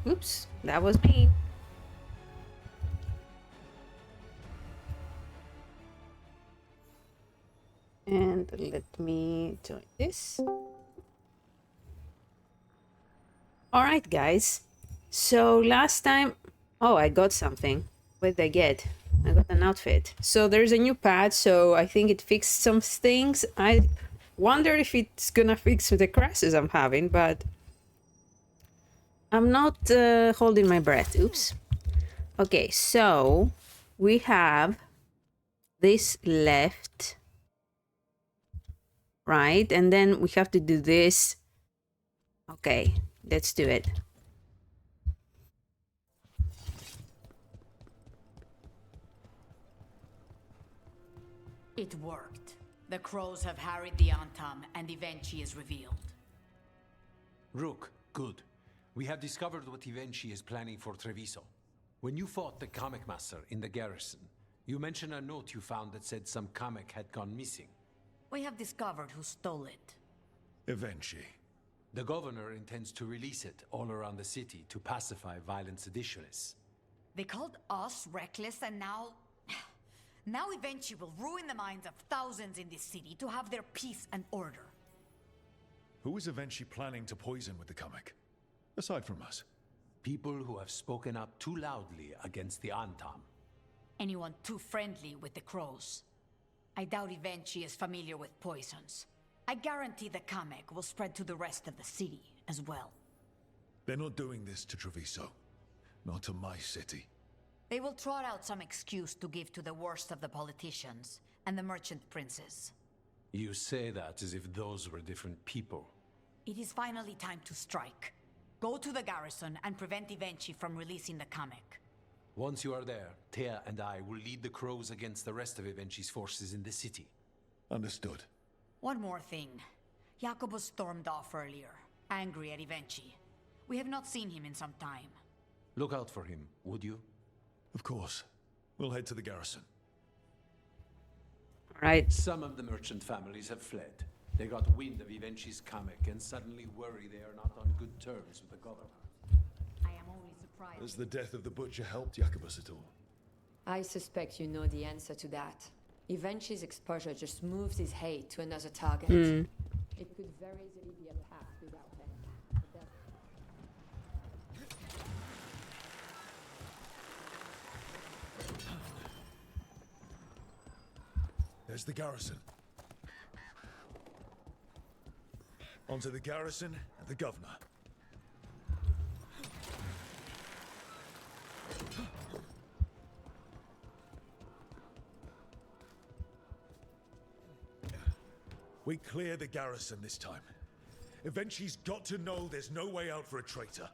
Oops, that was me. And let me join this. All right, guys. So last time, oh, I got something. What did I get? I got an outfit. So there's a new patch, so I think it fixed some things. I wonder if it's gonna fix the crashes I'm having, but I'm not holding my breath. Oops. Okay, so we have this left, right? And then we have to do this. Okay, let's do it. It worked. The crows have harried the Antam, and Ivenchi is revealed. Rook, good. We have discovered what Ivenchi is planning for Treviso. When you fought the comic master in the garrison, you mentioned a note you found that said some comic had gone missing. We have discovered who stole it. Eventually. The governor intends to release it all around the city to pacify violent seditionists. They called us reckless, and now... Now Ivenchi will ruin the minds of thousands in this city to have their peace and order. Who is eventually planning to poison with the comic? Aside from us. People who have spoken up too loudly against the Antam. Anyone too friendly with the crows. I doubt Ivenchi is familiar with poisons. I guarantee the comic will spread to the rest of the city as well. They're not doing this to Treviso. Not to my city. They will trot out some excuse to give to the worst of the politicians and the merchant princes. You say that as if those were different people. It is finally time to strike. Go to the garrison and prevent Ivenchi from releasing the comic. Once you are there, Thea and I will lead the crows against the rest of Ivenchi's forces in the city. Understood. One more thing. Jacobus stormed off earlier, angry at Ivenchi. We have not seen him in some time. Look out for him, would you? Of course. We'll head to the garrison. All right. Some of the merchant families have fled. They got wind of Ivenchi's comic and suddenly worry they are not on good terms with the governor. I am only surprised. Has the death of the butcher helped Jacobus at all? I suspect you know the answer to that. Eventually's exposure just moves his hate to another target. It could very easily be a path without him. There's the garrison. Onto the garrison and the governor. We clear the garrison this time. Eventually's got to know there's no way out for a traitor.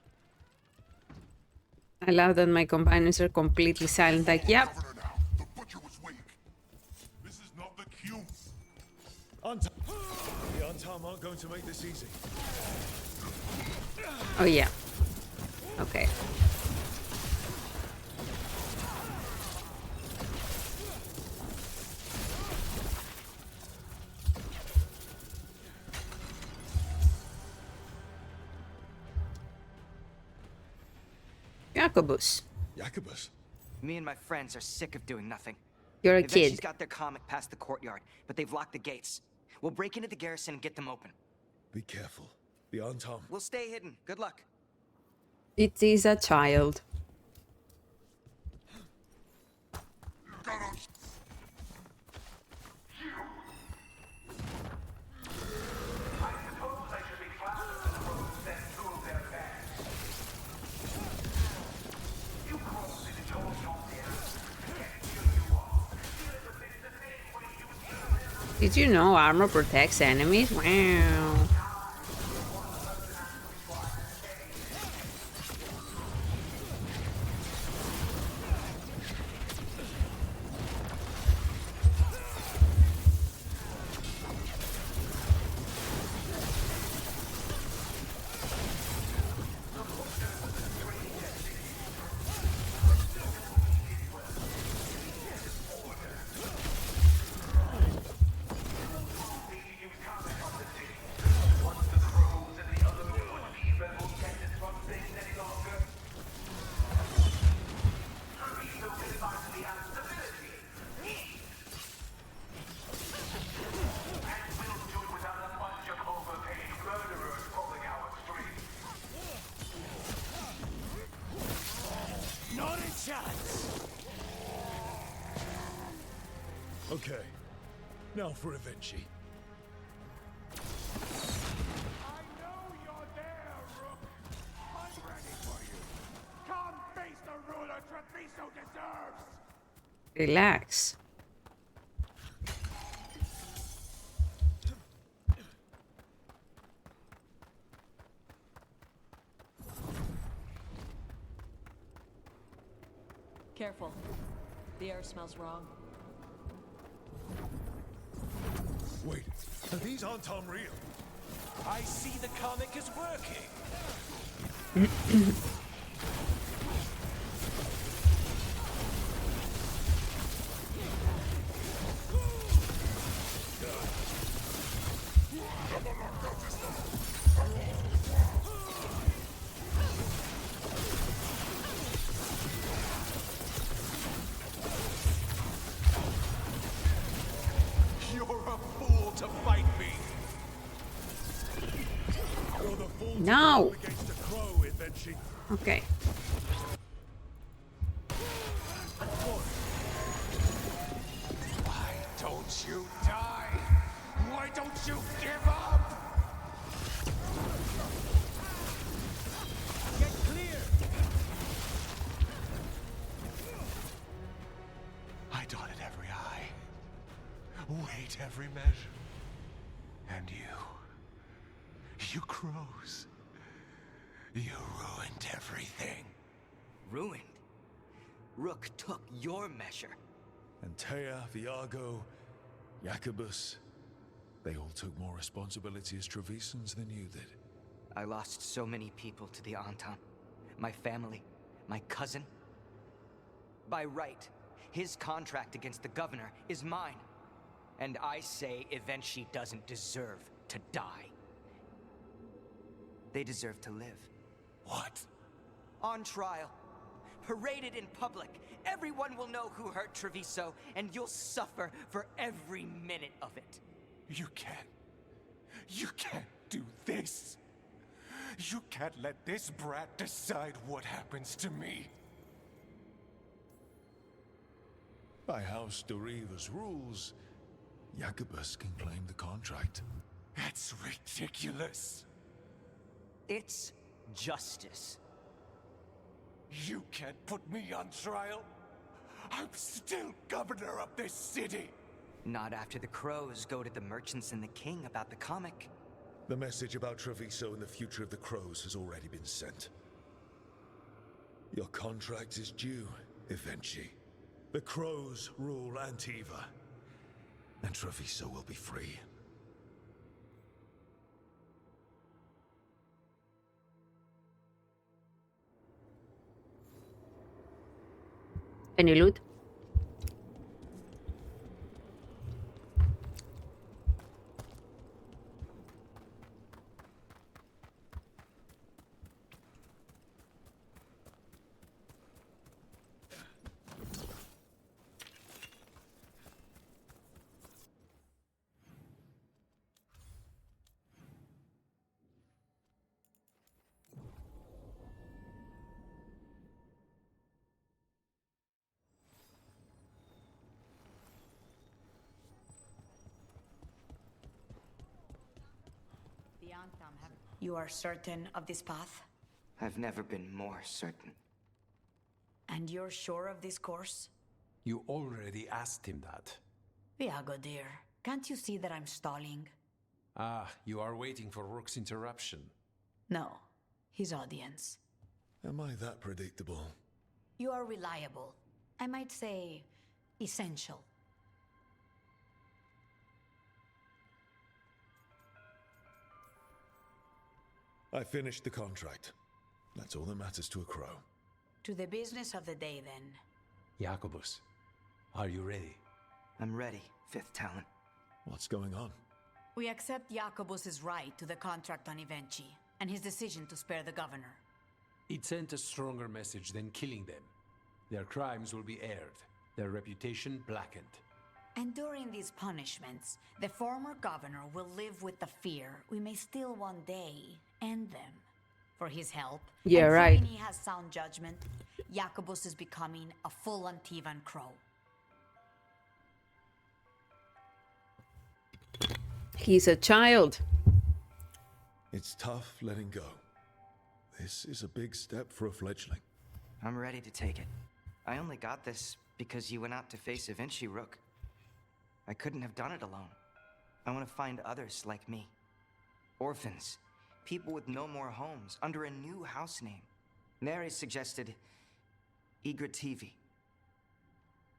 I love that my companions are completely silent. Like, yep. The butcher was weak. This is not the cue. The Antam aren't going to make this easy. Oh, yeah. Okay. Jacobus, Jacobus? Me and my friends are sick of doing nothing. you're a Eventually kid. she's got their comic past the courtyard, but they've locked the gates. We'll break into the garrison and get them open. Be careful. The Antam. We'll stay hidden. Good luck. It is a child. Got us. Did you know armor protects enemies? Wow. Okay. Now for Evenchi. I know you're there, Rook. I'm ready for you. Come face the ruler Treviso deserves. Relax. Careful. The air smells wrong. Wait, these aren't unreal. I see the comic is working. You're a fool to fight me. You're the fool to No. go up against a crow, Evenchi. Okay. Why don't you die? Why don't you give up? Get clear. I dotted every I, weighed every measure. And you crows, you ruined everything. Ruined. Rook took your measure. Antea, Viago, Jacobus. They all took more responsibility as Trevisans than you did. I lost so many people to the Anton. My family, my cousin. By right, his contract against the governor is mine. And I say Evenchi doesn't deserve to die. They deserve to live. What? On trial. Paraded in public. Everyone will know who hurt Treviso, and you'll suffer for every minute of it. You can't do this. You can't let this brat decide what happens to me. By House Doriva's rules, Jacobus can claim the contract. That's ridiculous. It's justice. You can't put me on trial. I'm still governor of this city. Not after the crows go to the merchants and the king about the comic. The message about Treviso and the future of the crows has already been sent. Your contract is due, Evenchi. The crows rule Antiva, and Treviso will be free. Any loot? You are certain of this path? I've never been more certain. And you're sure of this course? You already asked him that. Viago, dear, can't you see that I'm stalling? Ah, you are waiting for Rook's interruption. No, his audience. Am I that predictable? You are reliable. I might say, essential. I finished the contract. That's all that matters to a crow. To the business of the day, then. Jacobus, are you ready? I'm ready, Fifth Talon. What's going on? We accept Jacobus's right to the contract on Evenchi, and his decision to spare the governor. It sent a stronger message than killing them. Their crimes will be aired, their reputation blackened. And during these punishments, the former governor will live with the fear we may still one day end them. For his help, Yeah, and right. proving he has sound judgment, Jacobus is becoming a full Antivan crow. He's a child. It's tough letting go. This is a big step for a fledgling. I'm ready to take it. I only got this because you went out to face Vinci, Rook. I couldn't have done it alone. I want to find others like me. Orphans. People with no more homes, under a new house name. Neri suggested Igrativi.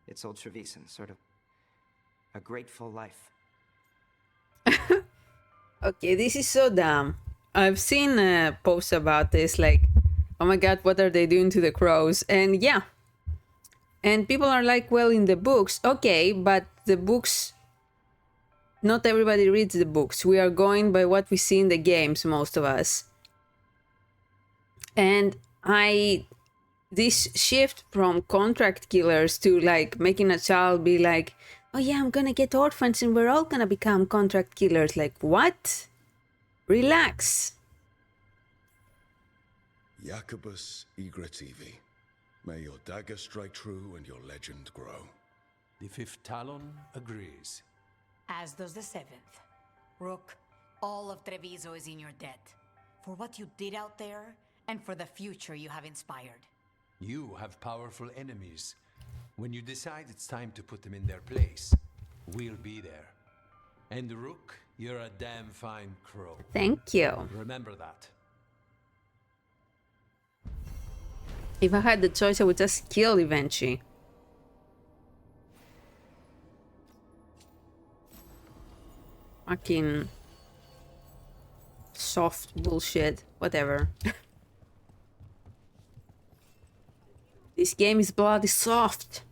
It's old Trevisan, sort of a grateful life. Okay, this is so dumb. I've seen posts about this, like, oh my god, what are they doing to the crows? And yeah. And people are like, well, in the books, okay, but the books, not everybody reads the books. We are going by what we see in the games, most of us. And this shift from contract killers to like making a child be like, oh yeah, I'm gonna get orphans and we're all gonna become contract killers. Like, what? Relax. Jacobus Igrativi. May your dagger strike true and your legend grow. The fifth Talon agrees. As does the seventh. Rook, all of Treviso is in your debt. For what you did out there, and for the future you have inspired. You have powerful enemies. When you decide it's time to put them in their place, we'll be there. And Rook, you're a damn fine crow. Thank you. Remember that. If I had the choice, I would just kill Evenchi. Fucking soft bullshit. Whatever. This game is bloody soft.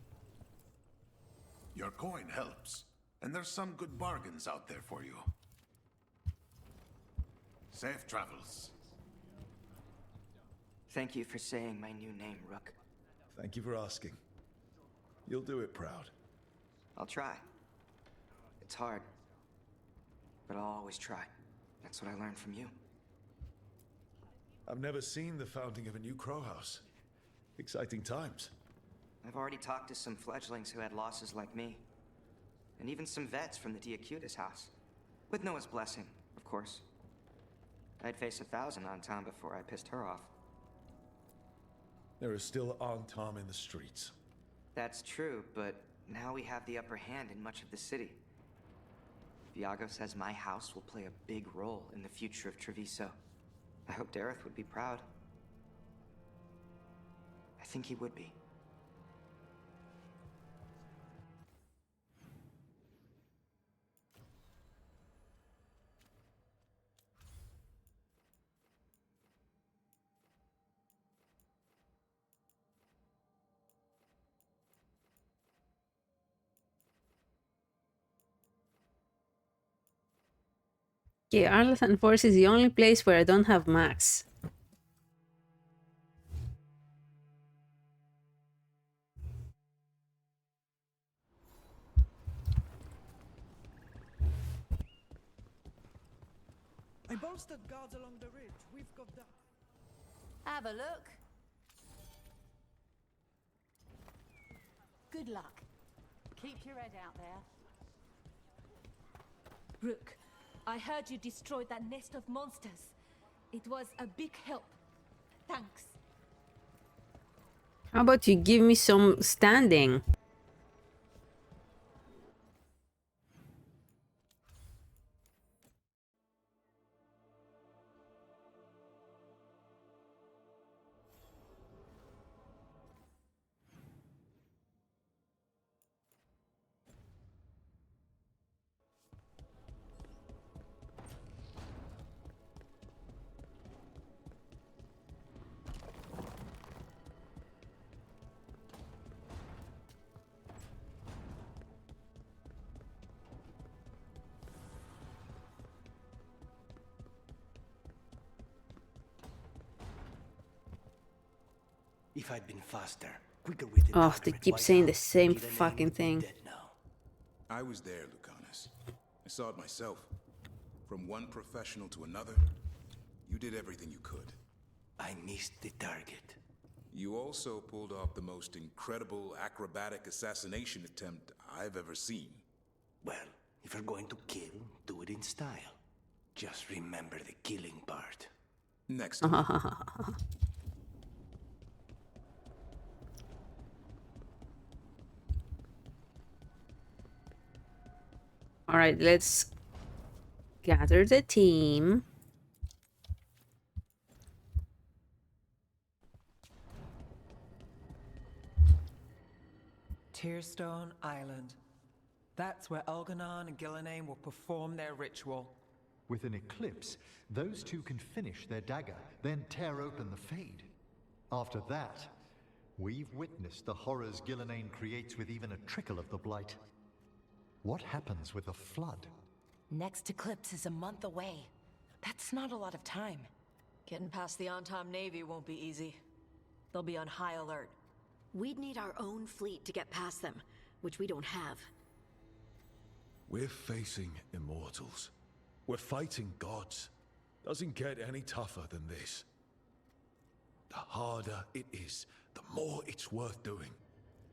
Your coin helps, and there's some good bargains out there for you. Safe travels. Thank you for saying my new name, Rook. Thank you for asking. You'll do it proud. I'll try. It's hard, but I'll always try. That's what I learned from you. I've never seen the founding of a new crow house. Exciting times. I've already talked to some fledglings who had losses like me. And even some vets from the Diacutis house. With Noah's blessing, of course. I'd face 1,000 on Tom before I pissed her off. There is still Tom in the streets. That's true, but now we have the upper hand in much of the city. Viago says my house will play a big role in the future of Treviso. I hope Dareth would be proud. I think he would be. Okay, Arlathan Forest is the only place where I don't have max. I bolstered guards along the ridge. We've got that. Have a look. Good luck. Keep your head out there. Rook, I heard you destroyed that nest of monsters. It was a big help. Thanks. How about you give me some standing? If I'd been faster, quicker with the Oh, they keep saying the same fucking thing. I was there, Lucanis. I saw it myself. From one professional to another, you did everything you could. I missed the target. You also pulled off the most incredible acrobatic assassination attempt I've ever seen. Well, if you're going to kill, do it it in style. Just remember the killing part. Next time. All right, let's gather the team. Tearstone Island. That's where Elganon and Gillenane will perform their ritual. With an eclipse, those two can finish their dagger, then tear open the Fade. After that, we've witnessed the horrors Gillenane creates with even a trickle of the Blight. What happens with the Flood? Next eclipse is a month away. That's not a lot of time. Getting past the Antam Navy won't be easy. They'll be on high alert. We'd need our own fleet to get past them, which we don't have. We're facing immortals. We're fighting gods. Doesn't get any tougher than this. The harder it is, the more it's worth doing.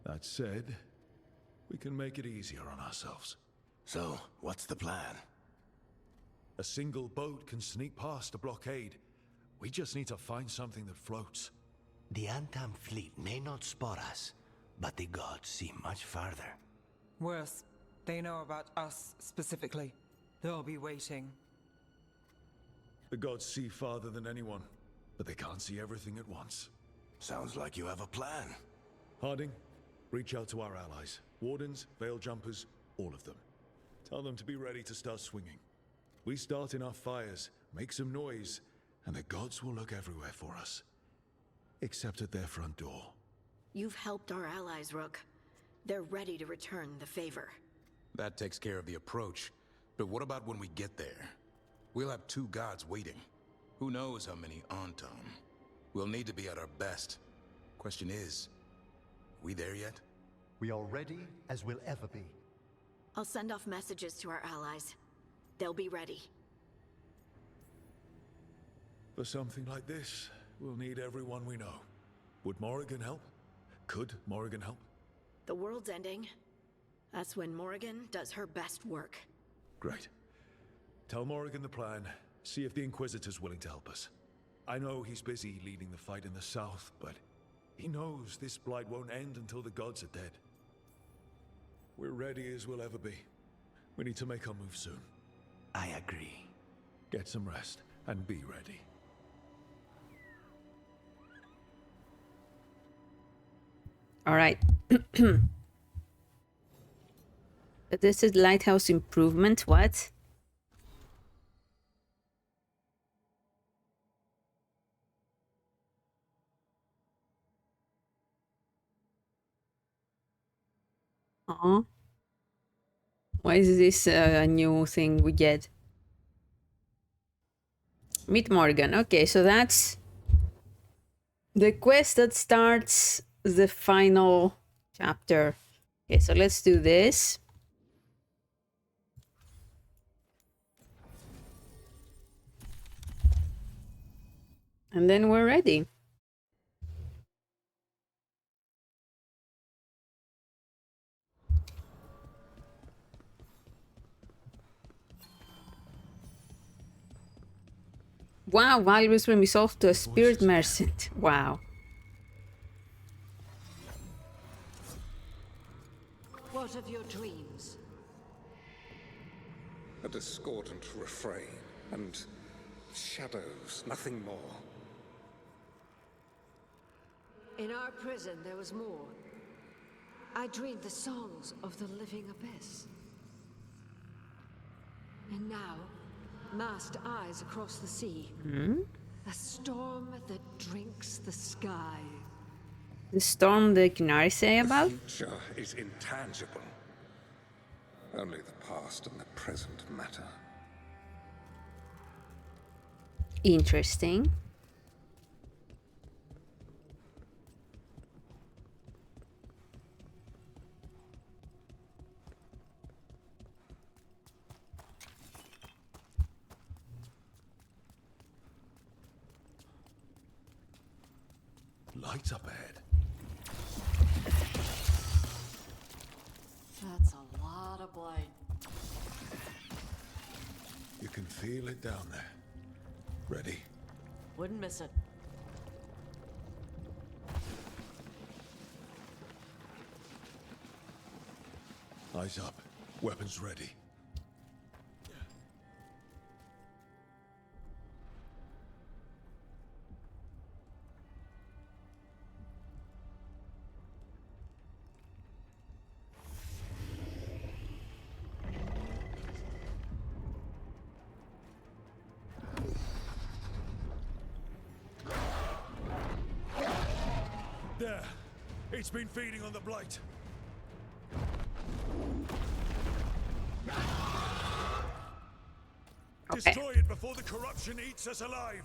That said, we can make it easier on ourselves. So, what's the plan? A single boat can sneak past a blockade. We just need to find something that floats. The Antam fleet may not spot us, but the gods see much farther. Worse, they know about us specifically. They'll be waiting. The gods see farther than anyone, but they can't see everything at once. Sounds like you have a plan. Harding, reach out to our allies. Wardens, Veil Jumpers, all of them. Tell them to be ready to start swinging. We start enough fires, make some noise, and the gods will look everywhere for us. Except at their front door. You've helped our allies, Rook. They're ready to return the favor. That takes care of the approach. But what about when we get there? We'll have two gods waiting. Who knows how many Antam? We'll need to be at our best. Question is, we there yet? We are ready as we'll ever be. I'll send off messages to our allies. They'll be ready. For something like this, we'll need everyone we know. Would Morrigan help? Could Morrigan help? The world's ending. That's when Morrigan does her best work. Great. Tell Morrigan the plan. See if the Inquisitor's willing to help us. I know he's busy leading the fight in the south, but he knows this blight won't end until the gods are dead. We're ready as we'll ever be. We need to make our move soon. I agree. Get some rest and be ready. All right. This is lighthouse improvement. What? Oh. Why is this a new thing we get? Meet Morgan. Okay, so that's the quest that starts the final chapter. Okay, so let's do this. And then we're ready. Wow, Valrus will be sold to a spirit merchant. Wow. What of your dreams? A discordant refrain and shadows, nothing more. In our prison, there was more. I dreamed the songs of the living abyss. And now, masked eyes across the sea. A storm that drinks the sky. The storm the qunari say about? The future is intangible. Only the past and the present matter. Interesting. Lights up ahead. That's a lot of blight. can feel it down there. Ready? Wouldn't miss it. Eyes up. Weapons ready. There. It's been feeding on the blight. Okay. Destroy it before the corruption eats us alive.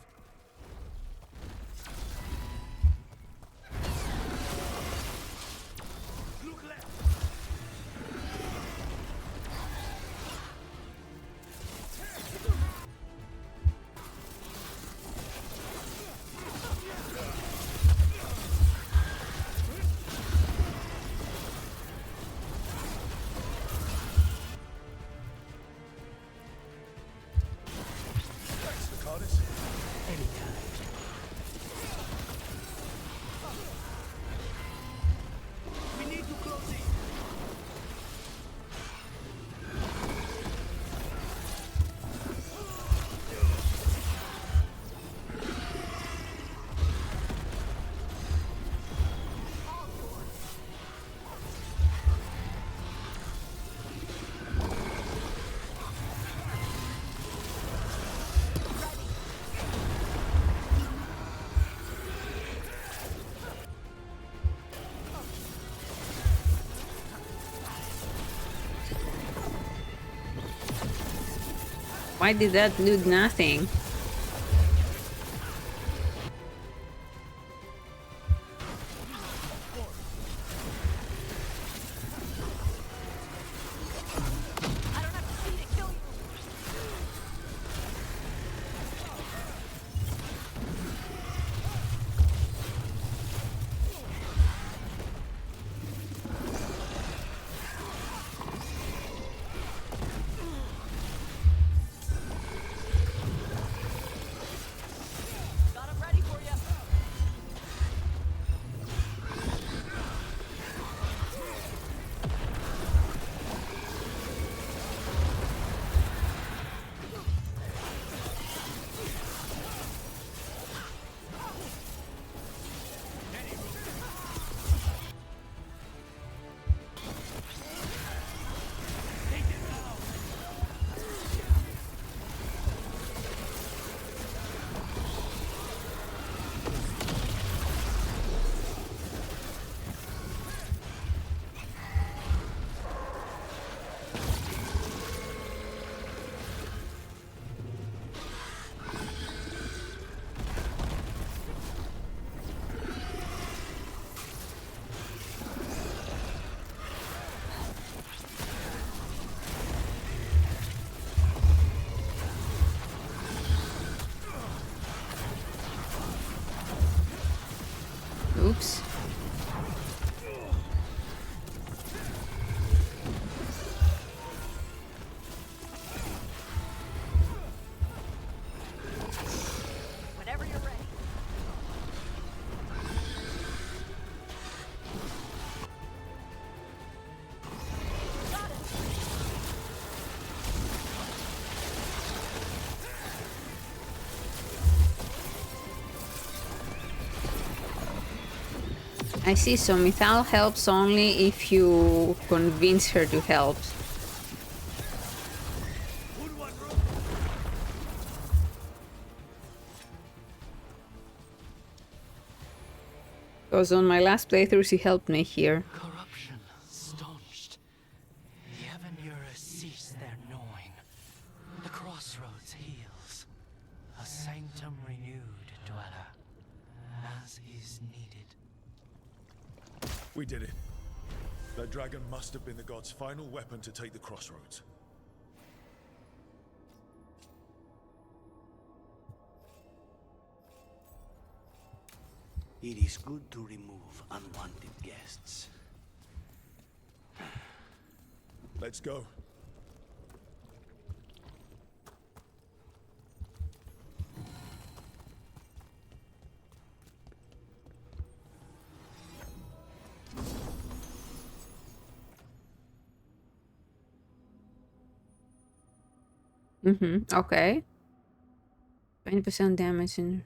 Look left. Thanks, Lucanis. We need to close it. Why did that do nothing? Got him ready for you. Oops. Whenever you're ready. Got it. I see, so Mythal helps only if you convince her to help. Because on my last playthrough she helped me here. Corruption staunched. The Evanura cease their gnawing. The crossroads heals. A sanctum renewed, dweller. As is needed. We did it. That dragon must have been the god's final weapon to take the crossroads. It is good to remove unwanted guests. Let's go. Okay. 20% damage in...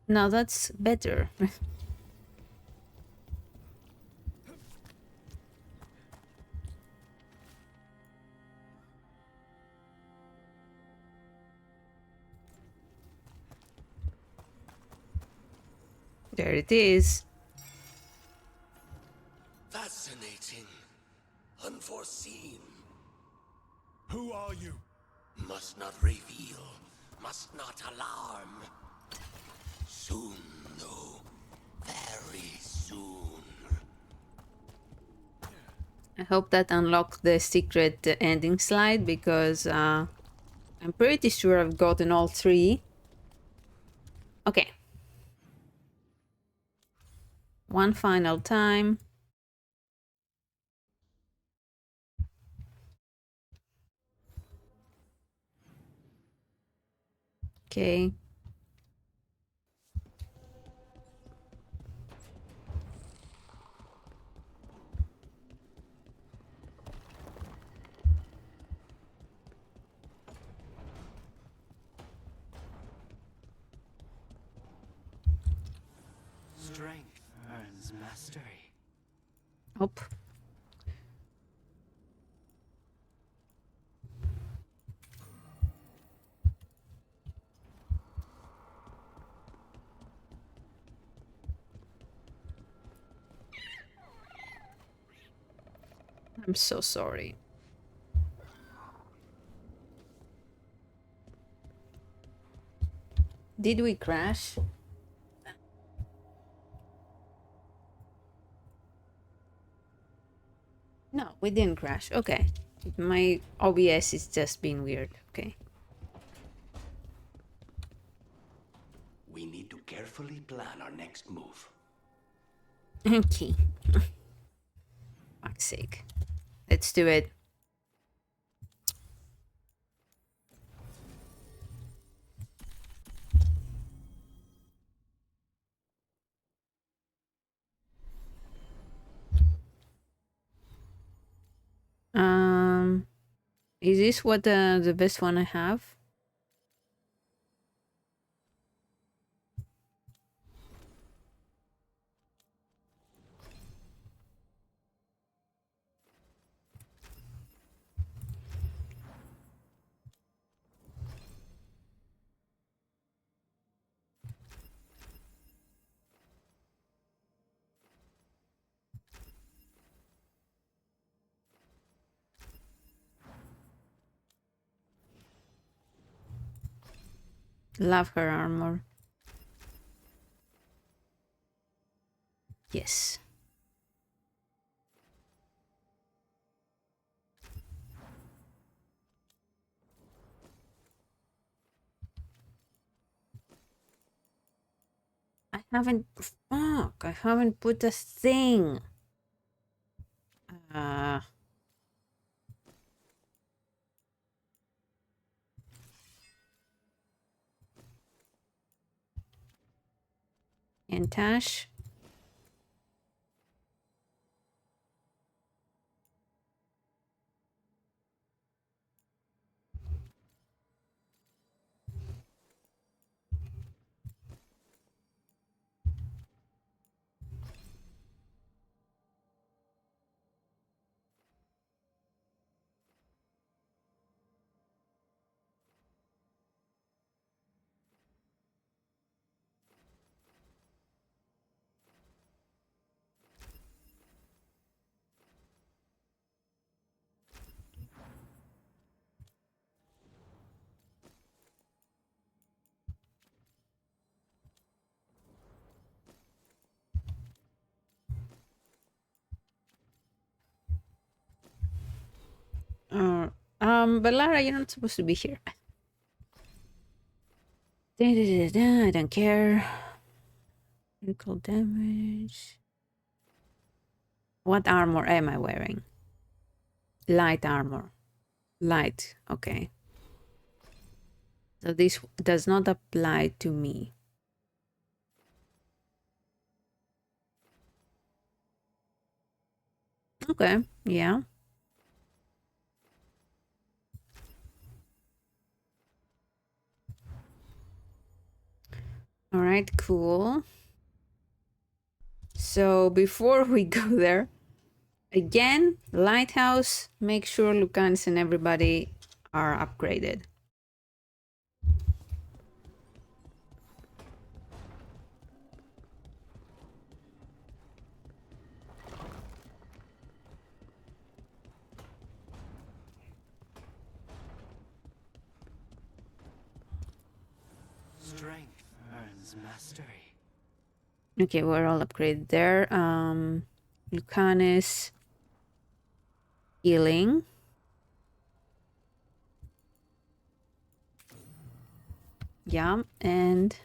Now that's better. There it is. Fascinating. Unforeseen. Who are you? Must not reveal. Must not alarm. Soon, though. Very soon. I hope that unlocked the secret ending slide, because I'm pretty sure I've gotten all 3. Okay. One final time. Okay. Strength earns mastery. Oh. I'm so sorry. Did we crash? No, we didn't crash. Okay. My OBS is just being weird. Okay. We need to carefully plan our next move. Okay. Fuck's sake. Let's do it. Is this what the best one I have? Love her armor. Yes. I haven't... Fuck, I haven't put a thing. And Tash. But Lara, you're not supposed to be here. I don't care. Critical damage. What armor am I wearing? Light armor. Light, okay. So this does not apply to me. Okay, yeah. All right, cool. So before we go there, again, lighthouse, make sure Lucanis and everybody are upgraded. Strength earns mastery. Okay, we're all upgraded there. Lucanis, healing. Yeah, and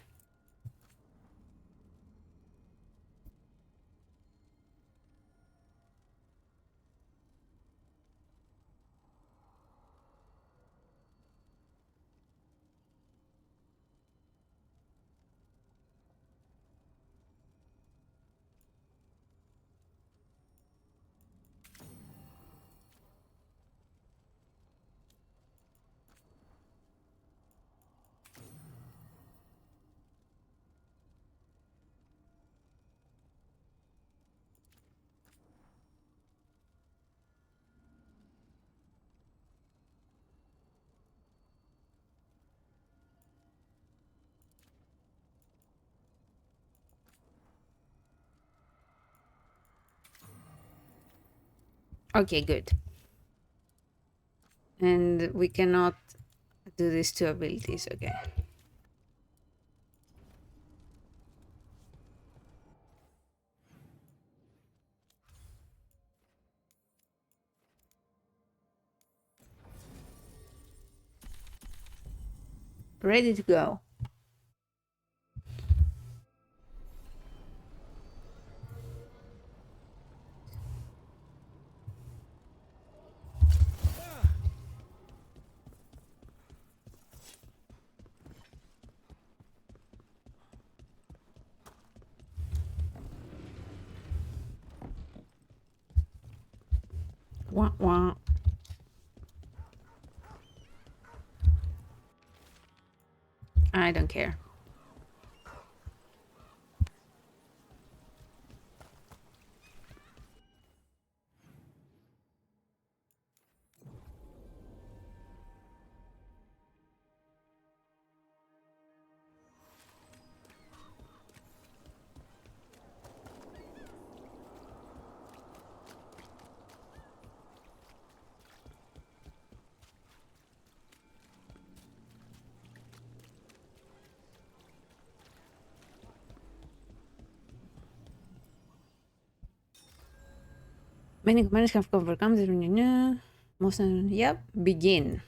okay, good. And we cannot do these two abilities, okay. Ready to go. Wah, wah. I don't care. Many commanders have overcome this. Most, yep, begin.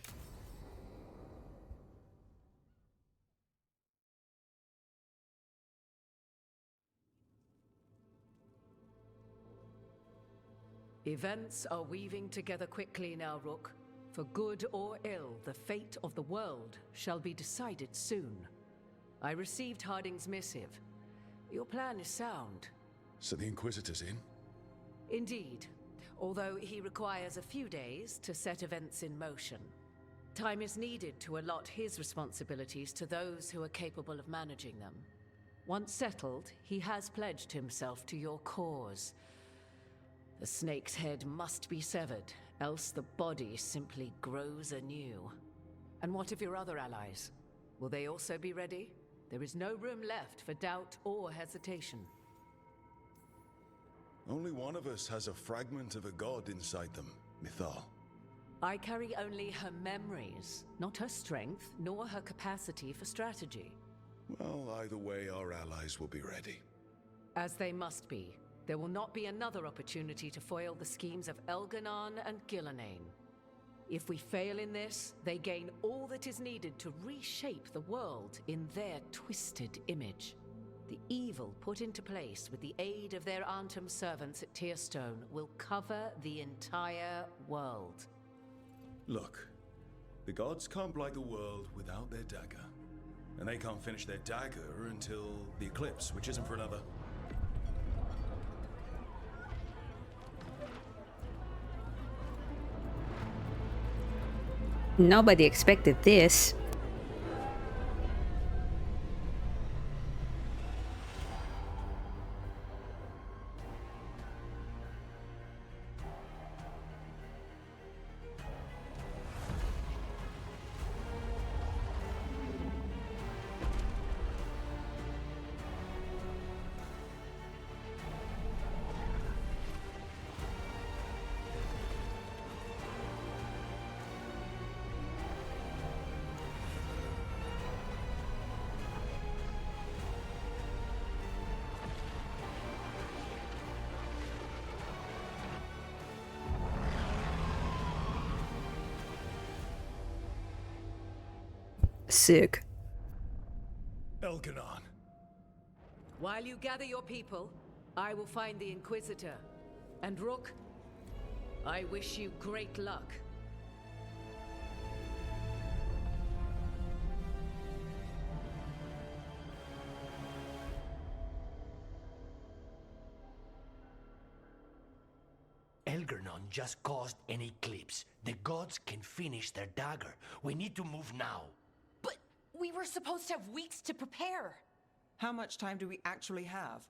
Events are weaving together quickly now, Rook. For good or ill, the fate of the world shall be decided soon. I received Harding's missive. Your plan is sound. So the Inquisitor's in? Indeed, although he requires a few days to set events in motion. Time is needed to allot his responsibilities to those who are capable of managing them. Once settled, he has pledged himself to your cause. The snake's head must be severed, else the body simply grows anew. And what of your other allies? Will they also be ready? There is no room left for doubt or hesitation. Only one of us has a fragment of a god inside them, Mythal. I carry only her memories, not her strength, nor her capacity for strategy. Well, either way, our allies will be ready. As they must be. There will not be another opportunity to foil the schemes of Elganon and Gillenane. If we fail in this, they gain all that is needed to reshape the world in their twisted image. The evil put into place with the aid of their Antum servants at Tearstone will cover the entire world. Look, The gods can't blight the world without their dagger. And they can't finish their dagger until the eclipse, which isn't for another. Nobody expected this. Sick. Elganon. While you gather your people, I will find the Inquisitor. And Rook, I wish you great luck. Elgernon just caused an eclipse. The gods can finish their dagger. We need to move now. But we were supposed to have weeks to prepare. How much time do we actually have?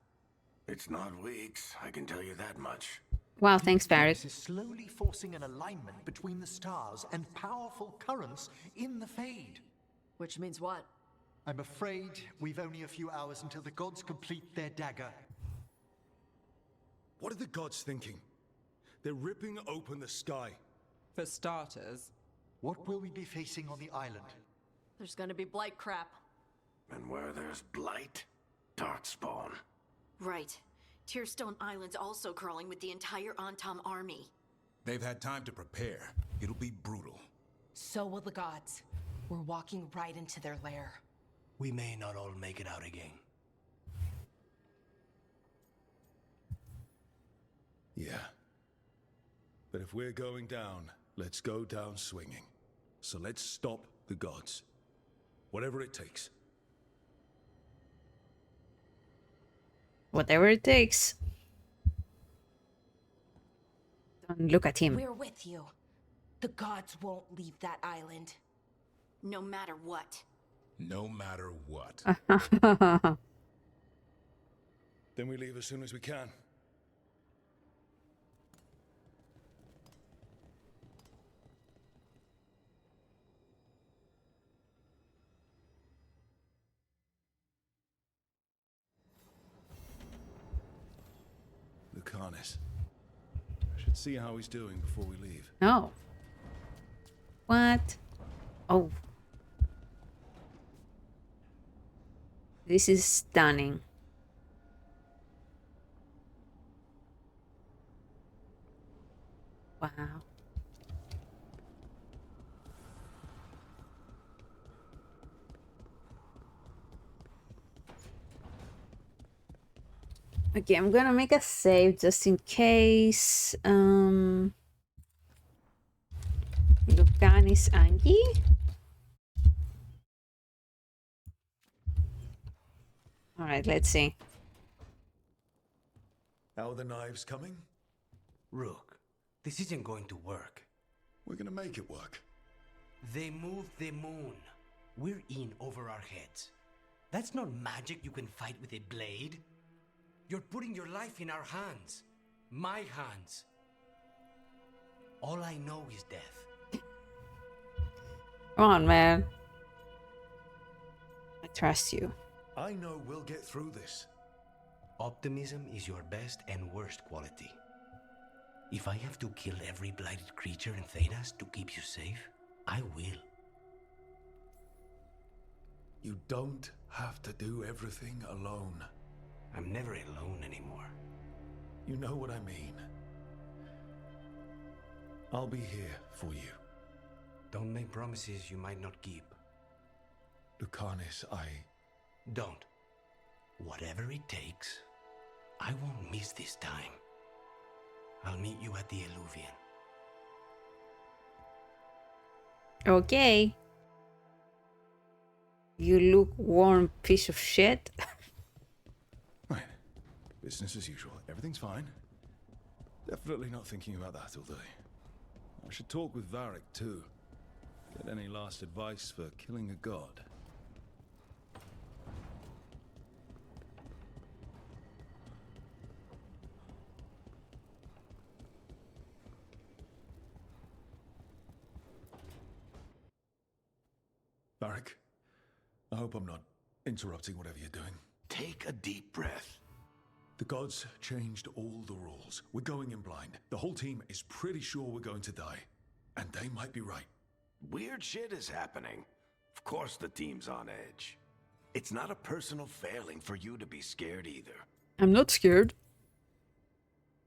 It's not weeks, I can tell you that much. Wow, thanks, Barrett. This is slowly forcing an alignment between the stars and powerful currents in the Fade. Which means what? I'm afraid we've only a few hours until the gods complete their dagger. What are the gods thinking? They're ripping open the sky. For starters. What will we be facing on the island? There's gonna be blight crap. And where there's blight, darkspawn. Right. Tearstone Island's also crawling with the entire Antam army. They've had time to prepare. It'll be brutal. So will the gods. We're walking right into their lair. We may not all make it out again. Yeah. But if we're going down, let's go down swinging. So let's stop the gods. Whatever it takes. Whatever it takes. Don't look at him. We're with you. The gods won't leave that island. No matter what. No matter what. Then we leave as soon as we can. Lucanis. I should see how he's doing before we leave. No. What? Oh. This is stunning. Wow. Okay, I'm gonna make a save just in case. Lucanis Angie? Alright, let's see. How are the knives coming? Rook, this isn't going to work. We're gonna make it work. They moved the moon. We're in over our heads. That's not magic you can fight with a blade. You're putting your life in our hands. My hands. All I know is death. Come on, man. I trust you. I know we'll get through this. Optimism is your best and worst quality. If I have to kill every blighted creature in Thedas to keep you safe, I will. You don't have to do everything alone. I'm never alone anymore. You know what I mean. I'll be here for you. Don't make promises you might not keep. Lucanis, Don't. Whatever it takes, I won't miss this time. I'll meet you at the Illuvian. Okay. You lukewarm piece of shit. Right. Business as usual. Everything's fine. Definitely not thinking about that all day. I should talk with Varric too. Get any last advice for killing a god. Varric, I hope I'm not interrupting whatever you're doing. Take a deep breath. The gods changed all the rules. We're going in blind. The whole team is pretty sure we're going to die. And they might be right. Weird shit is happening. Of course the team's on edge. It's not a personal failing for you to be scared either. I'm not scared.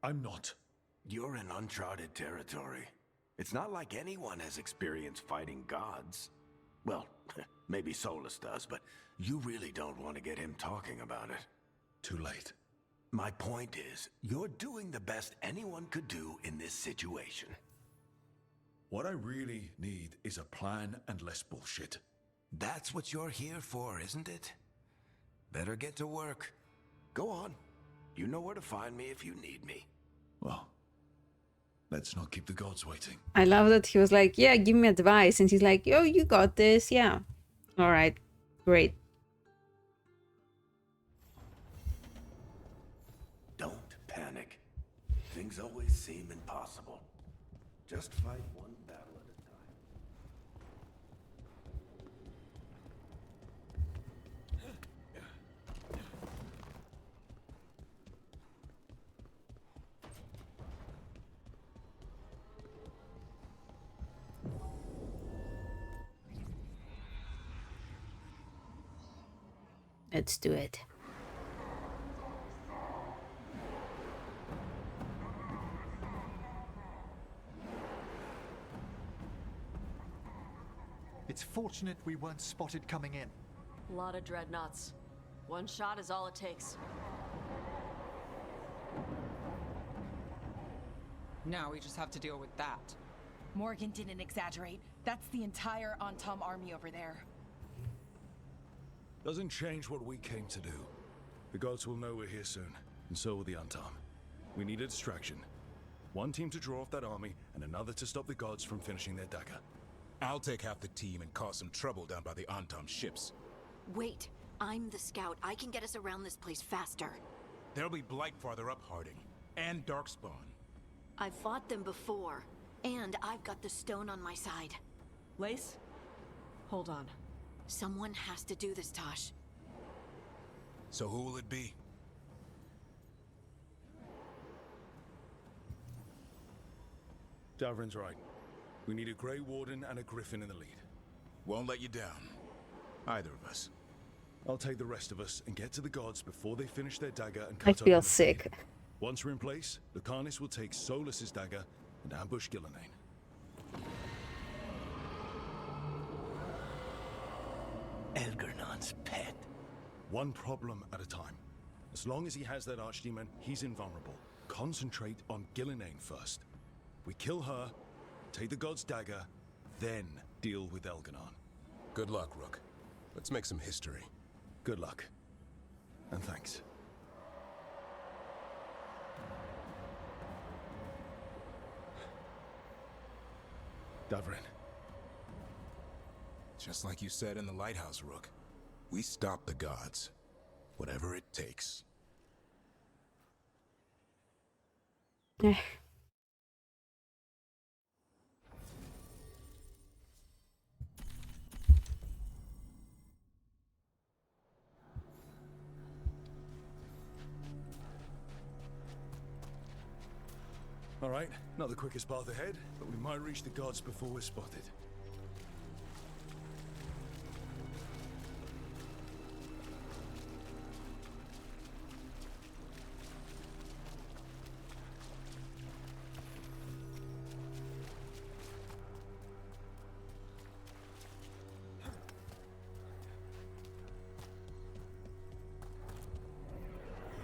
I'm not. You're in uncharted territory. It's not like anyone has experience fighting gods. Well, maybe Solus does, but you really don't want to get him talking about it. Too late. My point is, you're doing the best anyone could do in this situation. What I really need is a plan and less bullshit. That's what you're here for, isn't it? Better get to work. Go on. You know where to find me if you need me. Well, let's not keep the gods waiting. I love that he was like, yeah, give me advice. And he's like, yo, you got this. Yeah. All right. Great. Don't panic. Things always seem impossible. Just fight one battle at a time. Let's do it. It's fortunate we weren't spotted coming in. A lot of dreadnoughts. One shot is all it takes. Now we just have to deal with that. Morgan didn't exaggerate. That's the entire Antom army over there. Doesn't change what we came to do. The gods will know we're here soon, and so will the Antom. We need a distraction. One team to draw off that army, and another to stop the gods from finishing their dagger. I'll take half the team and cause some trouble down by the Antom ships. Wait, I'm the scout. I can get us around this place faster. There'll be Blight farther up, Harding, and Darkspawn. I've fought them before, and I've got the stone on my side. Lace? Hold on. Someone has to do this, Tosh. So who will it be? Davrin's right. We need a Grey Warden and a Griffin in the lead. Won't let you down. Either of us. I'll take the rest of us and get to the gods before they finish their dagger and I cut feel open the sick. blade. Once we're in place, Lucanis will take Solus's dagger and ambush Gillenane. Elgernon's pet. One problem at a time. As long as he has that archdemon, he's invulnerable. Concentrate on Gillenane first. We kill her, take the god's dagger, then deal with Elganon. Good luck, Rook. Let's make some history. Good luck. And thanks. Davrin. Just like you said in the lighthouse, Rook. We stop the gods. Whatever it takes. All right, not the quickest path ahead, but we might reach the gods before we're spotted.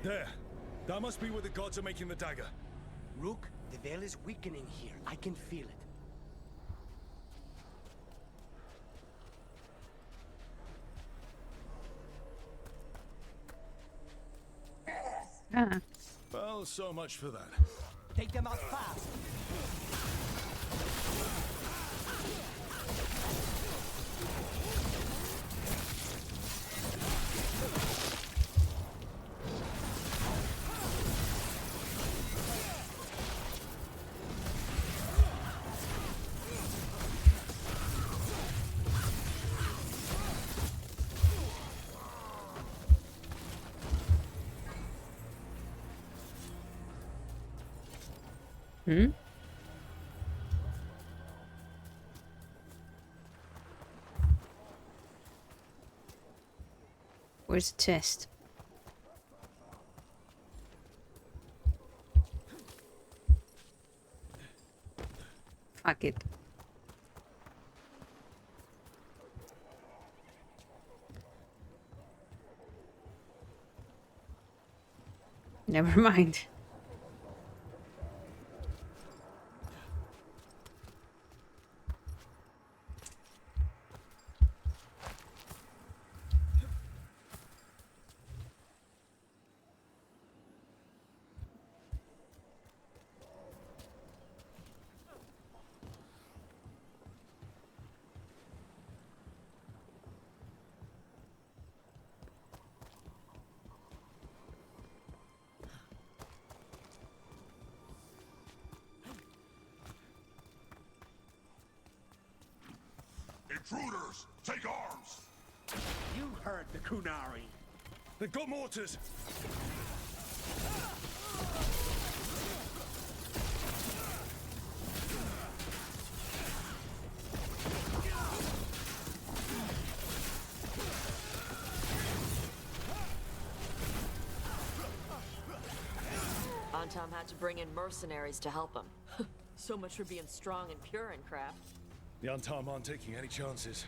There. That must be where the gods are making the dagger. Rook, the veil is weakening here. I can feel it. Ah. Well, so much for that. Take them out fast. Hmm? Where's the chest? Fuck it. Never mind. Intruders, take arms! You heard the qunari. They've got mortars! Antom had to bring in mercenaries to help him. So much for being strong and pure in craft. The Antam aren't taking any chances.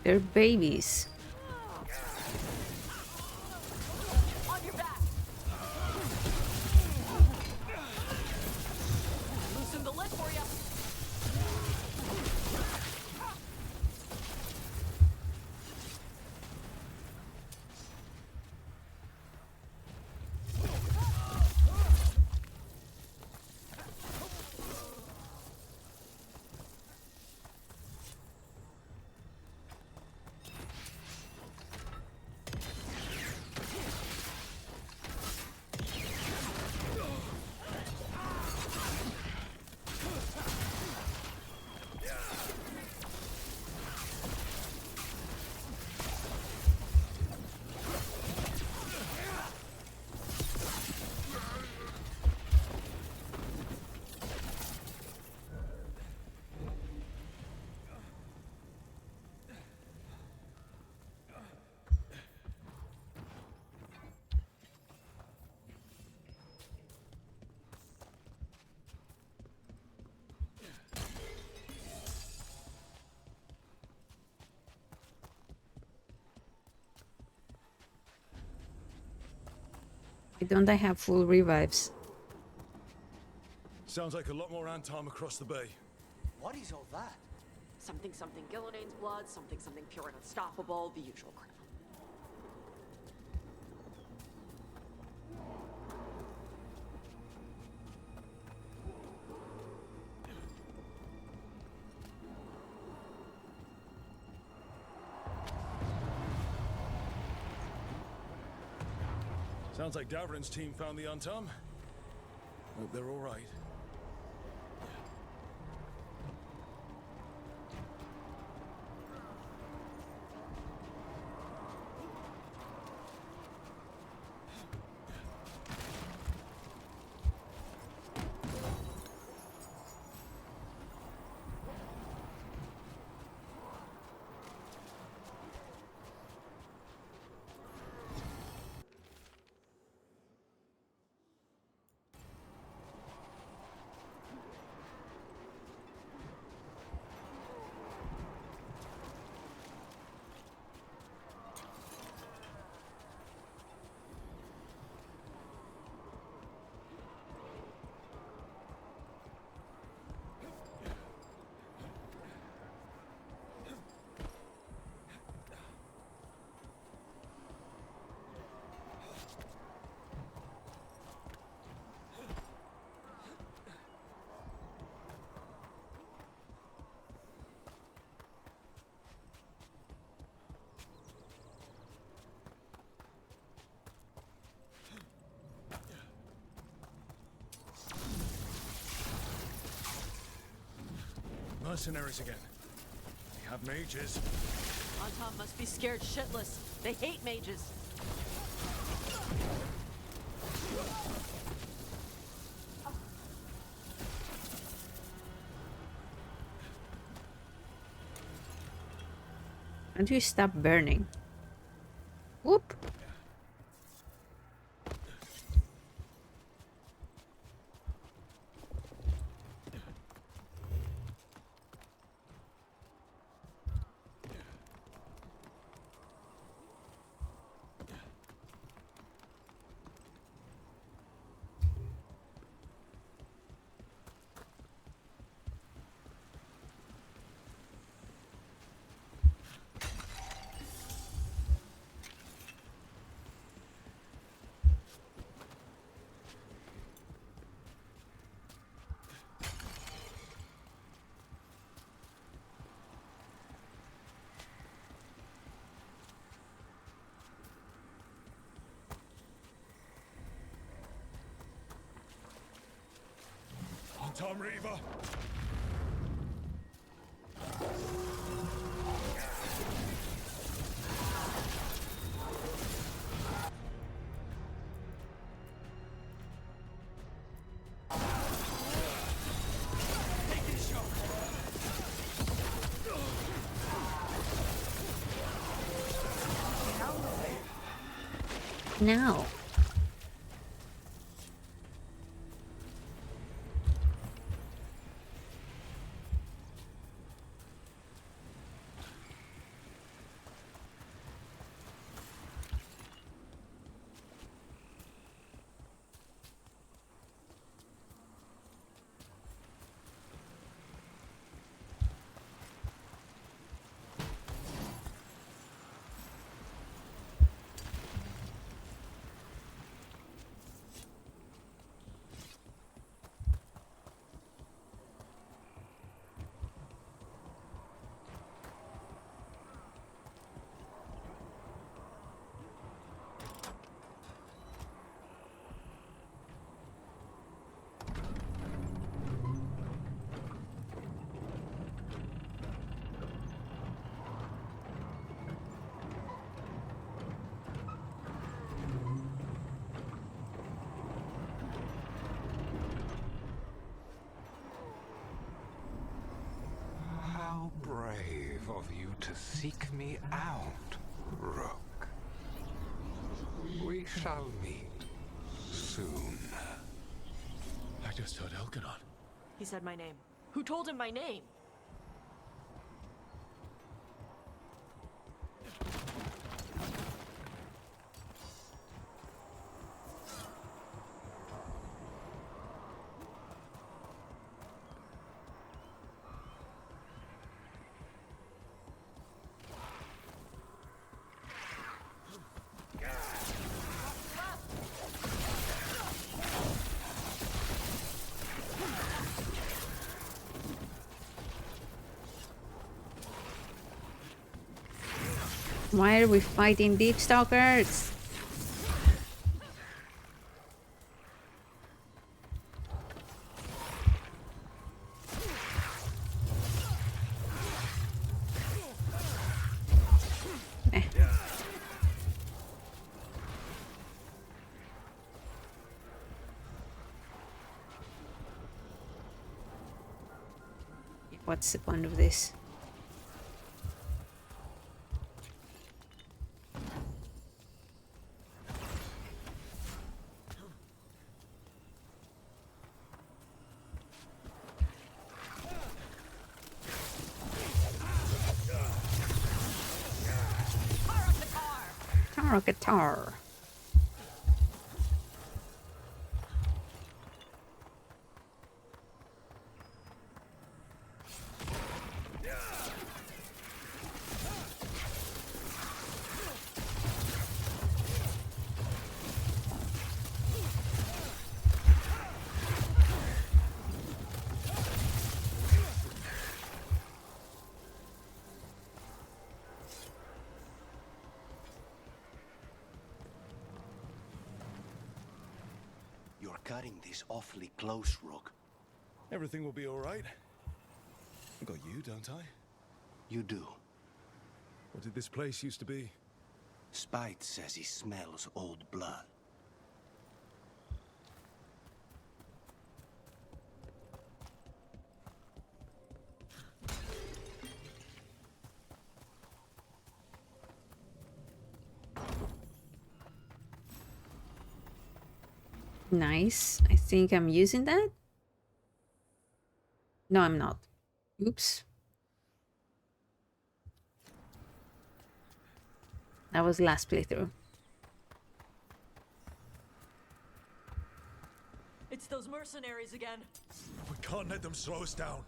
They're babies. On your back. Loosen the lid for you. Why don't I have full revives? Sounds like a lot more Antam across the bay. What is all that? Something Gillinane's blood, something pure and unstoppable, the usual crap. Sounds like Davrin's team found the Untum. Hope they're all right. Mercenaries again. They have mages. Anton must be scared shitless. They hate mages. How do you stop burning? Whoop! Tom Reaver. Now. How brave of you to seek me out, Rook. We shall meet soon. I just heard Elkanon. He said my name. Who told him my name? Why are we fighting deep stalkers? What's the point of this? Guitar. You're cutting this awfully close, Rook. Everything will be all right. I got you, don't I? You do. What did this place used to be? Spite says he smells old blood. Nice. I think I'm using that. No, I'm not. Oops. That was last playthrough. It's those mercenaries again. We can't let them slow us down.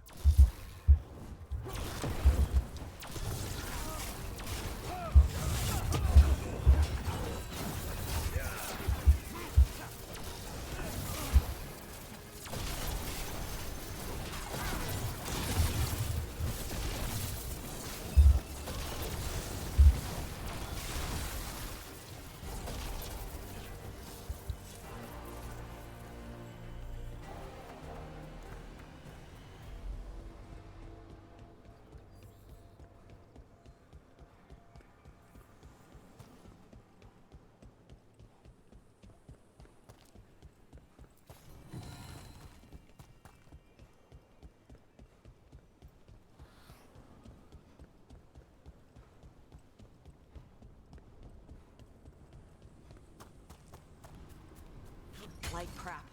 Like crap.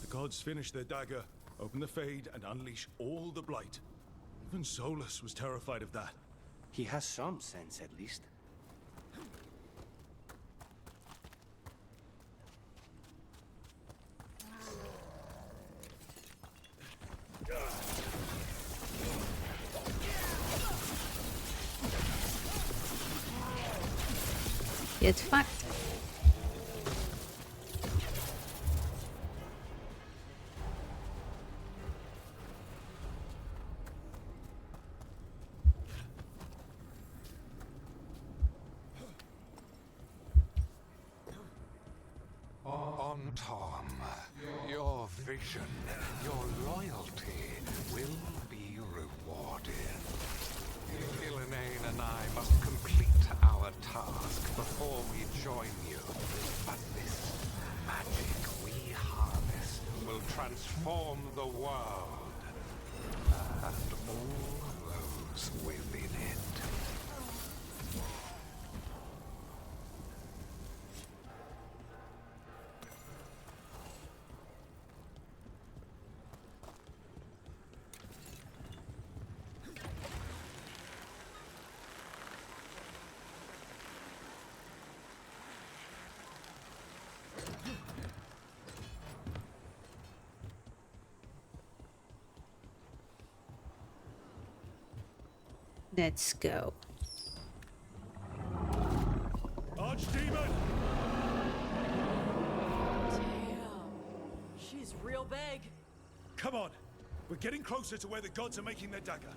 The gods finish their dagger, open the Fade, and unleash all the blight. Even Solus was terrified of that. He has some sense, at least. Get fucked. On Tom, your vision, your loyalty will be rewarded. Gillenane and I must complete our task before we join you. But this magic we harness will transform the world and all those within it. Let's go. Archdemon! Damn. She's real big. Come on! We're getting closer to where the gods are making their dagger.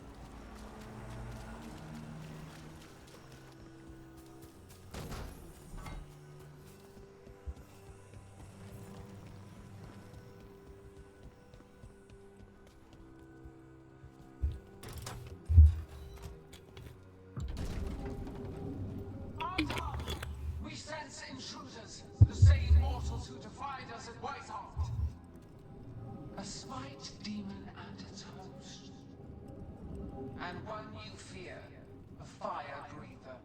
We sense intruders, the same mortals who defied us at Whitehall. A spite demon and its host. And one you fear, a fire breather.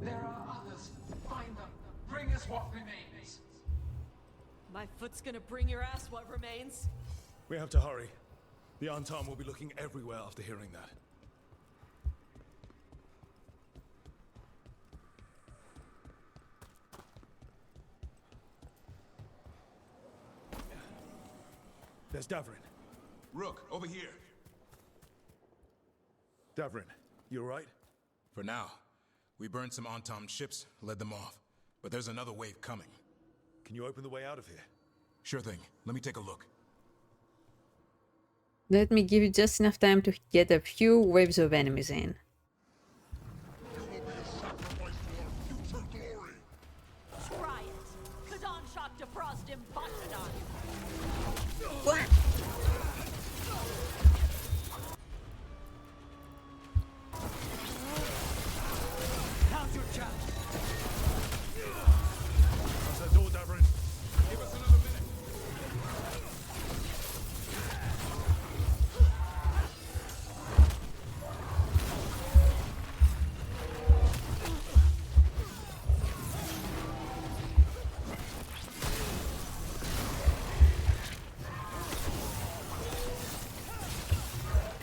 There are others. Find them. Bring us what remains. My foot's gonna bring your ass what remains. We have to hurry. The Antam will be looking everywhere after hearing that. There's Davrin. Rook, over here. Davrin, you alright? For now. We burned some Antam ships, led them off. But there's another wave coming. Can you open the way out of here? Sure thing. Let me take a look. Let me give you just enough time to get a few waves of enemies in. Try it. Kadan shock defrost Impossidan. What? How's your chance? How's that door, Davrin? Give us another minute.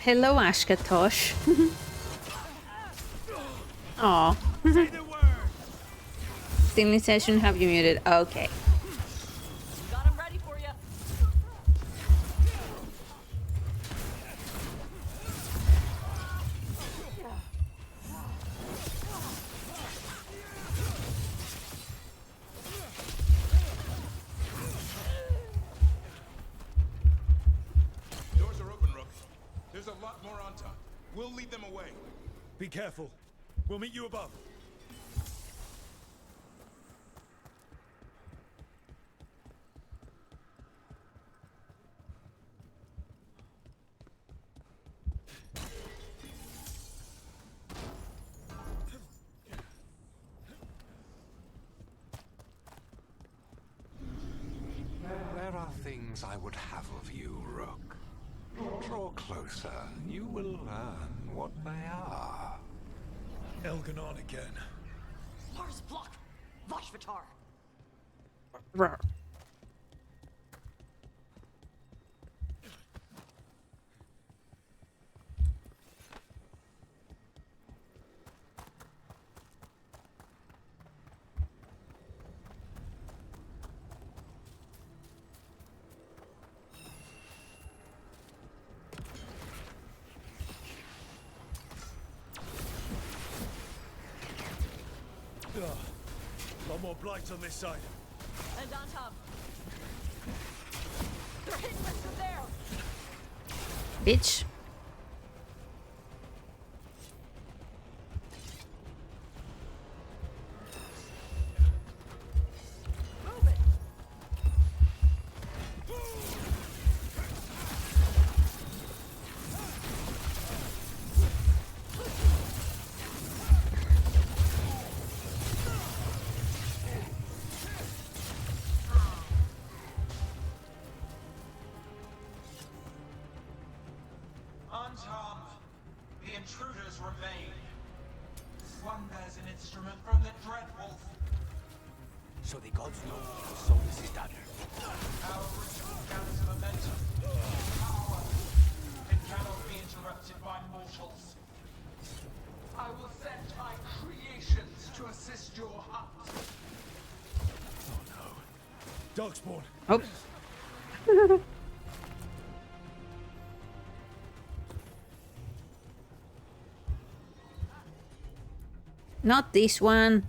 Hello, Ashkatosh. Aw. Still in session, have you muted? Okay. Got him ready for you. Doors are open, Rook. There's a lot more on top. We'll lead them away. Be careful. We'll meet you above. There are things I would have of you, Rook. Draw closer. You will learn what they are. Elganon again. Lars block. Vashvatar. Rawr. A lot more blights on this side. And on top. They're hitting us from there. Bitch. Move it. Untom, the intruders remain. One bears an instrument from the Dread Wolf. So the gods know how Solus is done. Our ritual gathers momentum. Power. It cannot be interrupted by mortals. I will send my creations to assist your hunt. Darkspawn. Oh. Not this one.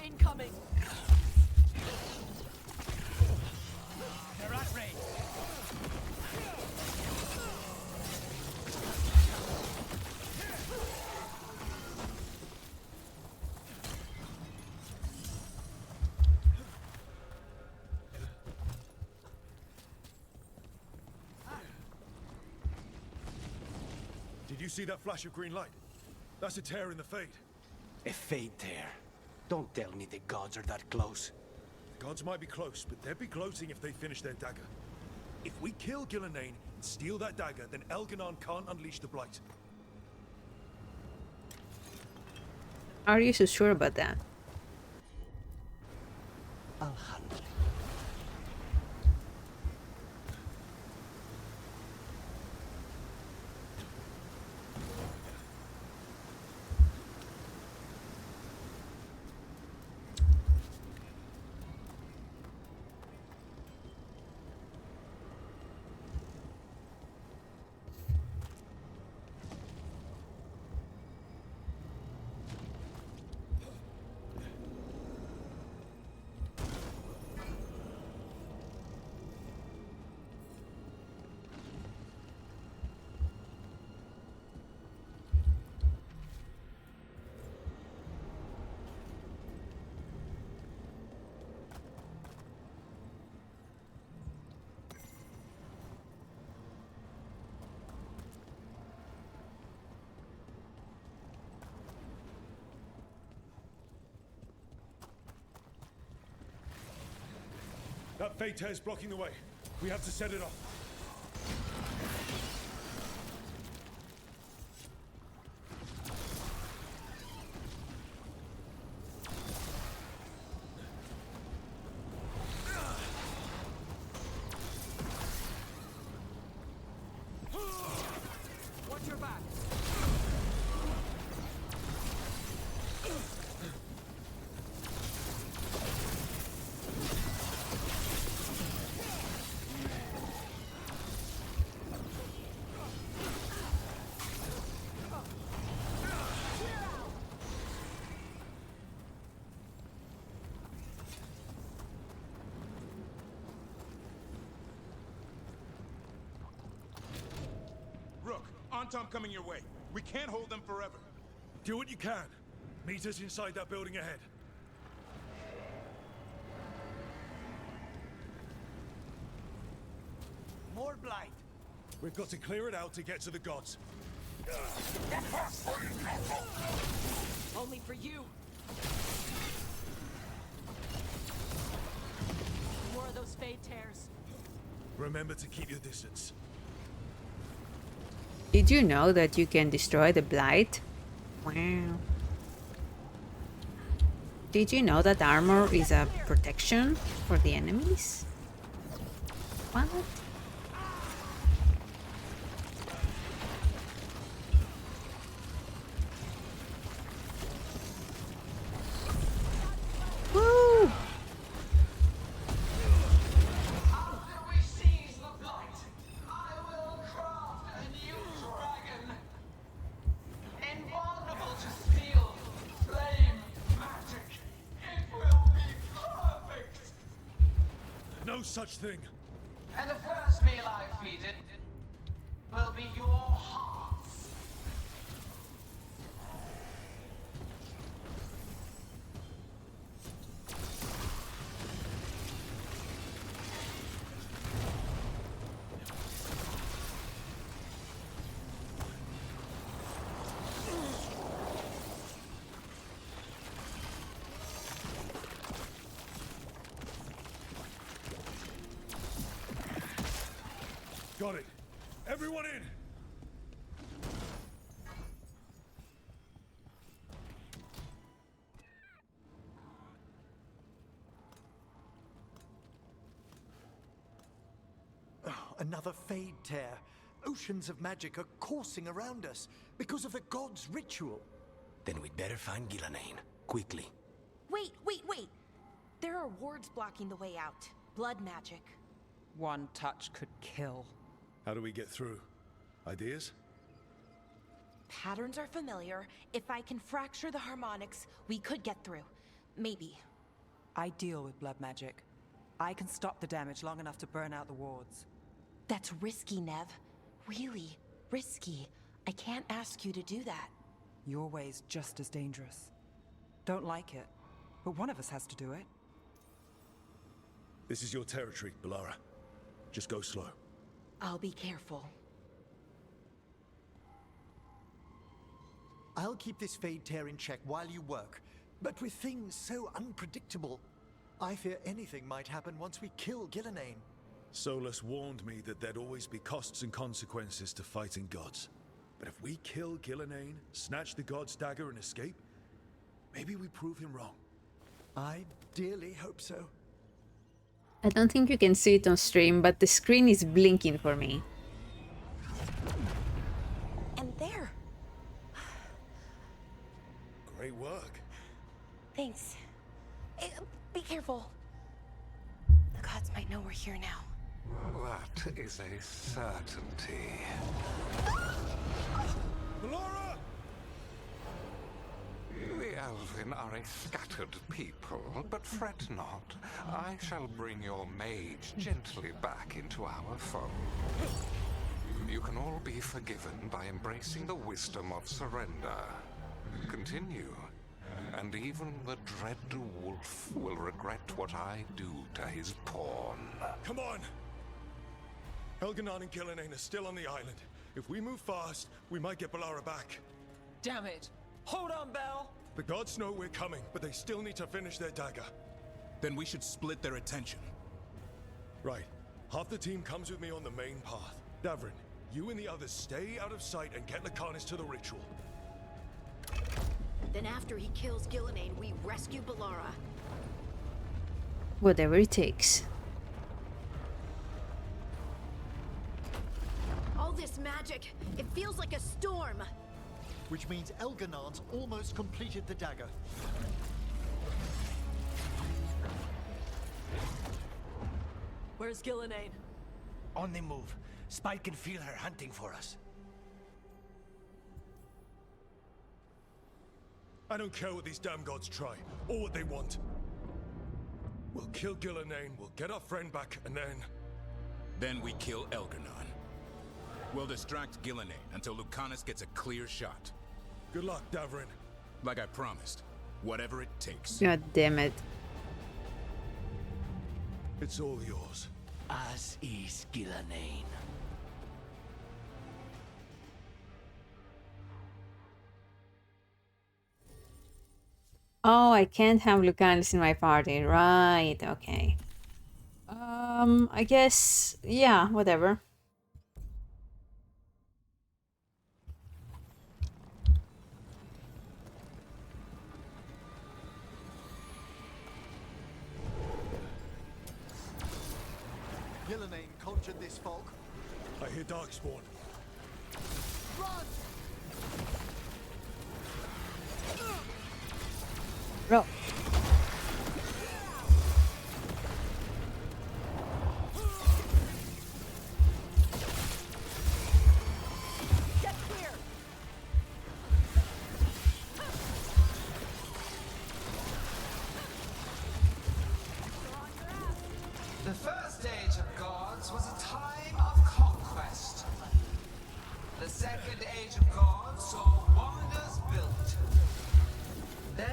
incoming! They're at range. Did you see that flash of green light? That's a tear in the Fade. A fade tear. Don't tell me the gods are that close. The gods might be close, but they'd be gloating if they finish their dagger. If we kill Gillenane and steal that dagger, then Elganon can't unleash the Blight. Are you so sure about that? That Fade tear's blocking the way. We have to set it off. Watch your back. Rook, Antom coming your way. We can't hold them forever. Do what you can. Meet us inside that building ahead. More blight. We've got to clear it out to get to the gods. Only for you! More of those fade tears. Remember to keep your distance. Did you know that you can destroy the Blight? Wow. Did you know that armor is a protection for the enemies? What? Woo! After we seize the Blight, I will craft a new dragon. Invulnerable to steel, flame, magic. It will be perfect. No such thing. And the first meal I feed it will be your hearts. Got it. Everyone in! Oh, another Fade tear. Oceans of magic are coursing around us because of the god's ritual. Then we'd better find Gillenane. Quickly. Wait, wait, wait! There are wards blocking the way out. Blood magic. One touch could kill. How do we get through? Ideas? Patterns are familiar. If I can fracture the harmonics, we could get through. maybe. I deal with blood magic. I can stop the damage long enough to burn out the wards. That's risky, Nev. Really risky. I can't ask you to do that. Your way's just as dangerous. Don't like it, but one of us has to do it. This is your territory, Balara. Just go slow. I'll be careful. I'll keep this Fade Tear in check while you work, but with things so unpredictable, I fear anything might happen once we kill Gillenane. Solus warned me that there'd always be costs and consequences to fighting gods. But if we kill Gillenane, snatch the god's dagger and escape, maybe we prove him wrong. I dearly hope so. I don't think you can see it on stream, but the screen is blinking for me. And there. Great work. Thanks. Be careful. The gods might know we're here now. That is a certainty. Balara! The Elven are a scattered people, but fret not. I shall bring your mage gently back into our fold. You can all be forgiven by embracing the wisdom of surrender. Continue, and even the dread wolf will regret what I do to his pawn. Come on! Elganon and Gillenane are still on the island. If we move fast, we might get Balara back. Damn it! Hold on, Belle! The gods know we're coming, but they still need to finish their dagger. Then we should split their attention. Right. Half the team comes with me on the main path. Davrin, you and the others stay out of sight and get Lucanis to the ritual. Then after he kills Gillenane, we rescue Balara. Whatever it takes. All this magic, it feels like a storm. Which means Elganon's almost completed the dagger. Where's Gillenane? On the move. Spike can feel her hunting for us. I don't care what these damn gods try, or what they want. We'll kill Gillenane, we'll get our friend back, and then... Then we kill Elganon. We'll distract Gillenane until Lucanis gets a clear shot. Good luck, Davrin. Like I promised. Whatever it takes. God damn it. It's all yours. As is Gillenane. Oh, I can't have Lucanis in my party. Right, okay. I guess, yeah, whatever. Gillenane conjured this fog. I hear Darkspawn. Run! Roll. Get clear! The first age of gods was a time of conquest. The second age of gods saw wonders built. Then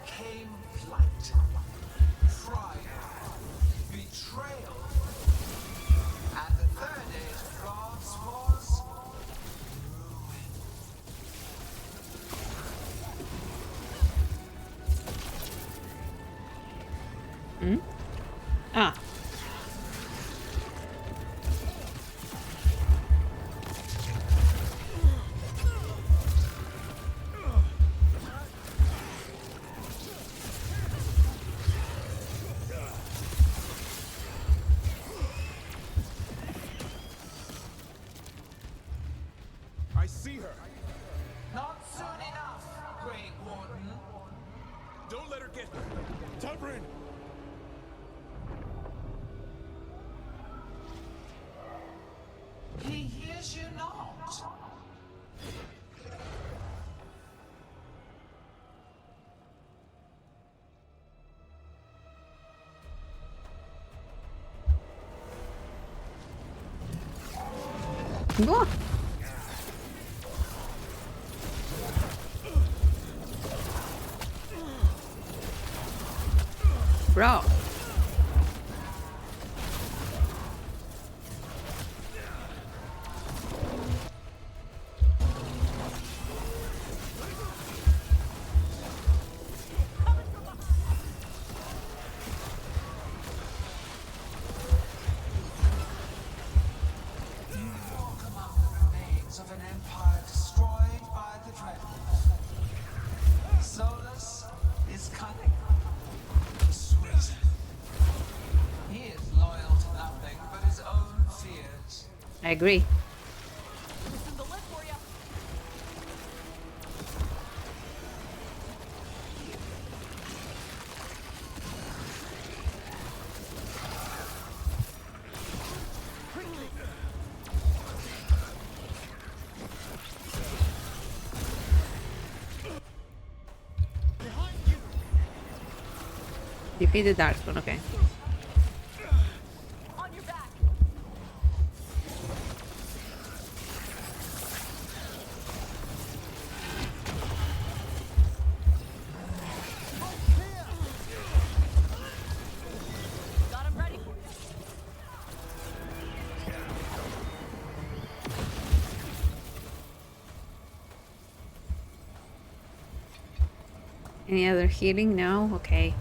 came flight, trial, betrayal. And the third age of gods was Hmm? Ah. I see her. not soon enough, Great Warden. Don't let her get her. Davrin! He hears you not. Whoa. Bro. Of an empire destroyed by the dreadnought. Solus is cunning. Persuasive. He is loyal to nothing but his own fears. I agree. Defeat the Darkspawn, okay. Any other healing? No? Okay.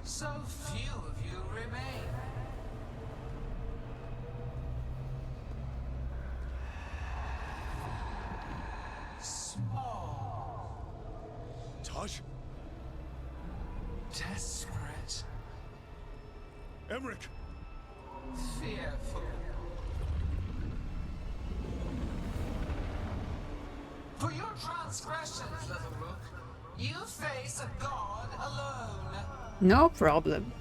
So few of you remain. Small. Taj? Desperate. Emmerich! Fearful. For your transgressions, little rook, you face a god alone. No problem.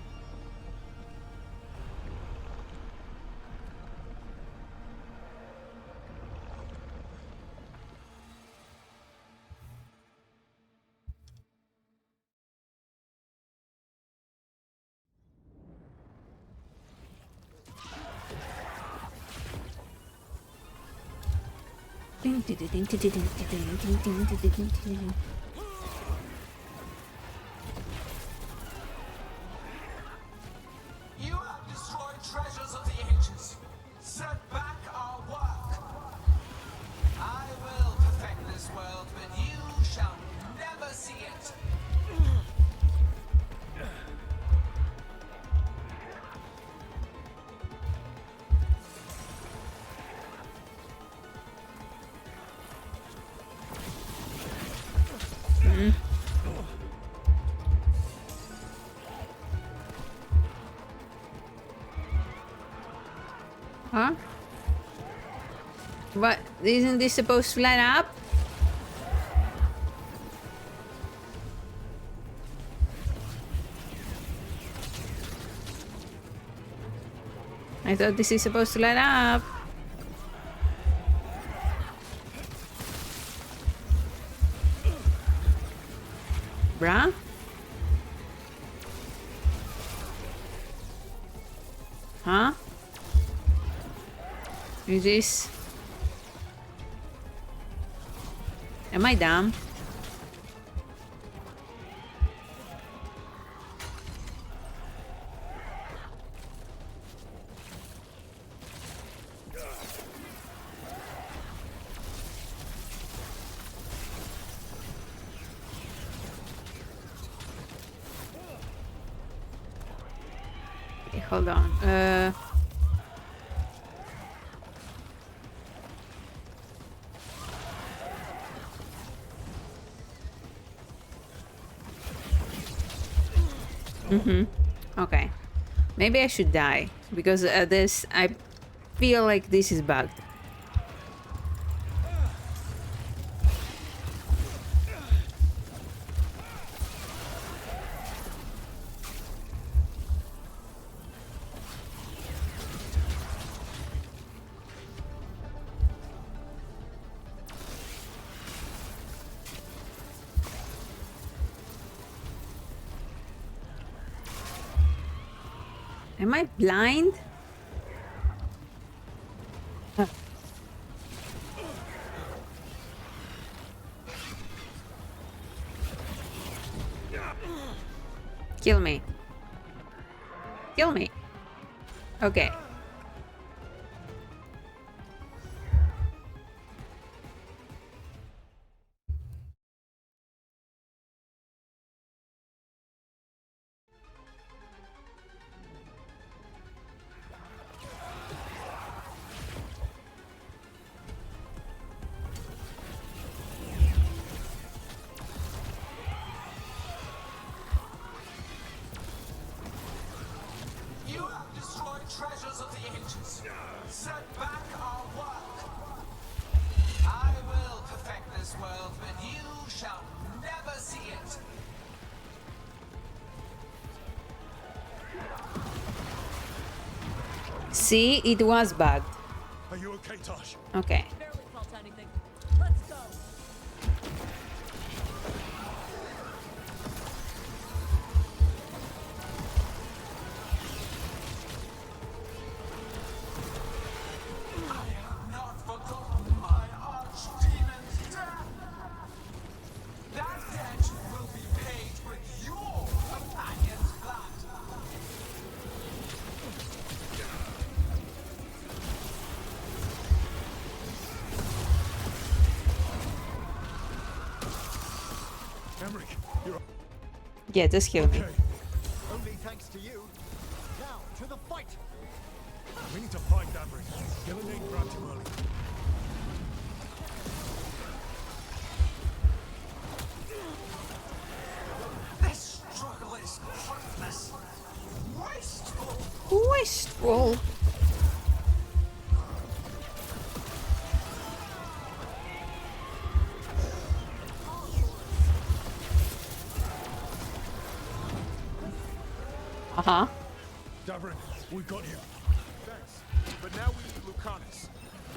You have destroyed treasures of the ages. Set back our work. I will perfect this world, but you shall never see it. Huh? What? Isn't this supposed to light up? I thought this is supposed to light up. Bruh? Huh? Is this... Am I dumb? Okay, hold on. Okay. Maybe I should die because this I feel like this is bugged. Am I blind? Kill me. Kill me. Okay. You have destroyed treasures of the ancients. Set back our work. I will perfect this world, but you shall never see it. See, it was bugged. Are you okay, Tosh? Okay. Barely felt anything. Let's go. I have not forgotten my archdemon's death. That debt will be paid with your companion's blood. Emmerich, you're Yeah, just kill me. Only thanks to you. Now, to the fight! We need to find Emmerich. Gillenane grabbed him early. This struggle is fruitless. Wasteful. Wasteful. Uh-huh. Davrin, we got you. Thanks. But now we need Lucanis.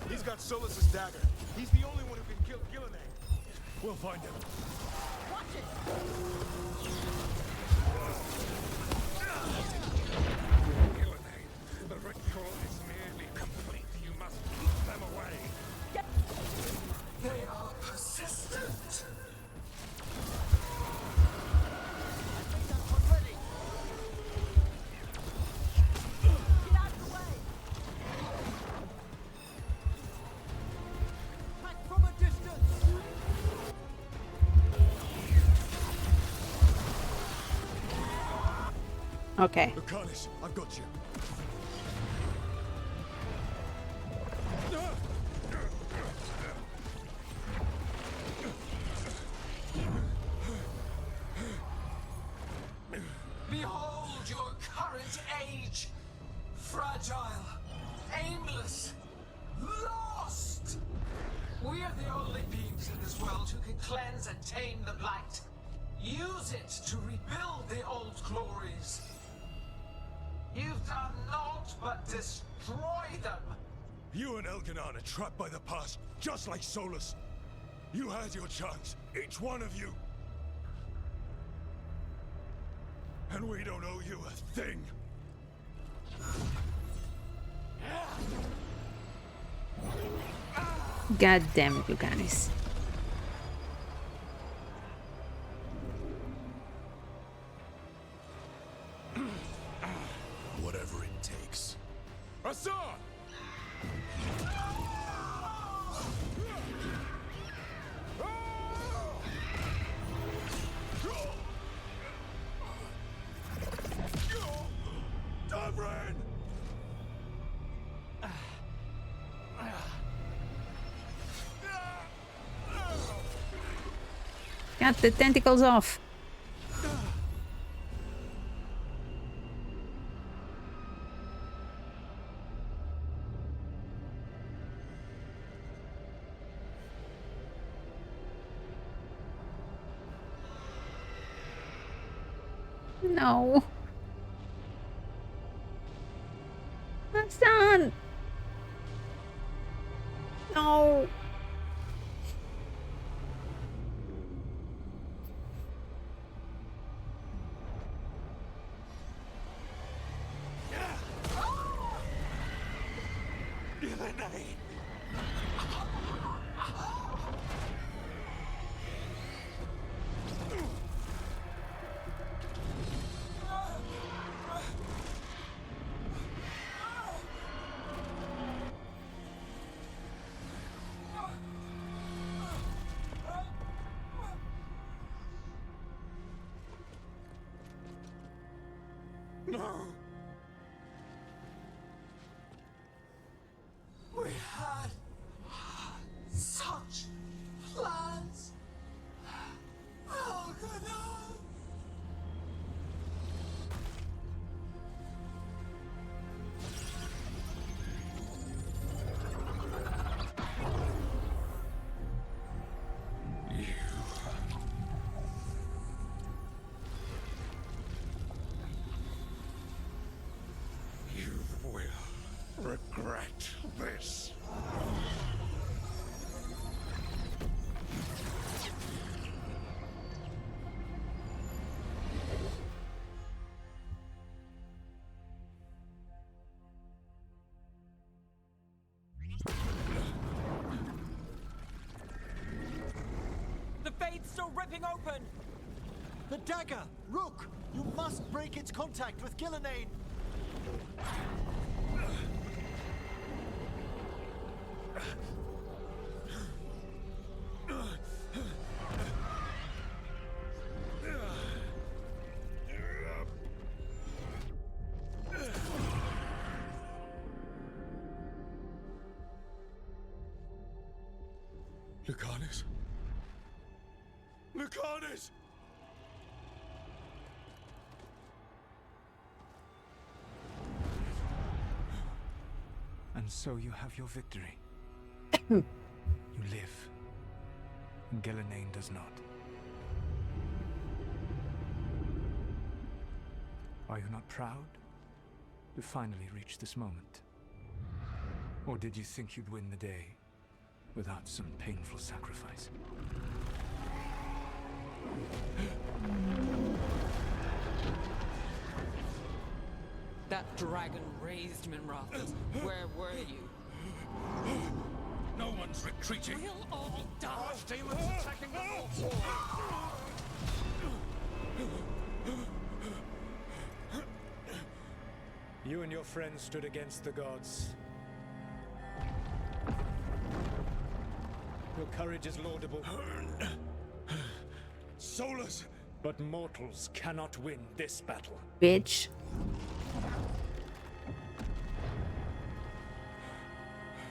He's got Solus's dagger. He's the only one who can kill Gillenane. We'll find him. Watch it. Gillenane, the ritual is nearly complete. You must keep them away. They are persistent. Get out of the way. Attack from a distance. Okay. Lucanis, I've got you. Behold your current age. Fragile, aimless, lost. We are the only beings in this world who can cleanse and tame the blight. Use it to rebuild the old glories. You've done naught but destroy them. You and Elganon are trapped by the past, just like Solus. You had your chance, each one of you. And we don't owe you a thing. God damn it, Lucanis. Whatever it takes. Assad! Davrin! Got the tentacles off. No. Hassan! No. Gillenane! No! We had such plans! Oh, God, no! You will regret this. The fade's still ripping open! The dagger! Rook! You must break its contact with Gillenane! Lucanis? Lucanis! And so you have your victory. You live, and Gillenane does not. Are you not proud to finally reach this moment? Or did you think you'd win the day without some painful sacrifice? That dragon raised Minrath. Where were you? No one's retreating. We'll all die. Archdemons attacking the North Wall. You and your friends stood against the gods. Your courage is laudable. Solus! But mortals cannot win this battle. Bitch.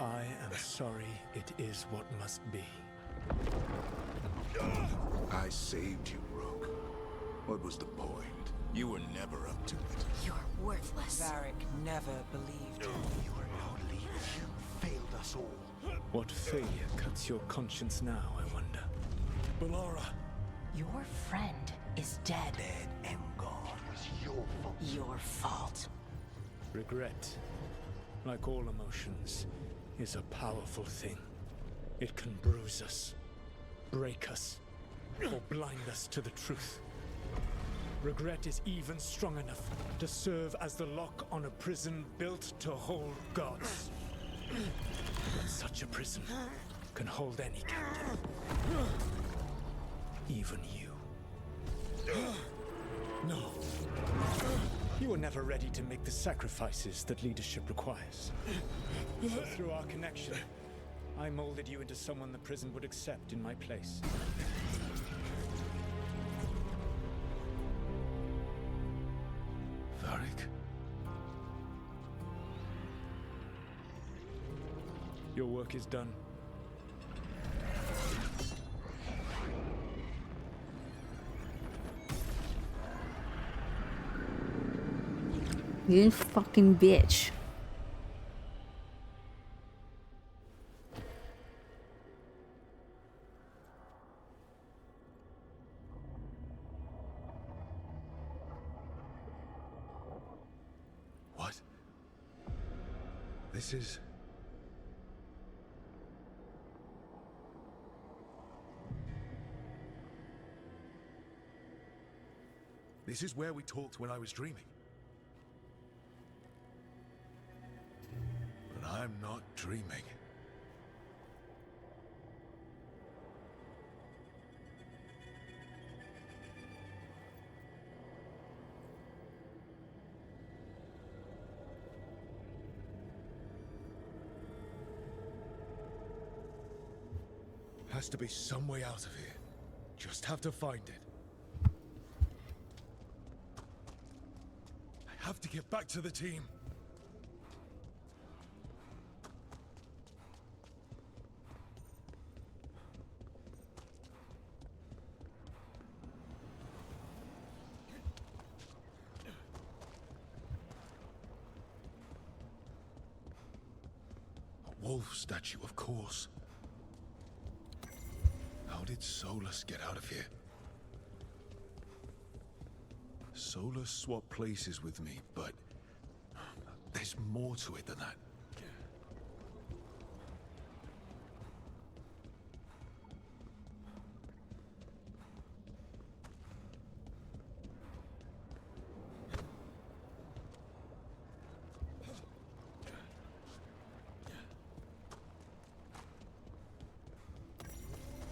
I am sorry it is what must be. I saved you, Rogue. What was the point? You were never up to it. You're worthless. Varric never believed you. You are no leader. You failed us all. What failure cuts your conscience now, I wonder? Bellara. Your friend is dead. Dead and gone. It was your fault. Your fault. Regret, like all emotions, is a powerful thing. It can bruise us, break us, or blind us to the truth. Regret is even strong enough to serve as the lock on a prison built to hold gods. But such a prison can hold any captive. Even you. No. You were never ready to make the sacrifices that leadership requires. So through our connection, I molded you into someone the prison would accept in my place. Varric? Your work is done. You fucking bitch. What? This is... This is where we talked when I was dreaming. But I'm not dreaming. Has to be some way out of here. Just have to find it. I have to get back to the team. A wolf statue, of course. How did Solus get out of here? Solus swapped places with me, but there's more to it than that.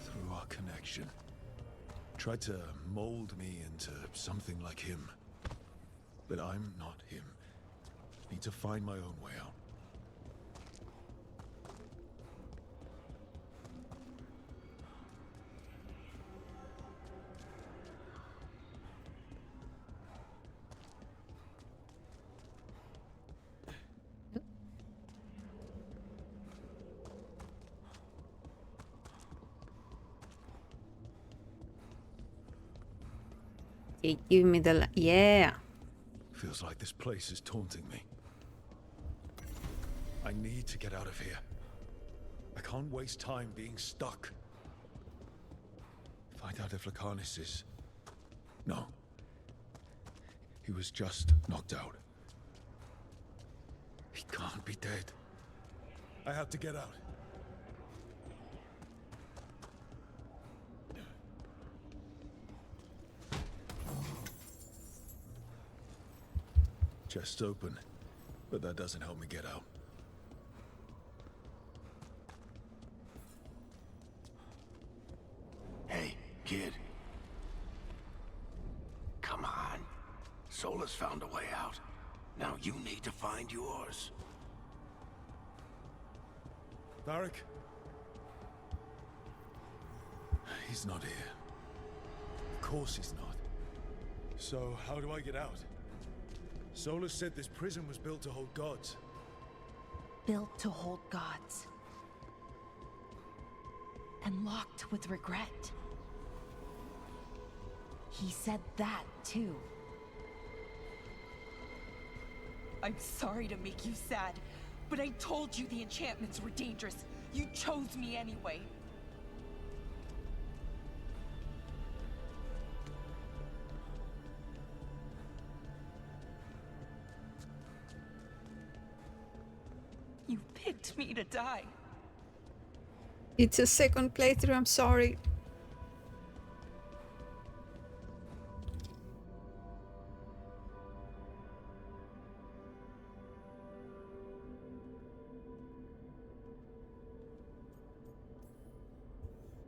Through our connection, tried to mold me into something like him. But I'm not him. Need to find my own way out. Okay, give me the yeah. Feels like this place is taunting me. I need to get out of here. I can't waste time being stuck. Find out if Lucanis is... No. He was just knocked out. He can't be dead. I have to get out. Chest open, but that doesn't help me get out. Hey, kid. Come on. Solus found a way out. Now you need to find yours. Varric? He's not here. Of course he's not. So, how do I get out? Solus said this prison was built to hold gods. Built to hold gods. And locked with regret. He said that, too. I'm sorry to make you sad, but I told you the enchantments were dangerous. You chose me anyway. You picked me to die. It's a second playthrough, I'm sorry.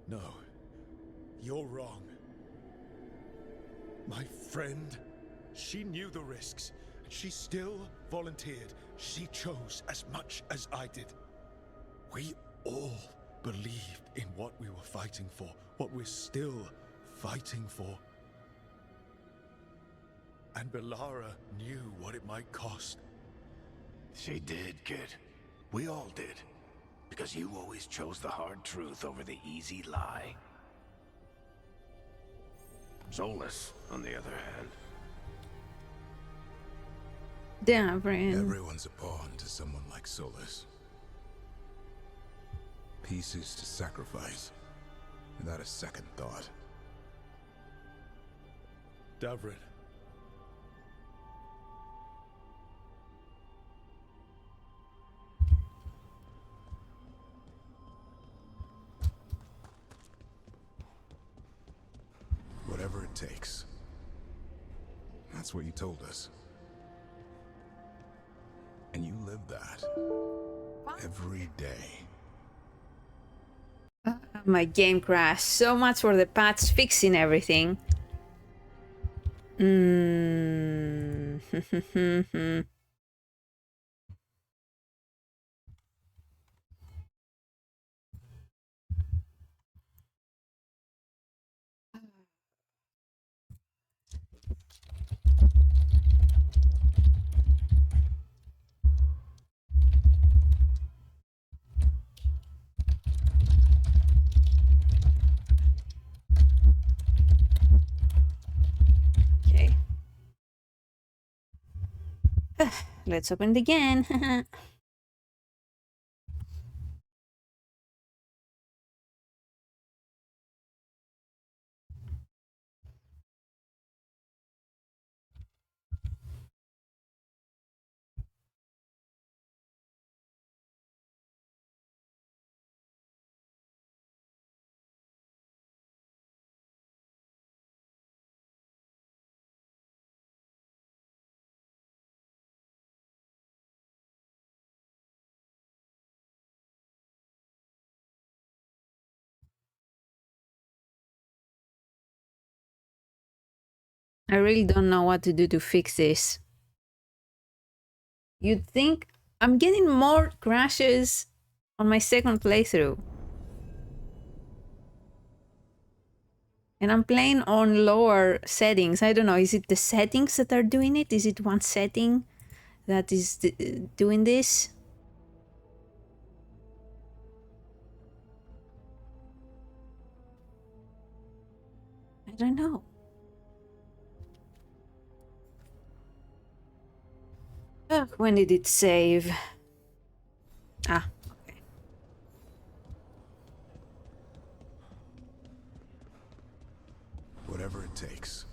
No, you're wrong. My friend, she knew the risks, and she still volunteered. She chose as much as I did. We all believed in what we were fighting for, what we're still fighting for. And Belara knew what it might cost. She did, kid. We all did. Because you always chose the hard truth over the easy lie. Solus, on the other hand. Davrin. Everyone's a pawn to someone like Solus. Pieces to sacrifice, without a second thought. Davrin. Whatever it takes. That's what you told us. And you lived that. every day. My game crashed. So much for the patch fixing everything. Okay. Let's open it again. I really don't know what to do to fix this. You'd think I'm getting more crashes on my second playthrough. And I'm playing on lower settings. I don't know, is it the settings that are doing it? Is it one setting that is doing this? I don't know. When did it save? Ah, okay. Whatever it takes.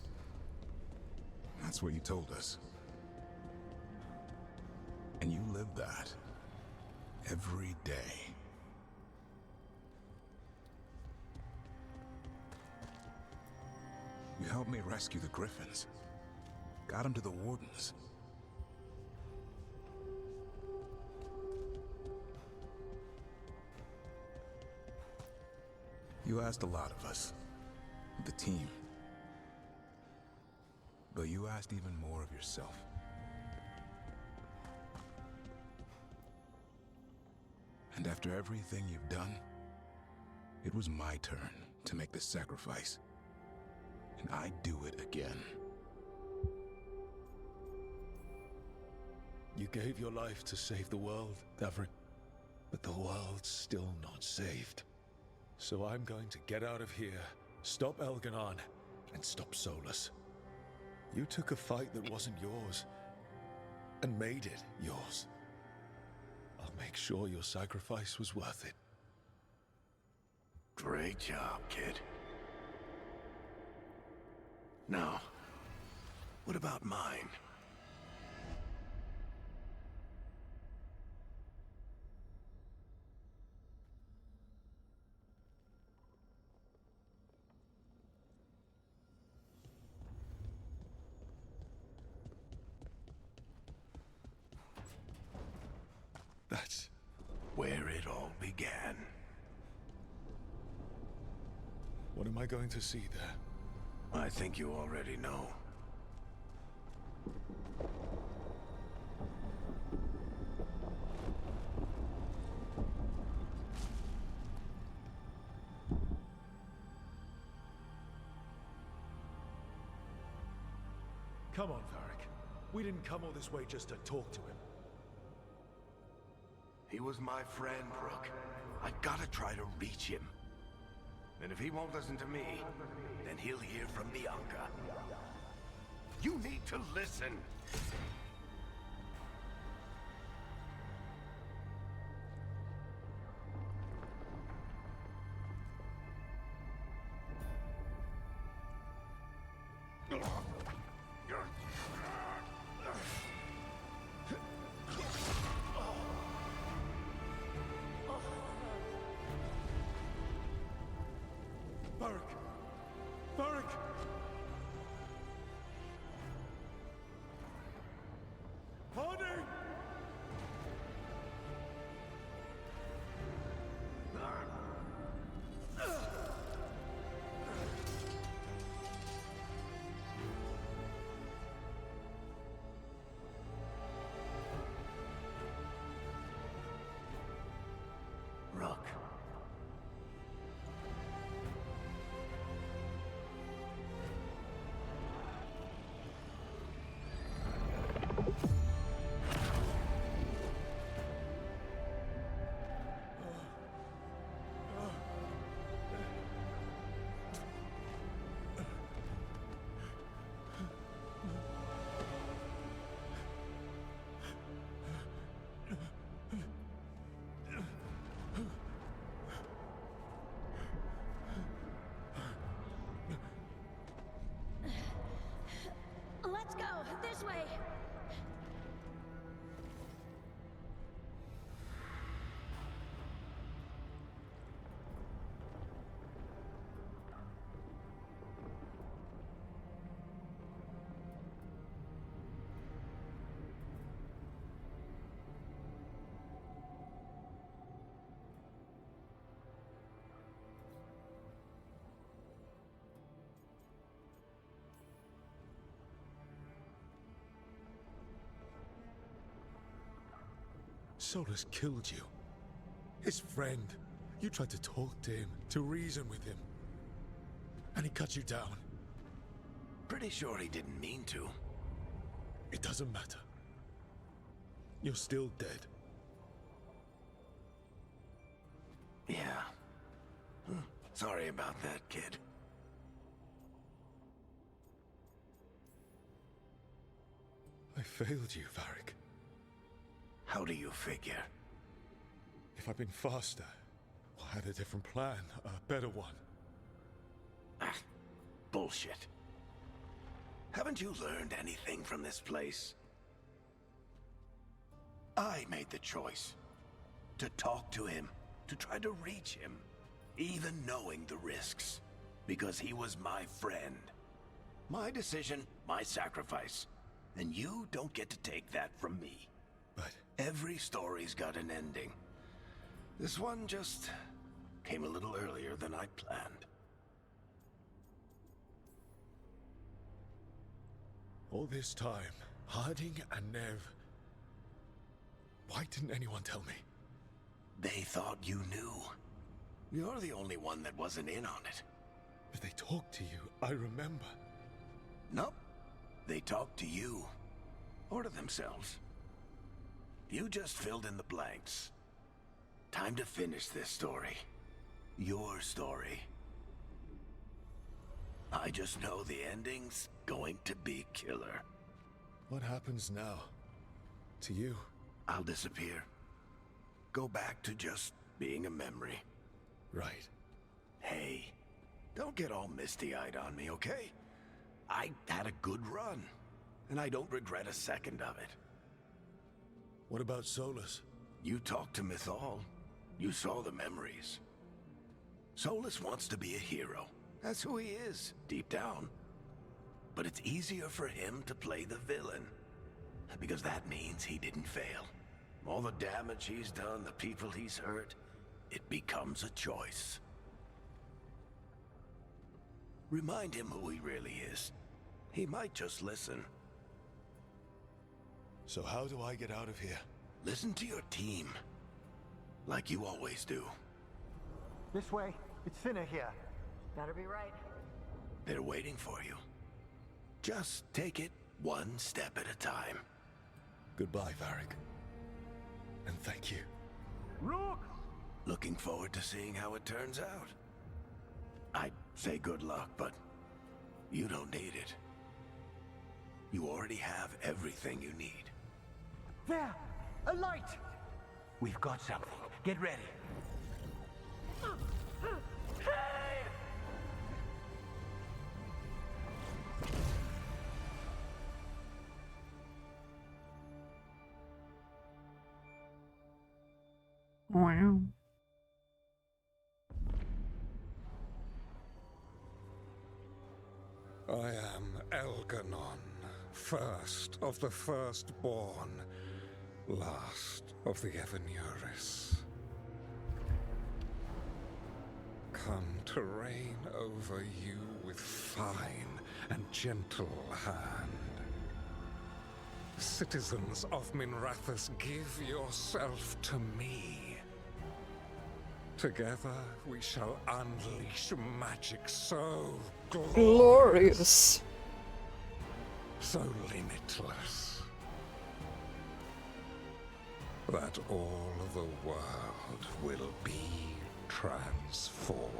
That's what you told us. And you live that every day. You helped me rescue the Griffins. Got them to the Wardens. You asked a lot of us, the team. But you asked even more of yourself. And after everything you've done, it was my turn to make the sacrifice. And I'd do it again. You gave your life to save the world, Davrin. But the world's still not saved. So I'm going to get out of here, stop Elganon, and stop Solus. You took a fight that wasn't yours, and made it yours. I'll make sure your sacrifice was worth it. Great job, kid. Now, what about mine? That's where it all began. What am I going to see there? I think you already know. Come on, Varric. We didn't come all this way just to talk to him. He was my friend, Rook. I gotta try to reach him. And if he won't listen to me, then he'll hear from Bianca. You need to listen! Rook. Let's go! This way! Solus killed you. His friend. You tried to talk to him, to reason with him. And he cut you down. Pretty sure he didn't mean to. It doesn't matter. You're still dead. Yeah. Sorry about that, kid. I failed you, Varric. How do you figure? If I'd been faster, or had a different plan, a better one. Ah, bullshit. Haven't you learned anything from this place? I made the choice. To talk to him, to try to reach him, even knowing the risks. Because he was my friend. My decision, my sacrifice. And you don't get to take that from me. But every story's got an ending. This one just came a little earlier than I'd planned. All this time, Harding and Nev... Why didn't anyone tell me? They thought you knew. You're the only one that wasn't in on it. But they talked to you, I remember. Nope. They talked to you. Or to themselves. You just filled in the blanks. Time to finish this story. Your story. I just know the ending's going to be killer. What happens now? To you? I'll disappear. Go back to just being a memory. Right. Hey, don't get all misty-eyed on me, okay? I had a good run, and I don't regret a second of it. What about Solus? You talked to Mythal. You saw the memories. Solus wants to be a hero. That's who he is, deep down. But it's easier for him to play the villain. Because that means he didn't fail. All the damage he's done, the people he's hurt, it becomes a choice. Remind him who he really is. He might just listen. So how do I get out of here? Listen to your team. Like you always do. This way. It's thinner here. Better be right. They're waiting for you. Just take it one step at a time. Goodbye, Varric. And thank you. Rook! Looking forward to seeing how it turns out. I'd say good luck, but you don't need it. You already have everything you need. There! A light! We've got something. Get ready. Wow. I am Elganon, first of the firstborn, last of the Evanuris. Come to reign over you with fine and gentle hand. Citizens of Minrathous, give yourself to me. Together we shall unleash magic so Glorious. so limitless, that all the world will be transformed.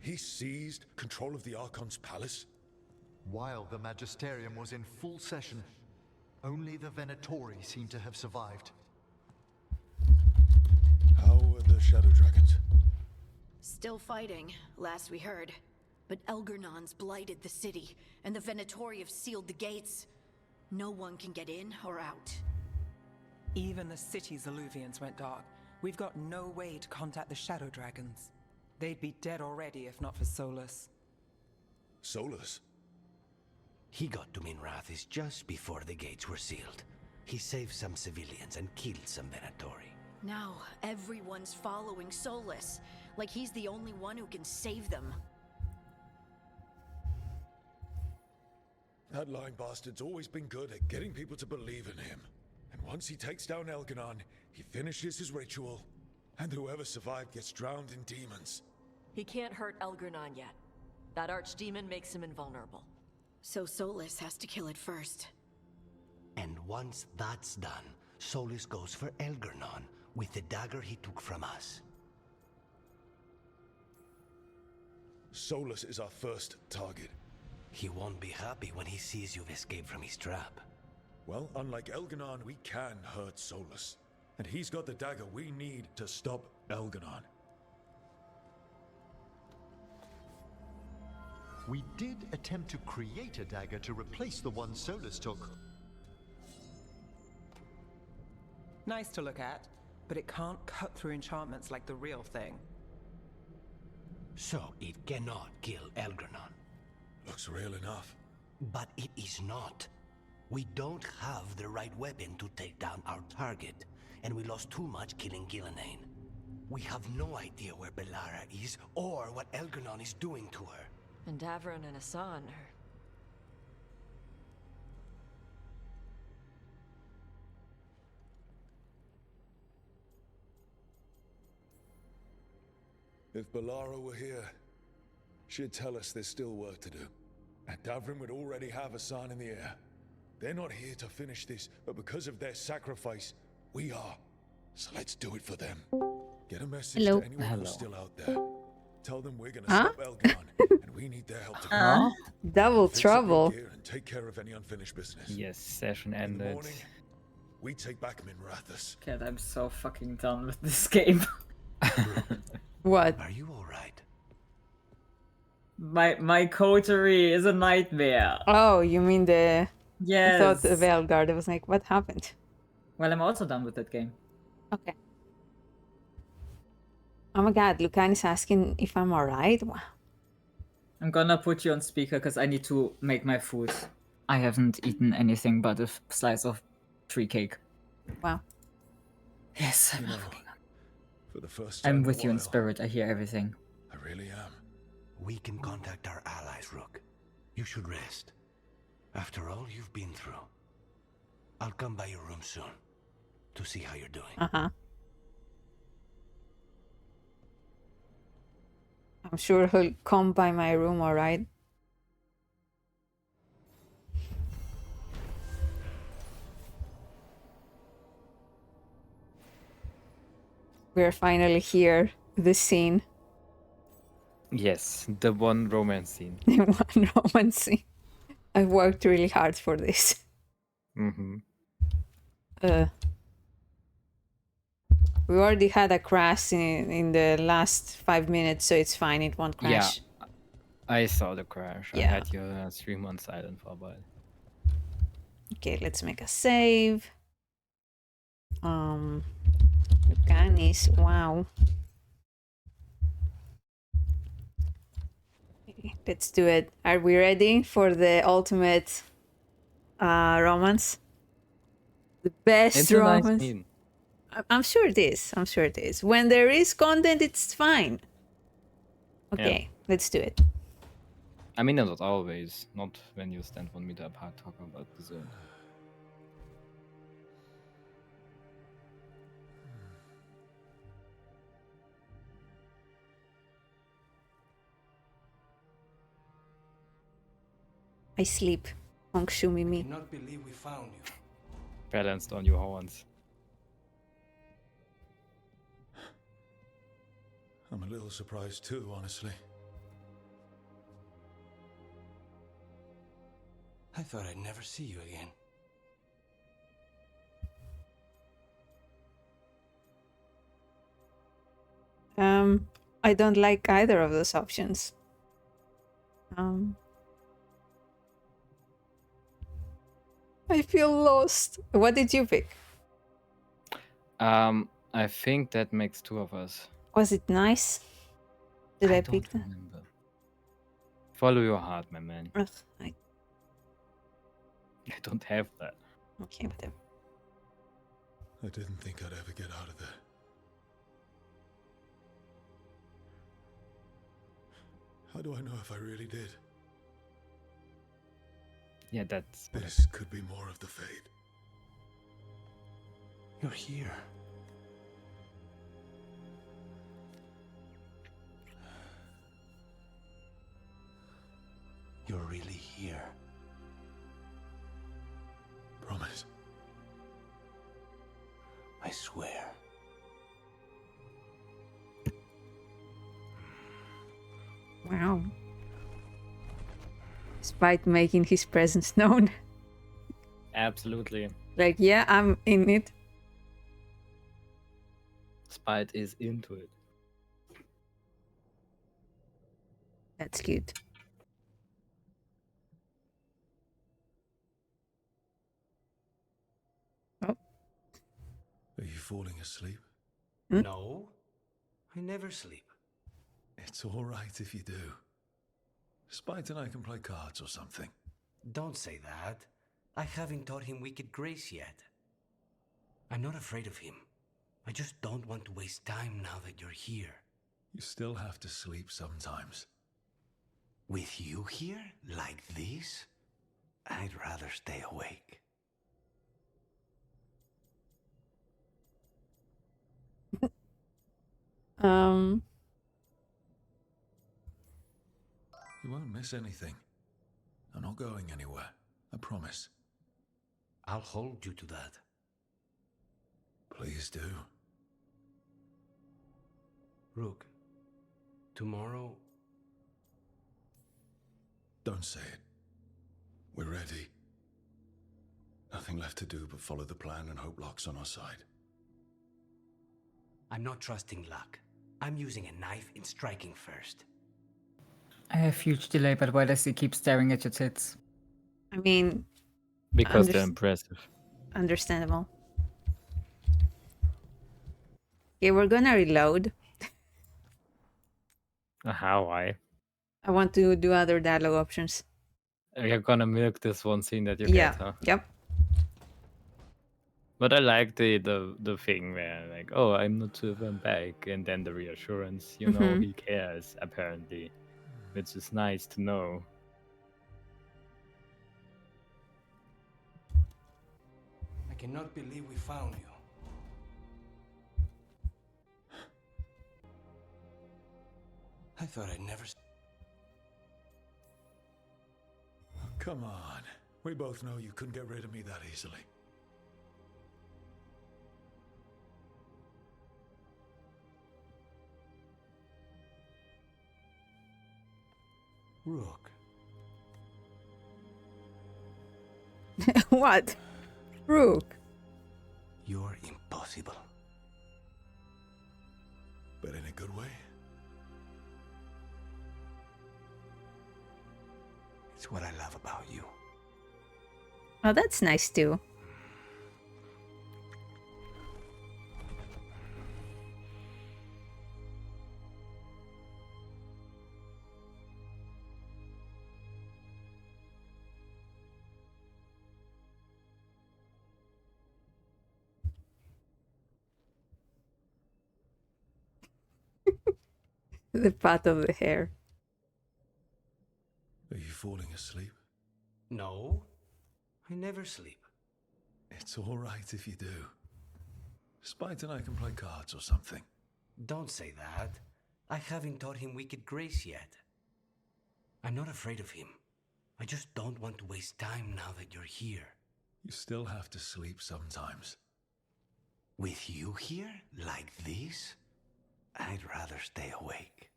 He seized control of the Archon's palace? While the Magisterium was in full session, only the Venatori seem to have survived. How are the Shadow Dragons? Still fighting, last we heard. But Elgernon's blighted the city, and the Venatori have sealed the gates. No one can get in or out. Even the city's Illuvians went dark. We've got no way to contact the Shadow Dragons. They'd be dead already if not for Solus. Solus? He got to Minrathis just before the gates were sealed. He saved some civilians and killed some Venatori. Now, everyone's following Solus, like he's the only one who can save them. That lying bastard's always been good at getting people to believe in him. And once he takes down Elganon, he finishes his ritual, and whoever survived gets drowned in demons. He can't hurt Elgernon yet. That archdemon makes him invulnerable. So Solus has to kill it first. And once that's done, Solus goes for Elgernon with the dagger he took from us. Solus is our first target. He won't be happy when he sees you've escaped from his trap. Well, unlike Elganon, we can hurt Solus. And he's got the dagger we need to stop Elganon. We did attempt to create a dagger to replace the one Solus took. Nice to look at, but it can't cut through enchantments like the real thing. So it cannot kill Elgernon. Looks real enough. But it is not. We don't have the right weapon to take down our target, and we lost too much killing Gillenane. We have no idea where Bellara is, or what Elgernon is doing to her. And Davron and Hassan are... If Bellara were here, she'd tell us there's still work to do. And Davrin would already have Hassan in the air. They're not here to finish this, but because of their sacrifice, we are. So let's do it for them. Get a message to anyone who's still out there. Tell them we're gonna stop Elganon, and we need their help to go. Double Fix up your trouble. gear and take care of any unfinished business. Yes, session In the ended. morning, we take back Minrathis. God, I'm so fucking done with this game. What? Are you alright? My coterie is a nightmare. Oh, you mean the... Yes. I thought the Veilguard. I was like, what happened? Well, I'm also done with that game. Okay. Oh my god, Lucanis asking if I'm alright? Wow. I'm gonna put you on speaker because I need to make my food. I haven't eaten anything but a slice of tree cake. Wow. Yes, I'm For the first time I'm in a with you in while, spirit. I hear everything. I really am. We can contact our allies, Rook. You should rest. After all you've been through. I'll come by your room soon to see how you're doing. Uh-huh. I'm sure he'll come by my room, alright? We're finally here. The scene. Yes, the one romance scene. The one romance scene. I worked really hard for this. Mm-hmm. We already had a crash in the last 5 minutes, so it's fine. It won't crash. Yeah, I saw the crash. I Yeah. had your stream on silent for a while. Okay, let's make a save. Lucanis, wow. Okay, let's do it. Are we ready for the ultimate romance? The best It's a nice romance. meme. I'm sure it is. I'm sure it is. When there is content, it's fine. Okay, let's do it. I mean, not always. Not when you stand 1 meter apart talking about dessert. I sleep. Hongshu I me. cannot believe we found you. Balanced on your horns. I'm a little surprised too, honestly. I thought I'd never see you again. I don't like either of those options. I feel lost. What did you pick? I think that makes 2 of us. Was it nice? Did I don't pick that? remember. Follow your heart, my man. Ugh, I don't have that. okay, whatever. I didn't think I'd ever get out of there. How do I know if I really did? Yeah, that's... This could be more of the fate. You're here. You're really here. Promise. I swear. Wow. Despite making his presence known. Absolutely. Like, yeah, I'm in it. Spite is into it. That's cute. Oh. Are you falling asleep? No, I never sleep. It's all right if you do. Spite and I can play cards or something. Don't say that. I haven't taught him wicked grace yet. I'm not afraid of him. I just don't want to waste time now that you're here. You still have to sleep sometimes. With you here, like this, I'd rather stay awake. You won't miss anything. I'm not going anywhere. I promise. I'll hold you to that. Please do. Rook, tomorrow... Don't say it. We're ready. Nothing left to do but follow the plan and hope luck's on our side. I'm not trusting luck. I'm using a knife and striking first. I have huge delay, but why does he keep staring at your tits? I mean... Because they're impressive. Understandable. Okay, we're gonna reload. How? Why? I want to do other dialogue options. You're gonna milk this one scene that you Yeah, get, huh? yep. But I like the thing where, like, oh, I'm not sure if I'm back, and then the reassurance, you know, Mhm. he cares, apparently. Which is nice to know. I cannot believe we found you. I thought I'd never... Come on. We both know you couldn't get rid of me that easily. Rook. What? Rook. You're impossible. But in a good way? It's what I love about you. Oh, that's nice too. The part of the hair. Are you falling asleep? No, I never sleep. It's all right if you do. Spite and I can play cards or something. Don't say that. I haven't taught him wicked grace yet. I'm not afraid of him. I just don't want to waste time now that you're here. You still have to sleep sometimes. With you here, like this, I'd rather stay awake.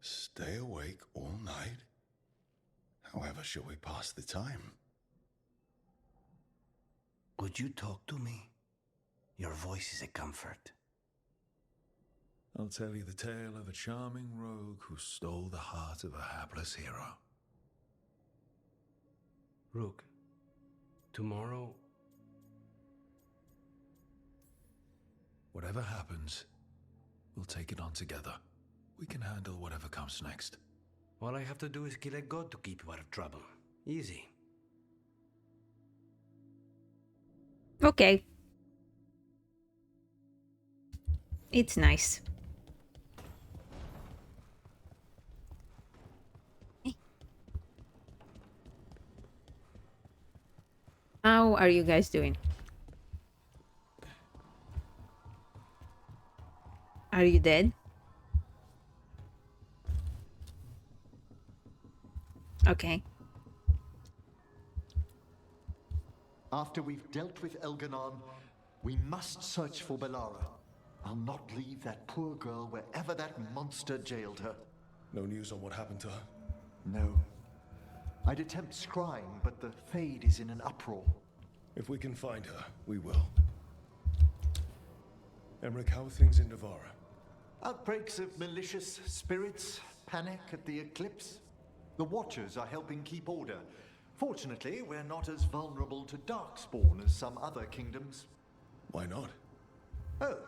Stay awake all night? However shall we pass the time? Would you talk to me? Your voice is a comfort. I'll tell you the tale of a charming rogue who stole the heart of a hapless hero. Rook, tomorrow... Whatever happens, we'll take it on together. We can handle whatever comes next. All I have to do is kill a god to keep you out of trouble. Easy. Okay. It's nice. How are you guys doing? Are you dead? Okay. After we've dealt with Elganon, we must search for Bellara. I'll not leave that poor girl wherever that monster jailed her. No news on what happened to her? No. I'd attempt scrying, but the Fade is in an uproar. If we can find her, we will. Emmerich, how are things in Navarra? Outbreaks of malicious spirits, panic at the eclipse. The Watchers are helping keep order. Fortunately, we're not as vulnerable to Darkspawn as some other kingdoms. Why not? Oh,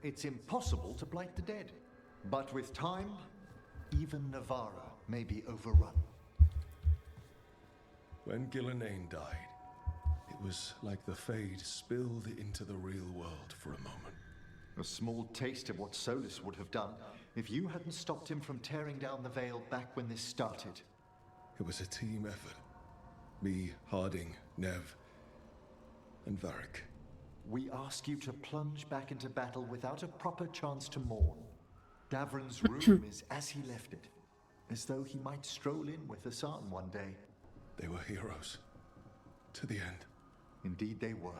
it's impossible to blight the dead. But with time, even Navarra may be overrun. When Gillenane died, it was like the Fade spilled into the real world for a moment. A small taste of what Solus would have done if you hadn't stopped him from tearing down the Veil back when this started. It was a team effort. Me, Harding, Nev, and Varric. We ask you to plunge back into battle without a proper chance to mourn. Davron's room is as he left it, as though he might stroll in with Hassan one day. They were heroes. To the end. Indeed they were.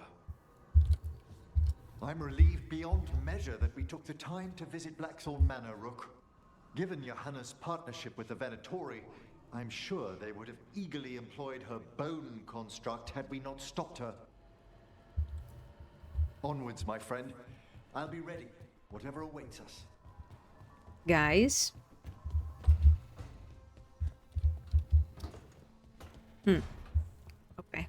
I'm relieved beyond measure that we took the time to visit Blackthorn Manor, Rook. Given Johanna's partnership with the Venatori, I'm sure they would have eagerly employed her bone construct had we not stopped her. Onwards, my friend. I'll be ready, whatever awaits us. Guys. Okay. I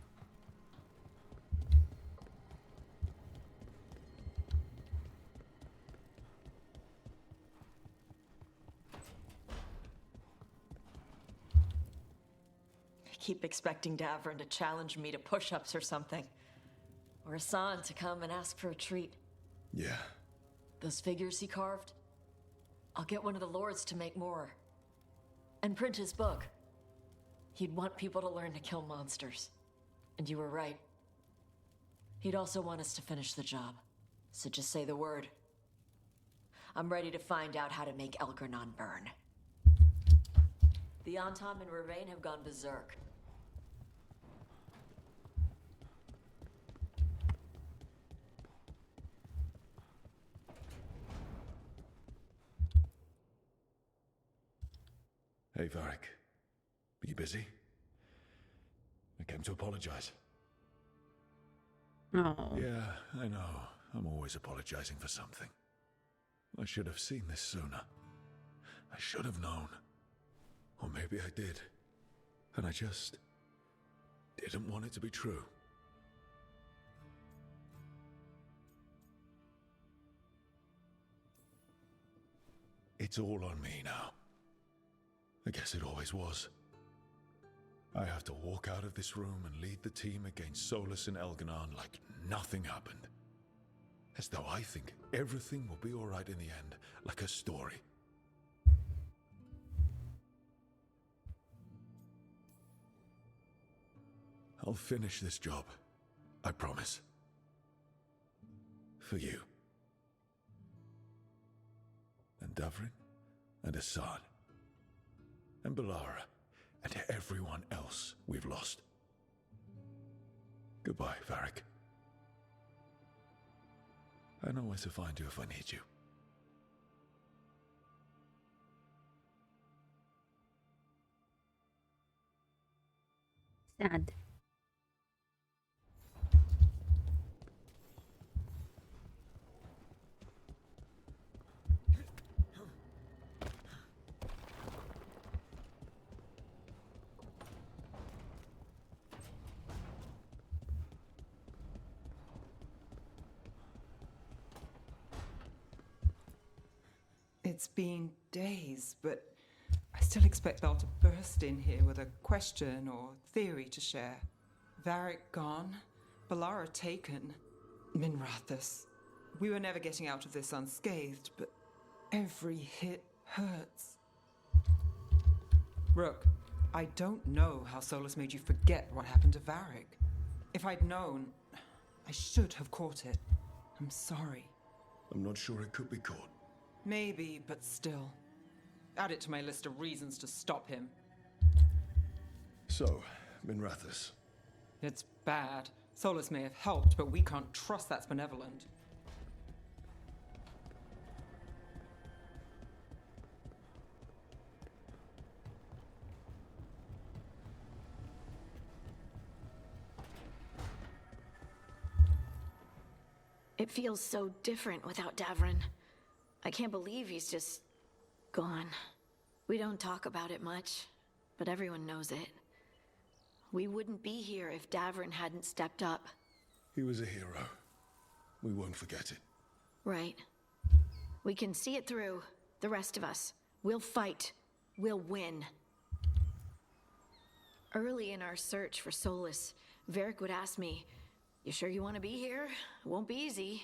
keep expecting Davron to challenge me to push-ups or something. Or Hassan to come and ask for a treat. Yeah. Those figures he carved? I'll get one of the lords to make more. And print his book. He'd want people to learn to kill monsters. And you were right. He'd also want us to finish the job. So just say the word. I'm ready to find out how to make Elgarnon burn. The Antom and Ravain have gone berserk. Hey, Varric. Are you busy? I came to apologize. Oh. Yeah, I know. I'm always apologizing for something. I should have seen this sooner. I should have known. Or maybe I did. And I just didn't want it to be true. It's all on me now. I guess it always was. I have to walk out of this room and lead the team against Solus and Elganon like nothing happened. As though I think everything will be alright in the end, like a story. I'll finish this job. I promise. For you. And Davrin. And Assad. And Balara. And everyone else we've lost. Goodbye, Varric. I know where to find you if I need you. Sad. It's been days, but I still expect Val to burst in here with a question or theory to share. Varric gone, Balara taken, Minrathous. We were never getting out of this unscathed, but every hit hurts. Rook, I don't know how Solus made you forget what happened to Varric. If I'd known, I should have caught it. I'm sorry. I'm not sure it could be caught. Maybe, but still. Add it to my list of reasons to stop him. So, Minrathous. It's bad. Solus may have helped, but we can't trust that's benevolent. It feels so different without Davrin. I can't believe he's just gone. We don't talk about it much, but everyone knows it. We wouldn't be here if Davrin hadn't stepped up. He was a hero. We won't forget it. Right. We can see it through, the rest of us. We'll fight. We'll win. Early in our search for Solus, Varric would ask me, "You sure you want to be here? It won't be easy."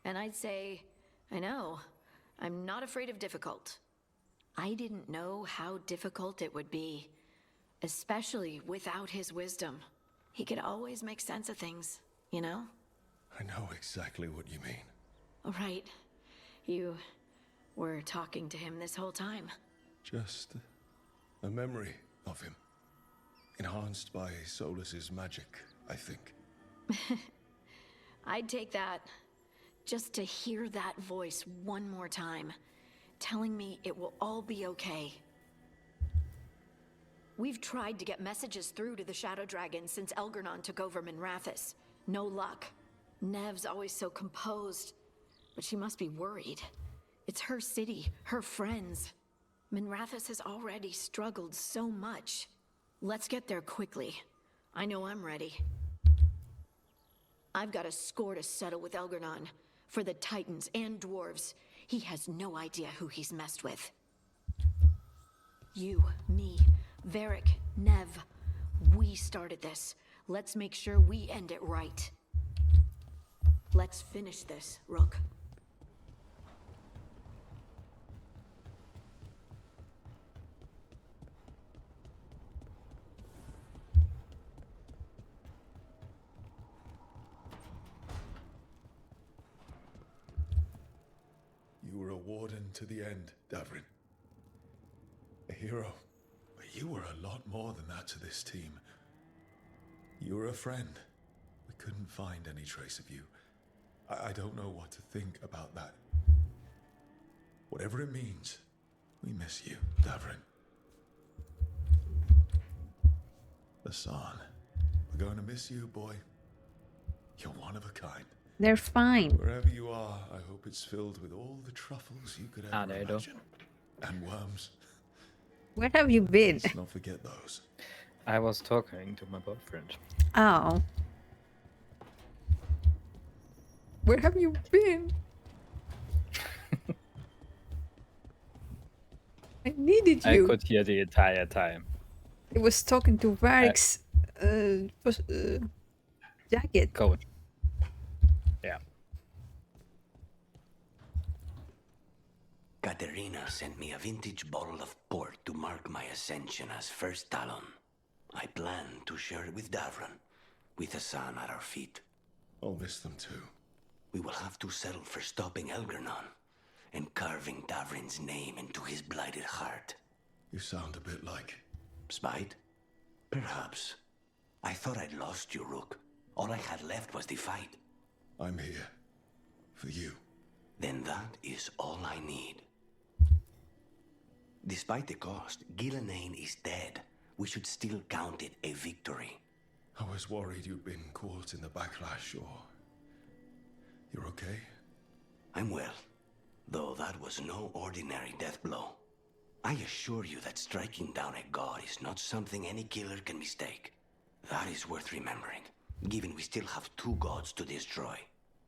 And I'd say, "I know. I'm not afraid of difficult." I didn't know how difficult it would be, especially without his wisdom. He could always make sense of things, you know? I know exactly what you mean. Right. You were talking to him this whole time. Just a memory of him. Enhanced by Solus's magic, I think. I'd take that. Just to hear that voice one more time, telling me it will all be okay. We've tried to get messages through to the Shadow Dragon since Elgernon took over Minrathous. No luck. Nev's always so composed, but she must be worried. It's her city, her friends. Minrathous has already struggled so much. Let's get there quickly. I know I'm ready. I've got a score to settle with Elgernon. For the Titans and Dwarves. He has no idea who he's messed with. You, me, Varric, Nev. We started this. Let's make sure we end it right. Let's finish this, Rook. You were a warden to the end, Davrin. A hero. But you were a lot more than that to this team. You were a friend. We couldn't find any trace of you. I don't know what to think about that. Whatever it means, we miss you, Davrin. Hassan, we're going to miss you, boy. You're one of a kind. They're fine. Wherever you are, I hope it's filled with all the truffles you could ever imagine. And worms. Where have you been? Let's not forget those. I was talking to my boyfriend. Oh. Where have you been? I needed you. I could hear the entire time. It was talking to Varric's jacket. Coat. Yeah. Katerina sent me a vintage bottle of port to mark my ascension as First Talon. I plan to share it with Davran, with the sun at our feet. I'll miss them too. We will have to settle for stopping Elgernon and carving Davrin's name into his blighted heart. You sound a bit like... Spite? Perhaps. I thought I'd lost you, Rook. All I had left was the fight. I'm here. For you. Then that is all I need. Despite the cost, Gillenane is dead. We should still count it a victory. I was worried you'd been caught in the backlash, or... You're okay? I'm well, though that was no ordinary death blow. I assure you that striking down a god is not something any killer can mistake. That is worth remembering, given we still have 2 gods to destroy.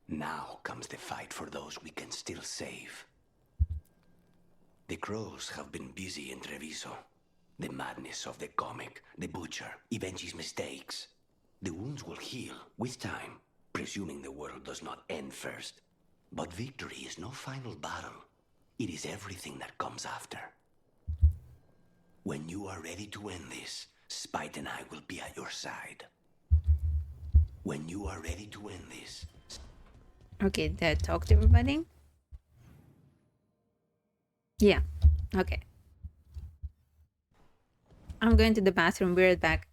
Now comes the fight for those we can still save. The crows have been busy in Treviso. The madness of the comic, the butcher, Evenchi's mistakes. The wounds will heal with time, presuming the world does not end first. But victory is no final battle. It is everything that comes after. When you are ready to end this, Spite and I will be at your side. When you are ready to end this... Okay, did I talk to everybody? Yeah, okay. I'm going to the bathroom, be right back.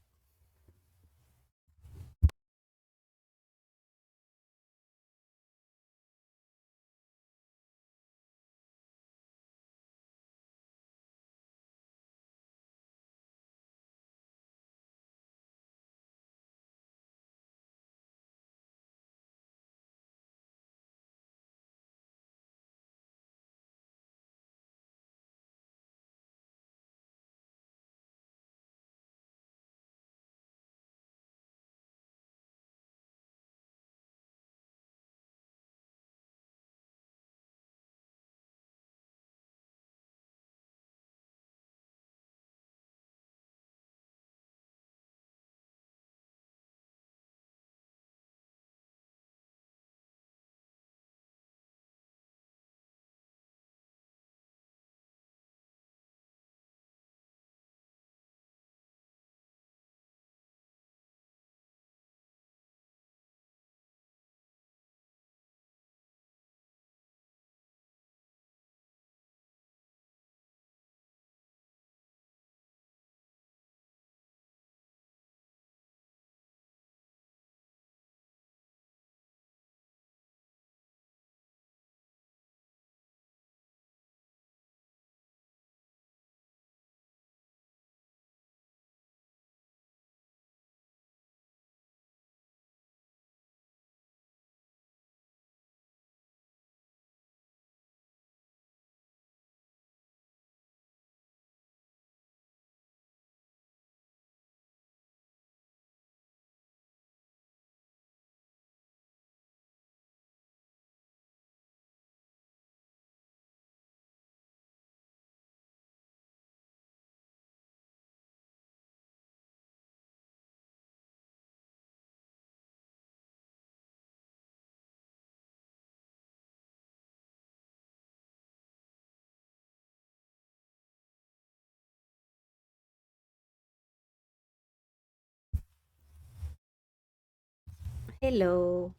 Hello.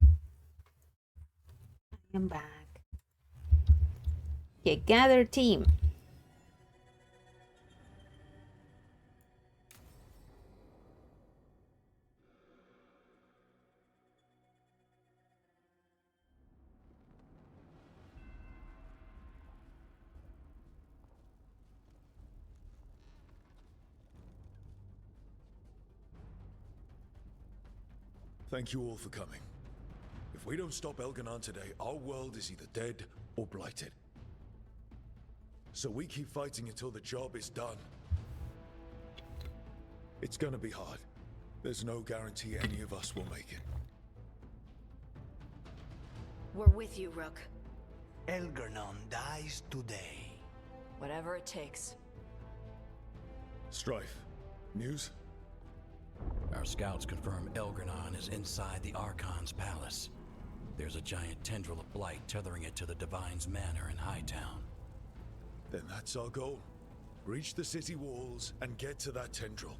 I am back. Okay, gather team. Thank you all for coming. If we don't stop Elganon today, our world is either dead or blighted. So we keep fighting until the job is done. It's gonna be hard. There's no guarantee any of us will make it. We're with you, Rook. Elgernon dies today. Whatever it takes. Strife, news? Our scouts confirm Elgernon is inside the Archon's palace. There's a giant tendril of blight tethering it to the Divine's manor in Hightown. Then that's our goal. Breach the city walls and get to that tendril.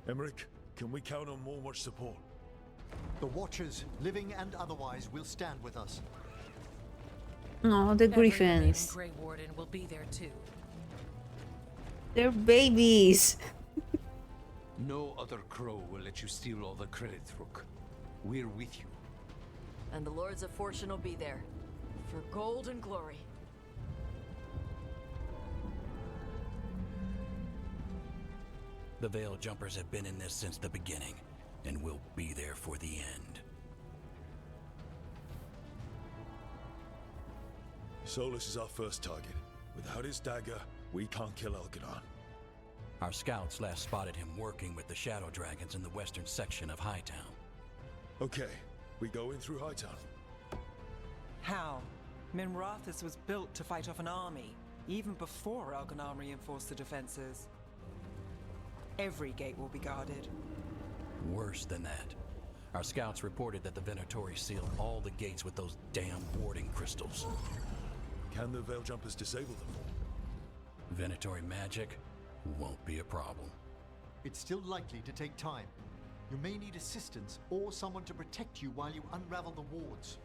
Emmerich, can we count on more much support? The Watchers, living and otherwise, will stand with us. Oh, the griffins. Grey Warden will be there too. They're babies. No other crow will let you steal all the credit, Rook. We're with you. And the Lords of Fortune will be there. For gold and glory. The Veil Jumpers have been in this since the beginning, and will be there for the end. Solus is our first target. Without his dagger, we can't kill Elgadon. Our scouts last spotted him working with the Shadow Dragons in the western section of Hightown. Okay, we go in through Hightown. How? Minrathus was built to fight off an army, even before Elgadon reinforced the defenses. Every gate will be guarded. Worse than that. Our scouts reported that the Venatori sealed all the gates with those damn warding crystals. Can the Veil Jumpers disable them? Venatori magic won't be a problem. It's still likely to take time. You may need assistance or someone to protect you while you unravel the wards.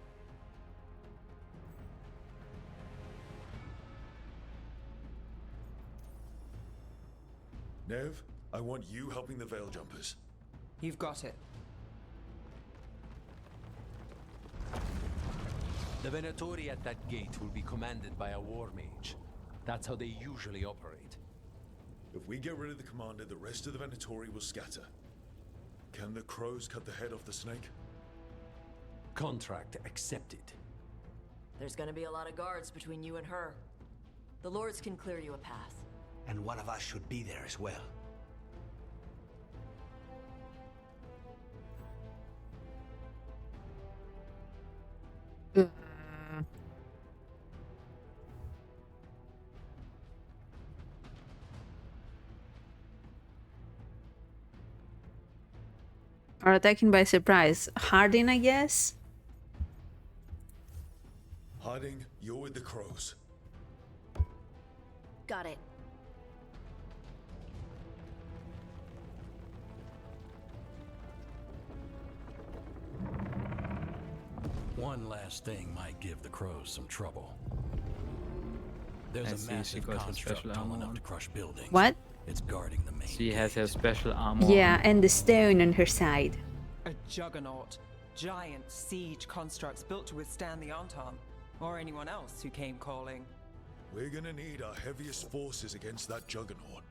Nev, I want you helping the Veil Jumpers. You've got it. The Venatori at that gate will be commanded by a war mage. That's how they usually operate. If we get rid of the commander, the rest of the Venatori will scatter. Can the crows cut the head off the snake? Contract accepted. There's gonna be a lot of guards between you and her. The Lords can clear you a path. And one of us should be there as well. Are attacking by surprise. Harding, I guess? Harding, you're with the crows. Got it. One last thing might give the crows some trouble. I There's see, a massive she got her construct special tall armor enough on. to crush buildings. What? It's guarding the main She has her special armor. Yeah, and the stone on her side. A juggernaut. Giant siege constructs built to withstand the Entente. Or anyone else who came calling. We're gonna need our heaviest forces against that juggernaut.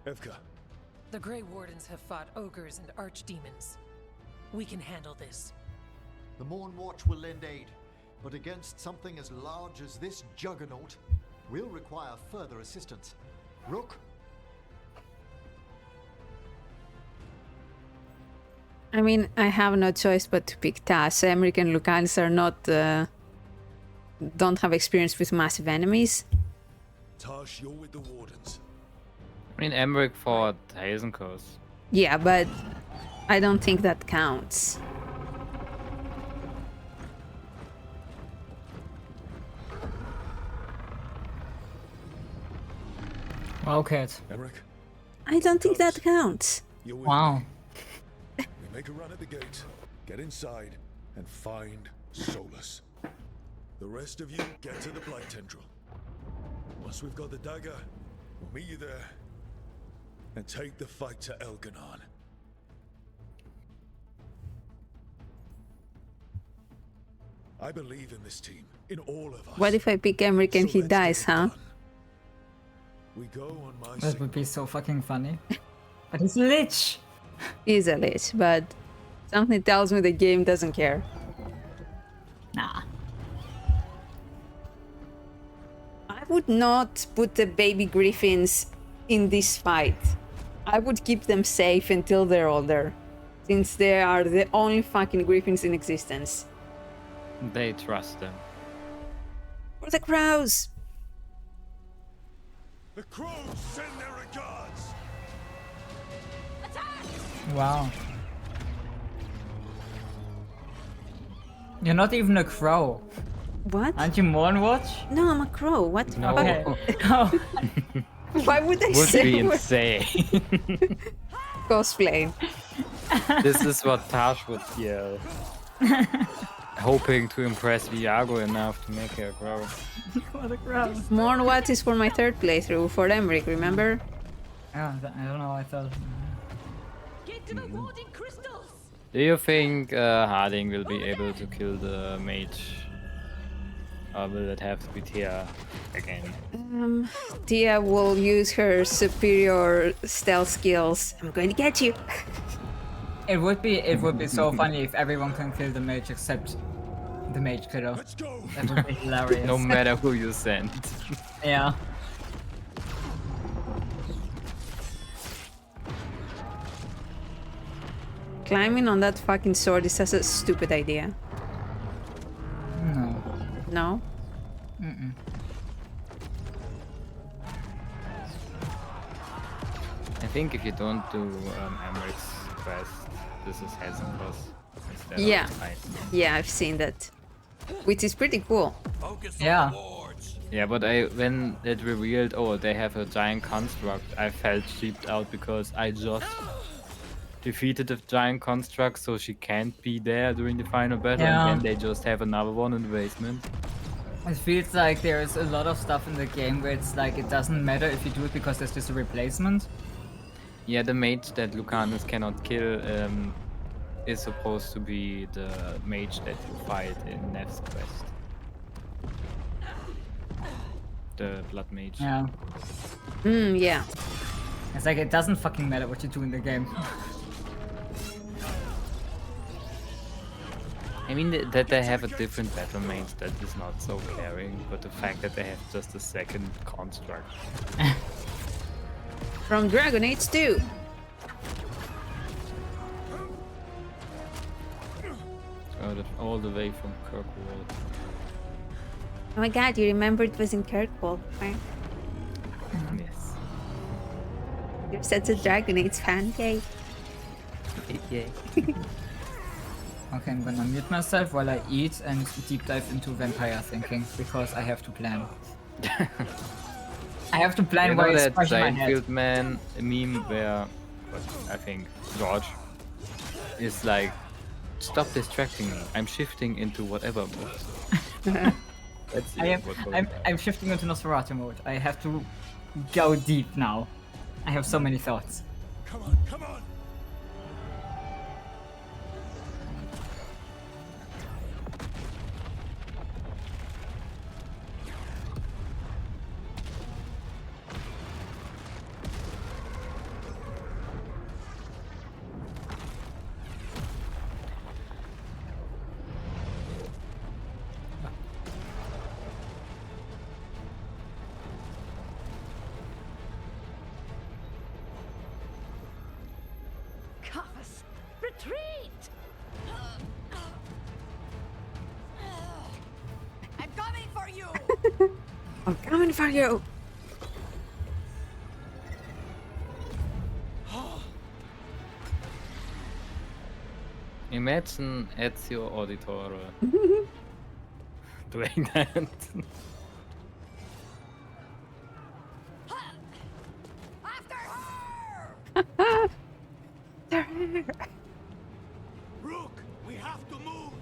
Evka. The Grey Wardens have fought ogres and archdemons. We can handle this. The Morn Watch will lend aid, but against something as large as this juggernaut, we'll require further assistance. Rook? I mean, I have no choice but to pick Tas. Emmerich and Lucanis are not... don't have experience with massive enemies. Tash, you're with the Wardens. I mean, Emmerich fought Hazenkos. Yeah, but I don't think that counts. Well, Kate. Emmerich, I don't think that counts. you're with Wow. me. We make a run at the gate, get inside, and find Solus. The rest of you get to the Blight Tendril. Once we've got the dagger, we'll meet you there and take the fight to Elgadon. I believe in this team, in all of us. What if I pick Emmerich and he dies, huh? We go on my That would be so fucking funny. But he's a lich! He's a lich, but something tells me the game doesn't care. Nah. I would not put the baby griffins in this fight. I would keep them safe until they're older, since they are the only fucking griffins in existence. They trust them. For the crows! The crows send their regards! Wow. You're not even a crow. What? Aren't you Mournwatch? No, I'm a crow. What? the No. fuck? Oh. Why would I Would say be we're insane. cosplay? This is what Tash would yell. Hoping to impress Viago enough to make her grow. What a gross. Mournwatch is for my third playthrough for Emmerich, remember? Yeah, I don't know. I thought. Get to the warding crystals. Do you think Harding will be able to kill the mage? Or will it have to be Tia again? Tia will use her superior stealth skills. I'm going to get you. It would be so funny if everyone can kill the mage except the mage killer. Let's go. That would be hilarious. No matter who you send. Yeah. Climbing on that fucking sword is such a stupid idea. No. No? Mm-mm. I think if you don't do Emmerich's quest, this is Hazenboss instead Yeah. of Titan. Yeah, I've seen that. Which is pretty cool. Yeah. Yeah, but when it revealed, oh, they have a giant construct, I felt cheaped out because I just defeated the giant construct, so she can't be there during the final battle, Yeah. and then they just have another one in the basement. It feels like there's a lot of stuff in the game where it's like it doesn't matter if you do it because there's just a replacement. Yeah, the mage that Lucanis cannot kill is supposed to be the mage that you fight in Nev's quest. The blood mage. Yeah. Yeah. It's like it doesn't fucking matter what you do in the game. I mean that they have a different battle mage that is not so caring, but the fact that they have just a second construct. From Dragon Age 2. All the way from Kirkwall. Oh my god, you remember it was in Kirkwall, right? Yes. You're such a Dragon Age fan, yay. Yay. Okay, I'm gonna mute myself while I eat and deep dive into vampire thinking because I have to plan. I have to plan You what know is that fresh in my head. Giant Man meme where I think George is like, stop distracting me. I'm shifting into whatever mode. That's I'm shifting into Nosferatu mode. I have to go deep now. I have so many thoughts. Come on, come on! Coffus, retreat! I'm coming for you! I'm coming for you! Imagine Ezio Auditore doing that. Rook, we have to move!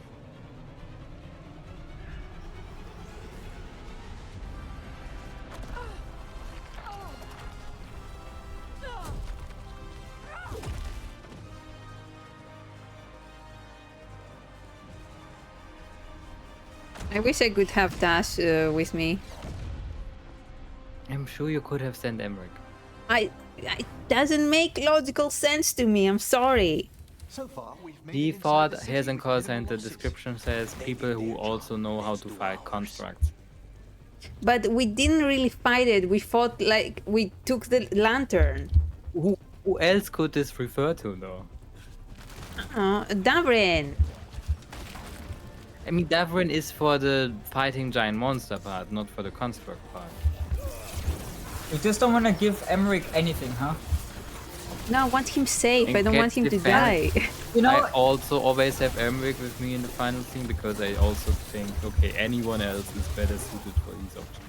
I wish I could have Dash with me. I'm sure you could have sent Emmerich. It doesn't make logical sense to me, I'm sorry. So far, we've made He it inside thought the city his and call with center horses. description says people who also know how to fight constructs. But we didn't really fight it, we fought like we took the lantern. Who else could this refer to though? Davrin! I mean, Davrin is for the fighting giant monster part, not for the construct part. You just don't want to give Emmerich anything, huh? No, I want him safe. In I don't want Cat's him to defense, die. You know, I also always have Emmerich with me in the final scene because I also think, okay, anyone else is better suited for these options.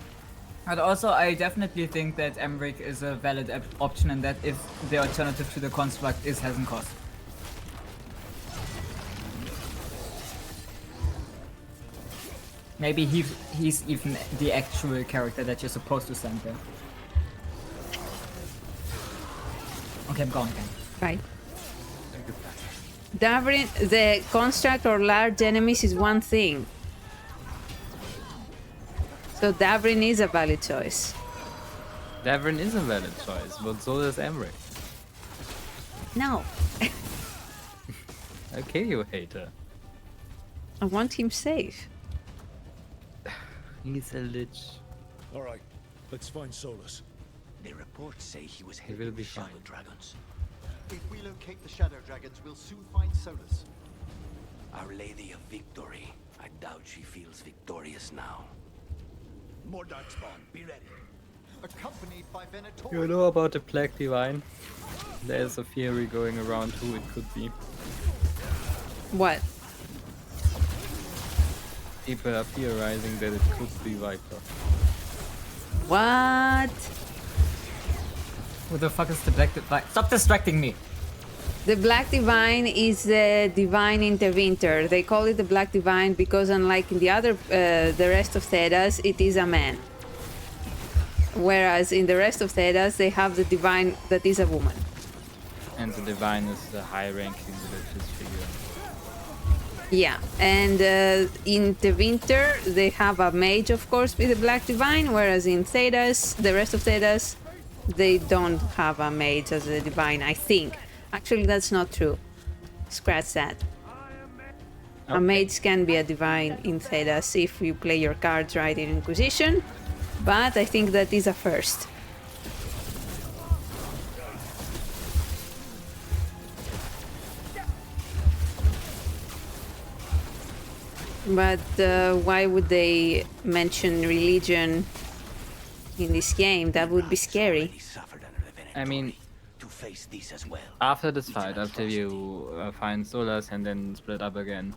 but also I definitely think that Emmerich is a valid option, and that if the alternative to the construct is Heaven Cost. Maybe he's even the actual character that you're supposed to send there. Okay, I'm gone again. Right. Davrin, the construct or large enemies is one thing. So Davrin is a valid choice. Davrin is a valid choice, but so does Emmerich. No. Okay, you hater. I want him safe. He's a lich. All right, let's find Solus. The reports say he was He will be shadow fine. dragons. If we locate the Shadow Dragons, we'll soon find Solus. Our Lady of Victory. I doubt she feels victorious now. More darkspawn. Be ready. Accompanied by Venator. You know about the Black Divine? There's a theory going around who it could be. What? People are theorizing that it could be Viper. What? Who the fuck is the Black Divine? Stop distracting me! The Black Divine is the Divine Interventor. They call it the Black Divine because unlike in the rest of Thedas, it is a man. Whereas in the rest of Thedas, they have the Divine that is a woman. And the Divine is the high-ranking religious figure. Yeah, and in the winter they have a mage, of course, with the Black Divine, whereas in Thedas, the rest of Thedas, they don't have a mage as a divine, I think. Actually, that's not true. Scratch that. Okay. A mage can be a divine in Thedas if you play your cards right in Inquisition, but I think that is a first. But why would they mention religion in this game? That would be scary. I mean, To face these as well. after this fight, after you find Solus and then split up again,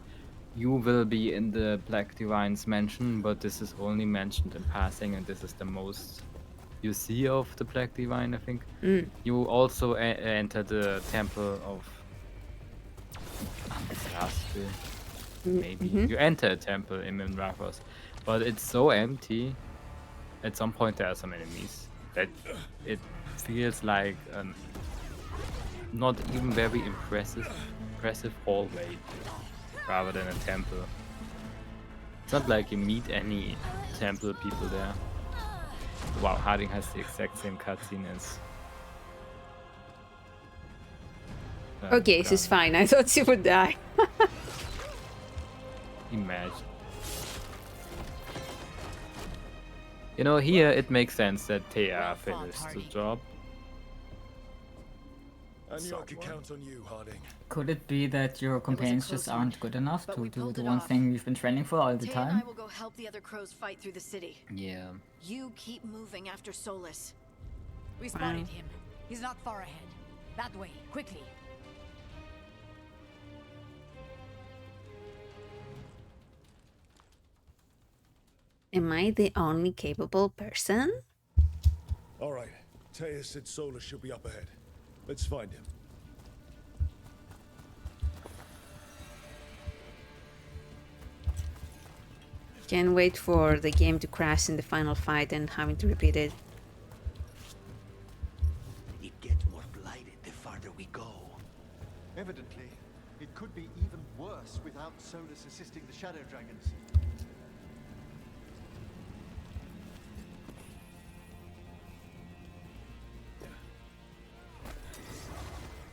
you will be in the Black Divine's mansion, but this is only mentioned in passing, and this is the most you see of the Black Divine, I think. Mm. You also enter the temple of Amithrastil. Maybe you enter a temple in Minrathos, but it's so empty. At some point there are some enemies that it feels like not even very impressive hallway rather than a temple. It's not like you meet any temple people there. Wow, Harding has the exact same cutscene as Okay, this is fine. I thought she would die. Imagine. You know, here it makes sense that Thea finished the job. I knew I could count on you, Harding. Could it be that your companions just aren't good enough to do the one thing you've been training for all the Tay time? and I will go help the other crows fight through the city. Yeah. You keep moving after Solus. We spotted him. He's not far ahead. That way, quickly. Am I the only capable person? All right, Taya said Solus should be up ahead. Let's find him. Can't wait for the game to crash in the final fight and having to repeat it. It gets more blighted the farther we go. Evidently, it could be even worse without Solus assisting the Shadow Dragons.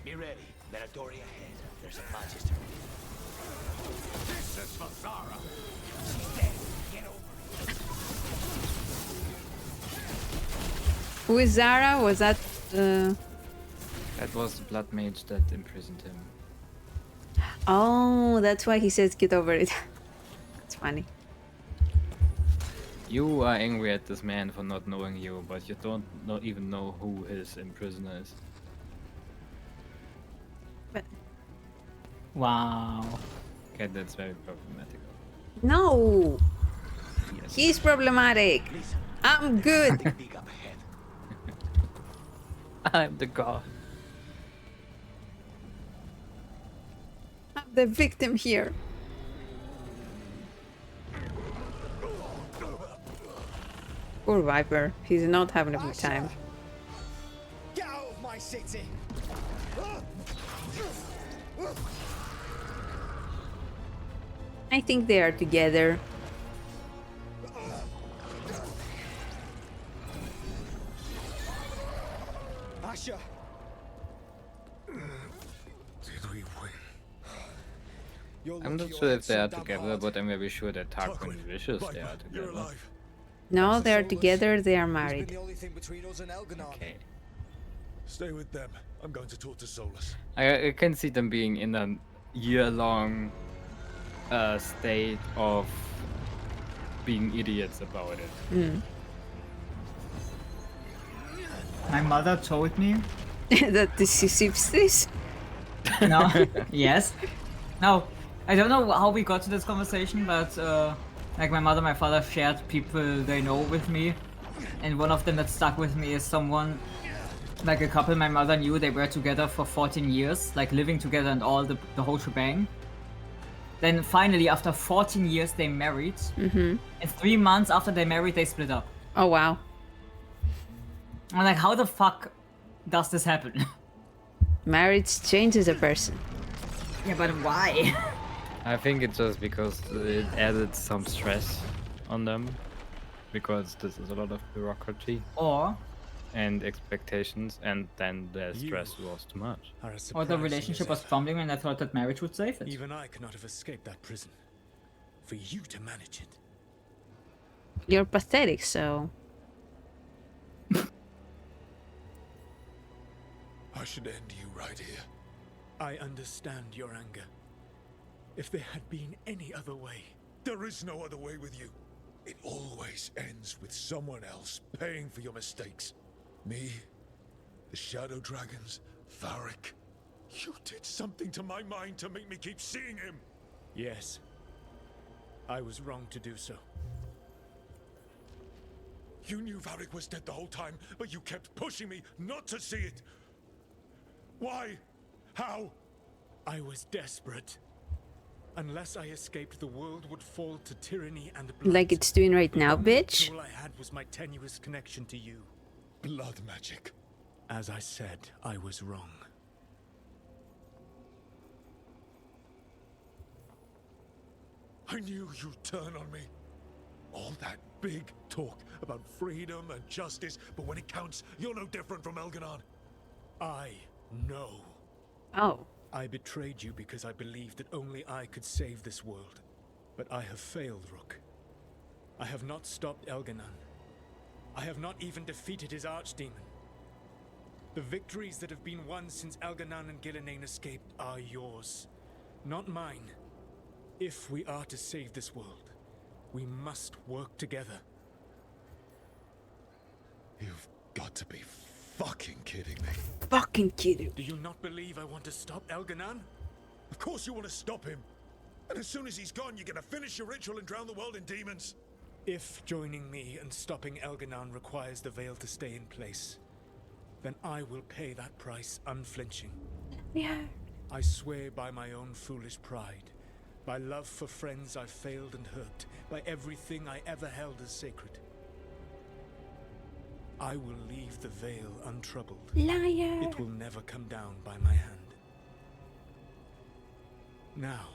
Be ready. Venatori ahead. There's a Magister. This is for Zara. She's dead. Get over it. Who is Zara? Was that... That was the blood mage that imprisoned him. Oh, that's why he says get over it. That's funny. You are angry at this man for not knowing you, but you don't even know who his imprisoner is. Wow. Okay, that's very problematic. No! He's problematic. I'm good. I'm the god. I'm the victim here. Poor Viper. He's not having a good time. Get out of my city! I think they are together. Asher! Did we win? I'm not sure if they are together, but I'm very sure that Tarquin wishes they are together. No, they are together. They are married. The only thing between us and Elganon. Okay. Stay with them. I'm going to talk to Solus. I can see them being in a year-long state of being idiots about it. Mm. My mother told me that this is this. No. Yes. No. I don't know how we got to this conversation, but like my mother, my father shared people they know with me, and one of them that stuck with me is someone, like a couple my mother knew. They were together for 14 years, like living together and all the whole shebang. Then finally, after 14 years, they married. Mm-hmm. And 3 months after they married, they split up. Oh wow. I'm like, how the fuck does this happen? Marriage changes a person. Yeah, but why? I think it's just because it added some stress on them, because this is a lot of bureaucracy Or and expectations, and then the stress was too much. Or the relationship was crumbling and I thought that marriage would save it. Even I could not have escaped that prison. For you to manage it. You're pathetic, so. I should end you right here. I understand your anger. If there had been any other way. There is no other way with you. It always ends with someone else paying for your mistakes. Me, the Shadow Dragons, Varric. You did something to my mind to make me keep seeing him. Yes. I was wrong to do so. You knew Varric was dead the whole time, but you kept pushing me not to see it. Why? How? I was desperate. Unless I escaped, the world would fall to tyranny and blood. Like it's doing right now, bitch. All I had was my tenuous connection to you. Blood magic. As I said, I was wrong. I knew you'd turn on me. All that big talk about freedom and justice, but when it counts, you're no different from Elganon. I know. Oh. I betrayed you because I believed that only I could save this world. But I have failed, Rook. I have not stopped Elganon. I have not even defeated his archdemon. The victories that have been won since Elganon and Gillenane escaped are yours, not mine. If we are to save this world, we must work together. You've got to be fucking kidding me. Fucking kidding. Do you not believe I want to stop Elganon? Of course you want to stop him. And as soon as he's gone, you're gonna finish your ritual and drown the world in demons. If joining me and stopping Elganon requires the veil to stay in place, then I will pay that price unflinching. Yeah. I swear by my own foolish pride, by love for friends I've failed and hurt, by everything I ever held as sacred. I will leave the veil untroubled. Liar. It will never come down by my hand. Now,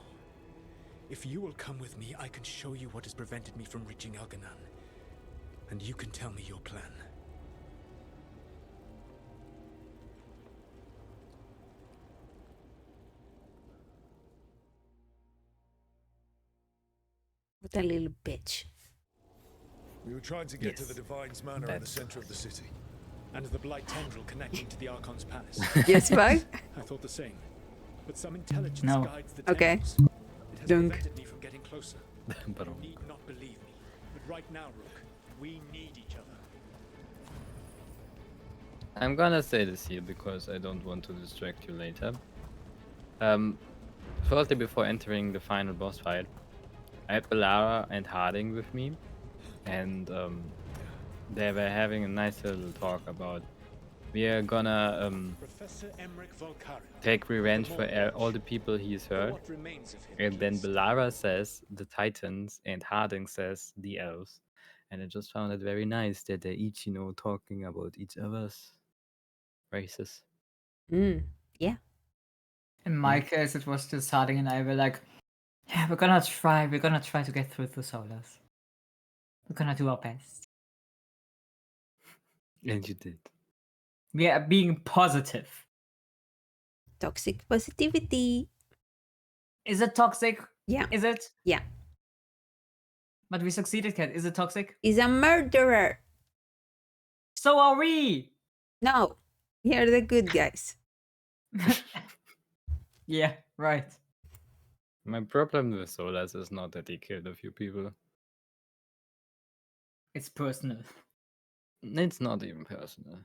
if you will come with me, I can show you what has prevented me from reaching Elganon. And you can tell me your plan. What a little bitch. We were trying to get to the Divine's Manor in the center of the city. And the Blight tendril connecting to the Archon's palace. Yes, Bug? I thought the same. But some intelligence No. guides the Okay. tendrils. It has Dunk. prevented me from getting closer. You need not believe me. But right now, Rook, we need each other. I'm gonna say this here because I don't want to distract you later. Shortly before entering the final boss fight, I had Belara and Harding with me, and they were having a nice little talk about we are gonna take revenge for all the people he's hurt. And then Belara says the Titans, and Harding says the Elves. And I just found it very nice that they're each, you know, talking about each other's races. Yeah. In my case, it was just Harding and I were like, yeah, we're gonna try to get through the Solas. We're gonna do our best. And you did. We are being positive. Toxic positivity. Is it toxic? Yeah. Is it? Yeah. But we succeeded, Kat. Is it toxic? He's a murderer. So are we. No. You're the good guys. Yeah, right. My problem with Solas is not that he killed a few people. It's personal. It's not even personal.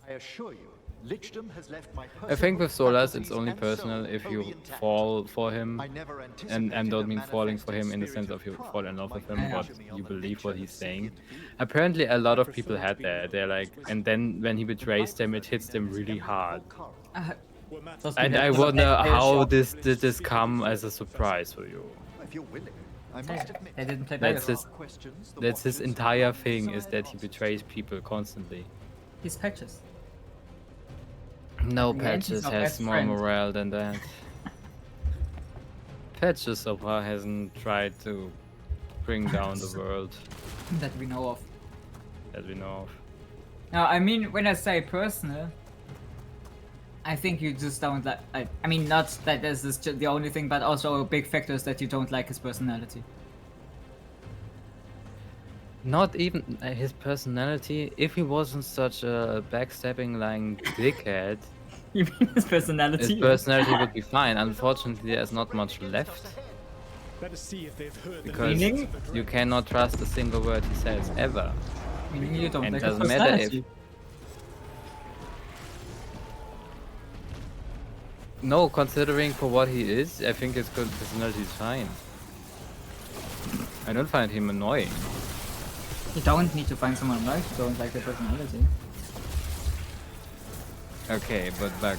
I assure you, Lichdom has left my I think with Solas it's faculties only and personal soul if you wholly intact. fall for him, I never and anticipated don't a mean falling for him in the manifested sense of you spirit of fall in love pride with him, might but capture me on you the believe nature what of he's seeing saying. it be. Apparently a lot of people had that. They're like, and then when he betrays them, it hits them really hard. And I wonder how did this come as a surprise for you? If you're willing, I must admit. They didn't play That's his entire thing, is that he betrays people constantly. He's Patches. No, Yeah, Patches he's our has best more friend. morale than that. Patches so far hasn't tried to bring down the world That we know of. that we know of. Now, I mean, when I say personal, I think you just don't like. I mean, not that this is just the only thing, but also a big factor is that you don't like his personality. Not even his personality. If he wasn't such a backstabbing, lying dickhead, You mean his personality? his personality would be fine. Unfortunately, there's not much left Better see if they've heard the because news of the you cannot trust a single word he says ever. Meaning you don't And like it his doesn't matter if personality. no, considering for what he is, I think his personality is fine. I don't find him annoying. You don't need to find someone like you don't like their personality. Okay, but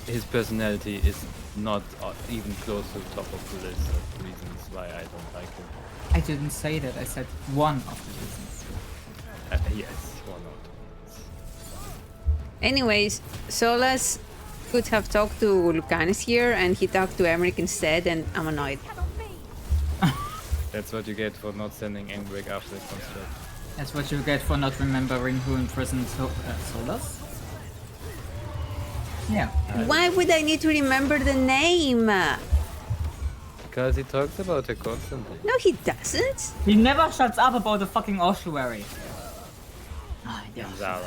his personality is not even close to the top of the list of reasons why I don't like him. I didn't say that. I said one of the reasons. Yes, one of Anyways, Solas could have talked to Lucanis here, and he talked to Emmerich instead, and I'm annoyed. That's what you get for not sending Emmerich after the construct. That's what you get for not remembering who imprisoned Solas. Yeah. Why would I need to remember the name? Because he talks about her constantly. No, he doesn't. He never shuts up about the fucking ossuary. And Zara.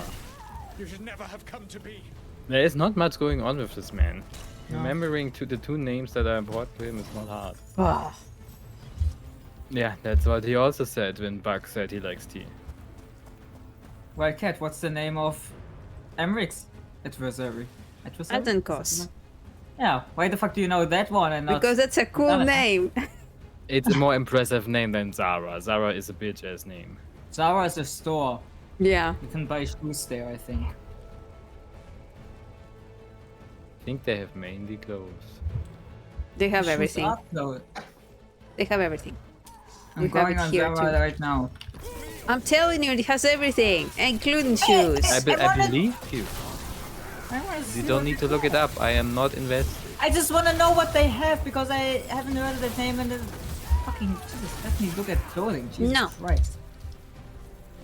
You should never have come to be. There is not much going on with this man. No. Remembering the two names that are important to him is not hard. Ah. Yeah, that's what he also said when Buck said he likes tea. Well, Kat, what's the name of Emmerich's adversary? Atenkos. Yeah, why the fuck do you know that one and not... Because that's a cool Zara? name. It's a more impressive name than Zara. Zara is a bitch-ass name. Zara is a store. Yeah. You can buy shoes there, I think. I think they have mainly clothes. They have Shoes everything. are clothes. They have everything. I'm We have going it on here Zara too. right now. I'm telling you, it has everything, including shoes. I believe you. I wanna see You don't what need to they look it have. up. I am not invested. I just want to know what they have because I haven't heard of that name and fucking Jesus, let me look at clothing. Jesus No. Christ.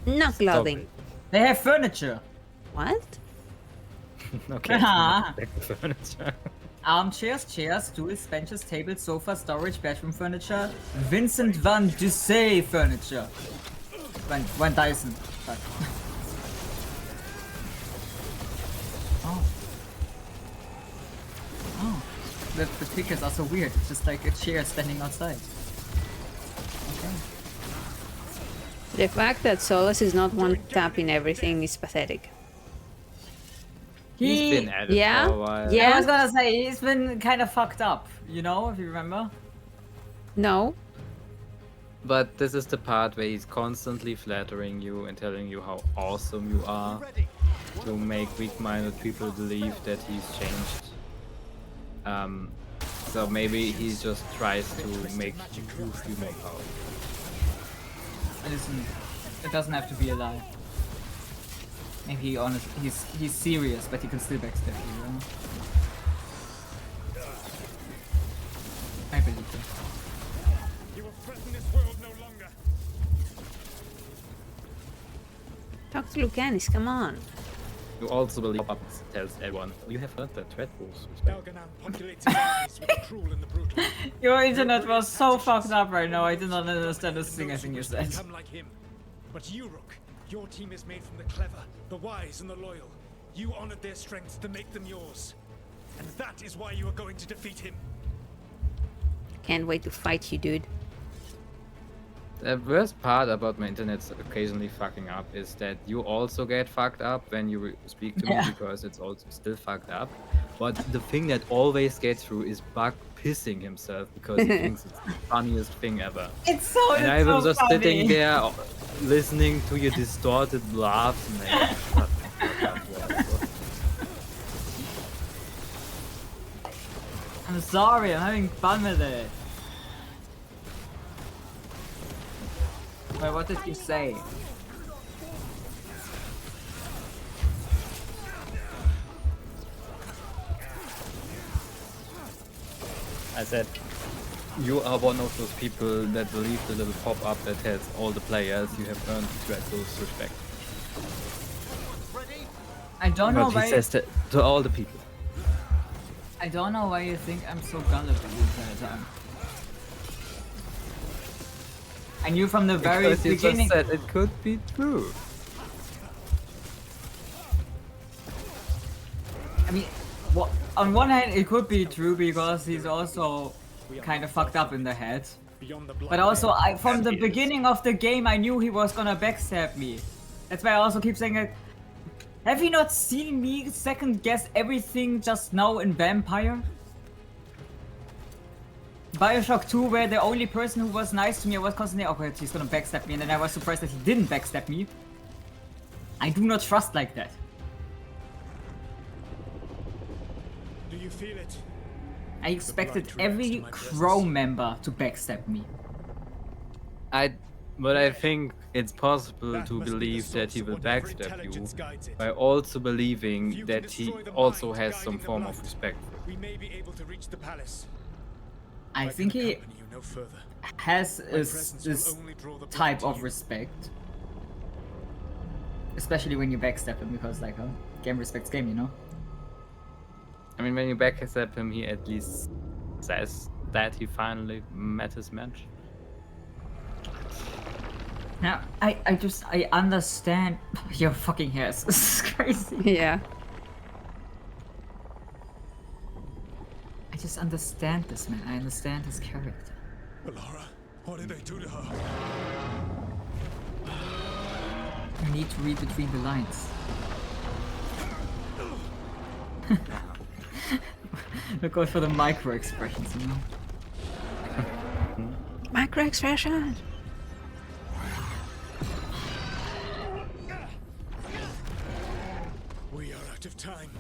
No clothing. They have furniture. What? Okay. Ah. Back to furniture. Armchairs, chairs, stools, benches, tables, sofa, storage, bedroom furniture. Vincent van Dusay furniture. Van Dyson. Fuck. Oh. Oh. The pictures are so weird. It's just like a chair standing outside. Okay. The fact that Solas is not one tap in everything is pathetic. He's been at it yeah? for a while. Yeah, I was gonna say, he's been kind of fucked up, you know, if you remember? No. But this is the part where he's constantly flattering you and telling you how awesome you are to make weak-minded people believe that he's changed. So maybe he just tries to make you prove you more powerful. Listen, it doesn't have to be a lie. Maybe he's serious, but he can still backstab you, you know? I believe you. You will threaten this world no longer. Talk to Lucanis, come on. You also believe Pop tells everyone, you have heard that Threat Wolves. Your internet was so fucked up right now, I did not understand a single thing you said. Become like him. But you, Rook, your team is made from the clever, the wise, and the loyal. You honored their strengths to make them yours. And that is why you are going to defeat him. Can't wait to fight you, dude. The worst part about my internet occasionally fucking up is that you also get fucked up when you speak to me because it's also still fucked up. But the thing that always gets through is Bug pissing himself because he thinks it's the funniest thing ever. And I was just sitting there listening to your distorted laughs and like, shut the fuck up. I'm sorry, I'm having fun with it. Wait, what did you say? I said, you are one of those people that believe the little pop-up that tells all the players you have earned Dreadful's respect. I don't know But why. he says that to all the people. I don't know why you think I'm so gullible the entire time. I knew from the very Because you beginning. just said it could be true. I mean, on one hand, it could be true because he's also kind of fucked up in the head. But also, from the beginning of the game, I knew he was gonna backstab me. That's why I also keep saying it. Have you not seen me second guess everything just now in Vampire? Bioshock 2, where the only person who was nice to me was constantly, okay, he's gonna backstab me, and then I was surprised that he didn't backstab me. I do not trust like that. Do you feel it? I expected every Crow member to backstab me. But I think it's possible to believe that he will backstab you by also believing that he also has some form of respect. We may be able to reach the palace. I think he has this type of respect. Especially when you backstab him, because like, game respects game, you know? I mean, when you backstab him, he at least says that he finally met his match. Now, I understand your fucking hairs. This is crazy. Yeah. I just understand this man. I understand his character. Alara, what did they do to her? You need to read between the lines. Look out for the micro expressions, you know? Micro expression. We are out of time.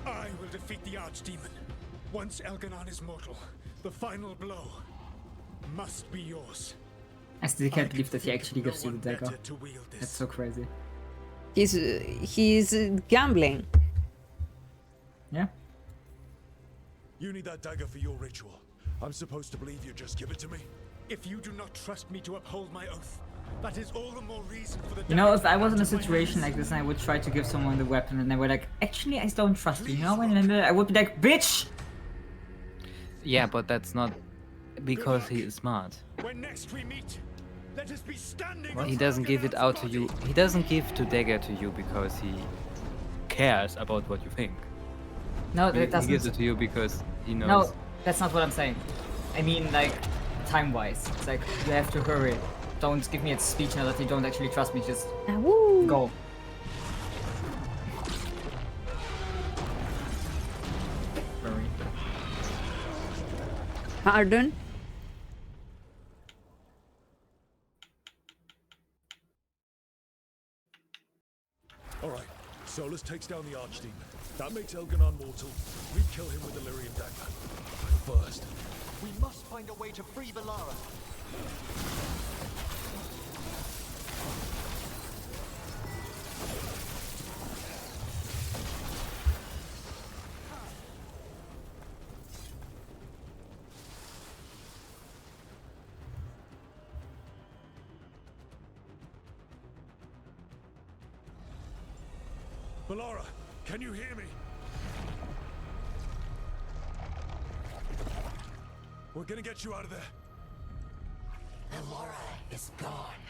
I will defeat the Archdemon. Once Elganon is mortal, the final blow must be yours. I still can't believe that he actually gives you the dagger. That's so crazy. He's gambling. Yeah. You need that dagger for your ritual. I'm supposed to believe you just give it to me? If you do not trust me to uphold my oath, that is all the more reason for the You know, if I was in a situation like this and I would try to give someone the weapon and they were like, actually, I don't trust you, you know? And then I would be like, bitch! Yeah, but that's not because he is smart. When next we meet, let us be standing. He doesn't give it out to you. He doesn't give the dagger to you because he cares about what you think. No, that doesn't. He gives it to you because he knows. No, that's not what I'm saying. I mean, like, time-wise. It's like, you have to hurry. Don't give me a speech now that you don't actually trust me, just go. Pardon? Alright, Solus takes down the Archdemon. That makes Elganon mortal. We kill him with the Lyrium Dagger. First. We must find a way to free Valara. Valara, can you hear me? We're gonna get you out of there. Valara is gone.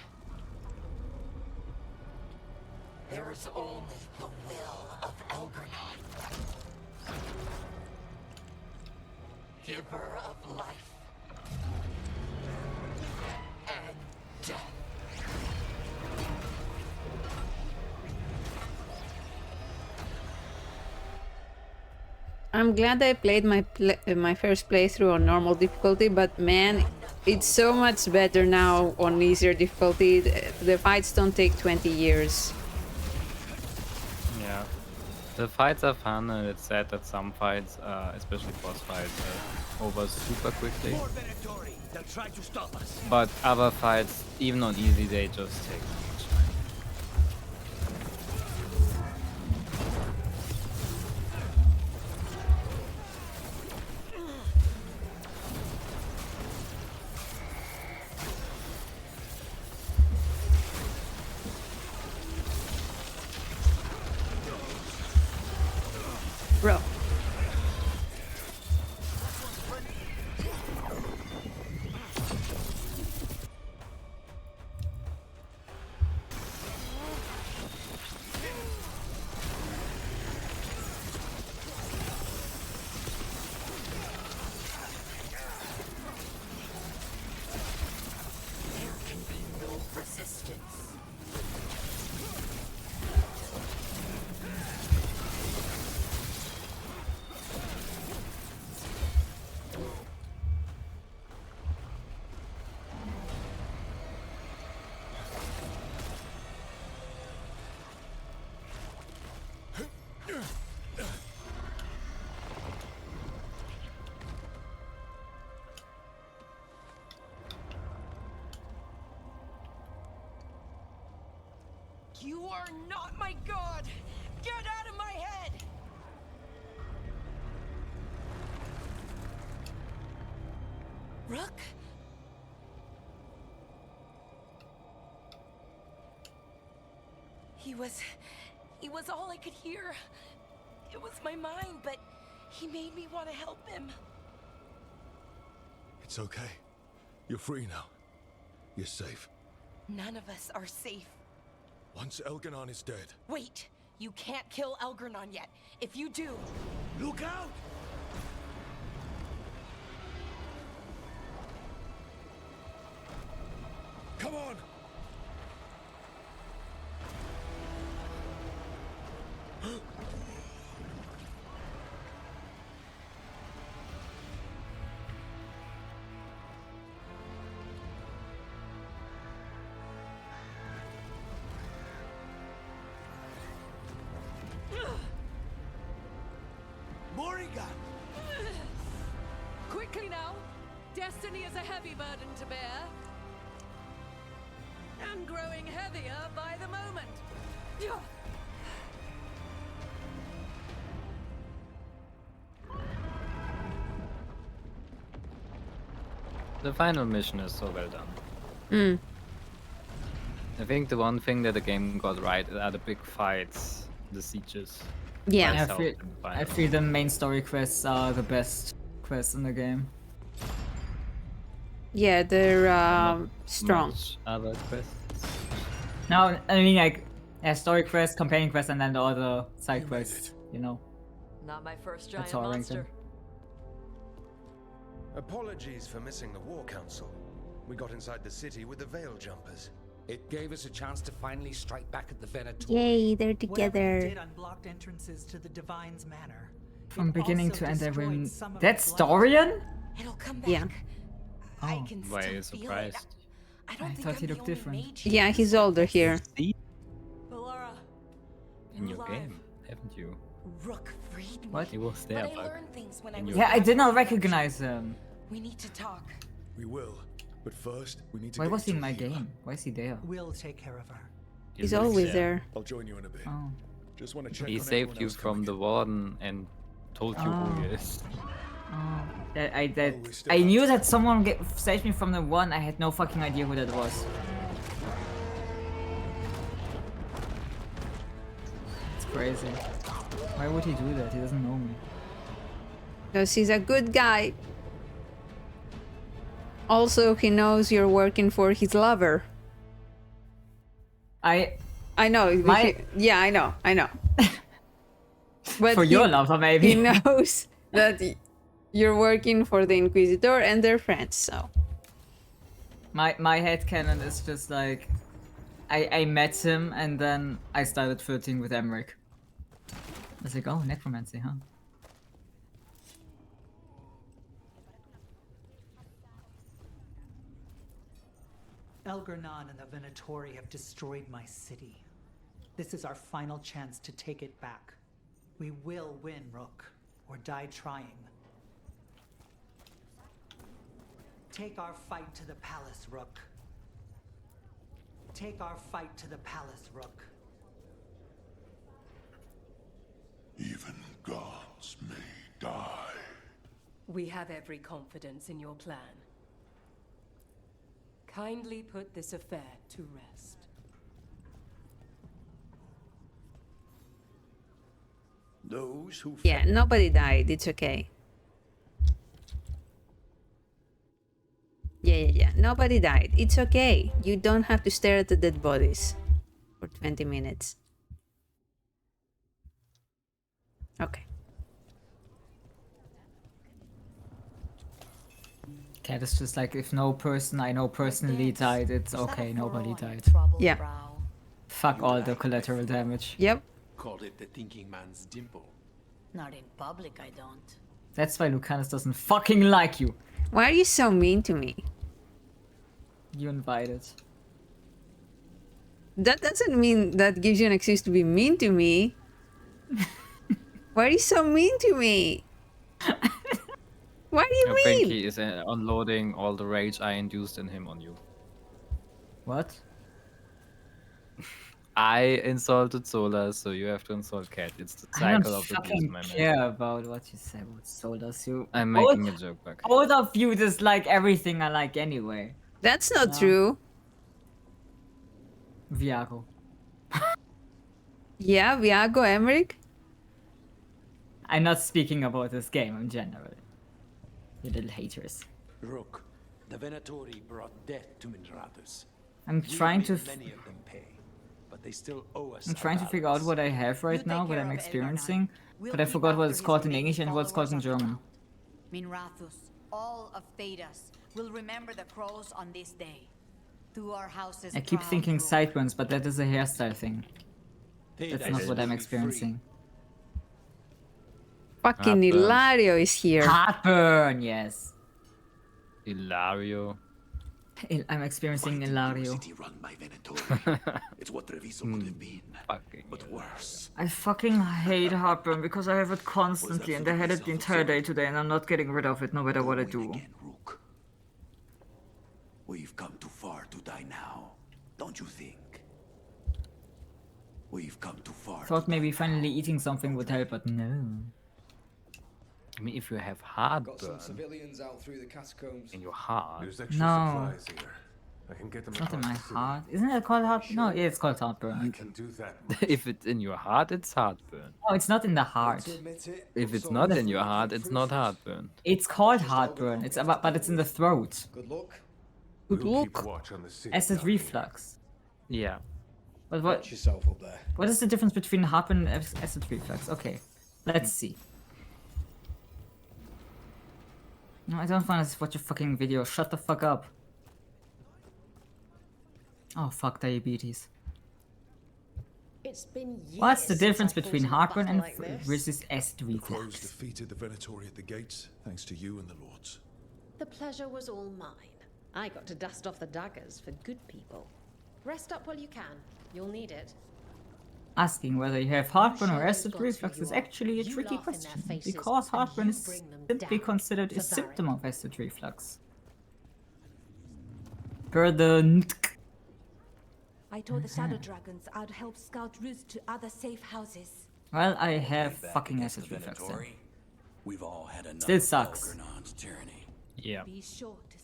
There is only the will of Elganon. Giver of life and death. I'm glad I played my first playthrough on normal difficulty, but man, it's so much better now on easier difficulty. The fights don't take 20 years. Yeah. The fights are fun, and it's sad that some fights, especially boss fights, are over super quickly. They'll try to stop us. But other fights, even on easy, they just take much time. Bro. Resistance. You are not my god! Get out of my head! Rook? He was all I could hear. It was my mind, but he made me want to help him. It's okay. You're free now. You're safe. None of us are safe. Once Elganon is dead. Wait! You can't kill Elganon yet. If you do... Look out! Come on! Quickly now! Destiny is a heavy burden to bear. And growing heavier by the moment. The final mission is so well done. Mm. I think the one thing that the game got right are the big fights, the sieges. Yeah. I feel the main story quests are the best quests in the game. Yeah, they're strong. Much other quests. No, I mean like story quests, companion quests, and then the other side quests. You know. Not my first That's giant how I rank them. monster. Apologies for missing the War Council. We got inside the city with the Veil Jumpers. It gave us a chance to finally strike back at the Venator. Yay, they're Whatever together. it did unblocked entrances to the Divine's Manor. From It beginning also to end, I destroyed win. some of That's its light. Dorian? It'll come back. Yeah. I Oh, can why are still you feel it. surprised? I don't I think thought I'm he the looked only different. mage Yeah, here. he's older here. Balara, In you're your alive. game, haven't you? Rook freed me. What? He was there, But I Buck. learned things when I In was your Yeah, I back did not in recognize him. We need to talk. We will. But first, we need to Why get was he you in to my a healer. game? Why is he there? We'll take care of her. He's always there. I'll join you in a bit. Oh. Just want to check He on saved everyone you else from coming the in. warden and told you who he is. Oh. I knew that someone saved me from the one. I had no fucking idea who that was. It's crazy. Why would he do that? He doesn't know me. Because he's a good guy. Also, he knows you're working for his lover. I know. Yeah, I know. But For your lover, maybe. He knows that you're working for the Inquisitor and their friends, so. My headcanon is just like... I met him and then I started flirting with Emmerich. I was like, oh, necromancy, huh? Elgernon and the Venatori have destroyed my city. This is our final chance to take it back. We will win, Rook, or die trying. Take our fight to the palace, Rook. Take our fight to the palace, Rook. Even gods may die. We have every confidence in your plan. Kindly put this affair to rest. Those who Yeah, nobody died. It's okay. Yeah. Nobody died. It's okay. You don't have to stare at the dead bodies for 20 minutes. Okay. Cat is just like, if no person I know personally died, it's okay, nobody died. Yeah. Fuck all the collateral damage. Yep. Called it the thinking man's dimple. Not in public, I don't. That's why Lucanis doesn't fucking like you. Why are you so mean to me? You invited. That doesn't mean that gives you an excuse to be mean to me. Why are you so mean to me? Why do you I mean? think he is unloading all the rage I induced in him on you. What? I insulted Sola, so you have to insult Cat. It's the I don't cycle of the beast, fucking my man. care about what you say about Solas. You. I'm making a joke, Buck. Both of you dislike everything I like anyway. That's not true. Viago. Yeah, Viago, Emmerich? I'm not speaking about this game in general. You little haters. Rook, the Venatori brought death to Minrathus. I'm trying to. Many of them pay, but they still owe us. I'm trying to figure out what I have right now, what I'm experiencing, but I forgot what it's called in English and what it's called in German. Minrathus, all of Thedas, will remember the crows on this day. Through our houses. I keep thinking sideburns, but that is a hairstyle thing. That's not what I'm experiencing. Fucking Heartburn. Hilario is here. Heartburn, yes. Hilario. I'm experiencing Hilario. It's what Treviso could have been, but worse. I fucking hate heartburn because I have it constantly and I had it the entire day today and I'm not getting rid of it no matter what I do. We've come too far to die now, don't you think? We've come too far. Thought maybe finally eating something would help, but no. I mean, if you have Got some heartburn civilians out through the catacombs. in your heart, There's No. I can get them It's not in across my the city. heart. Isn't it called heart? No, yeah, it's called heartburn. I can do that. if it's in your heart, it's heartburn. No, it's not in the heart. If it's not in your heart, it's not heartburn. It's called heartburn. It's about, but it's in the throat. Good luck. Good look. Acid reflux. Yeah. But what? Watch yourself up there. What is the difference between heartburn and acid reflux? Okay, let's see. No, I don't want to watch a fucking video. Shut the fuck up. Oh fuck, diabetes. It's been years. What's the difference since I between fought in a heartburn battle and like this. versus acid The crows reflux? defeated the Venatori at the gates, thanks to you and the lords. The pleasure was all mine. I got to dust off the daggers for good people. Rest up while you can. You'll need it. Asking whether you have heartburn or acid reflux is actually a tricky question, because heartburn is simply considered a symptom of acid reflux. Per the I told the Shadow Dragons I'd help scout routes to other safe houses. well, I have fucking acid reflux then. We've all had enough Still sucks. Algernon's tyranny. Yeah. Be sure to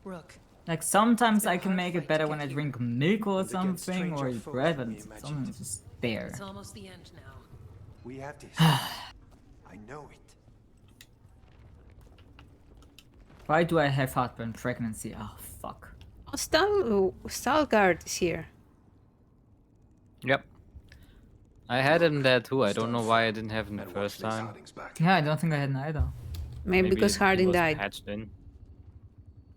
Rook. Like, sometimes I can make it better when I drink milk or something, or eat bread, and something is just there. It's almost the end now. We have this. I know it. Why do I have heartburn? Pregnancy. Oh, fuck. Oh, Stalgard is here. Yep. I had him there too. I don't know why I didn't have him the first time. Yeah, I don't think I had an either. Maybe because he Harding was died. patched in.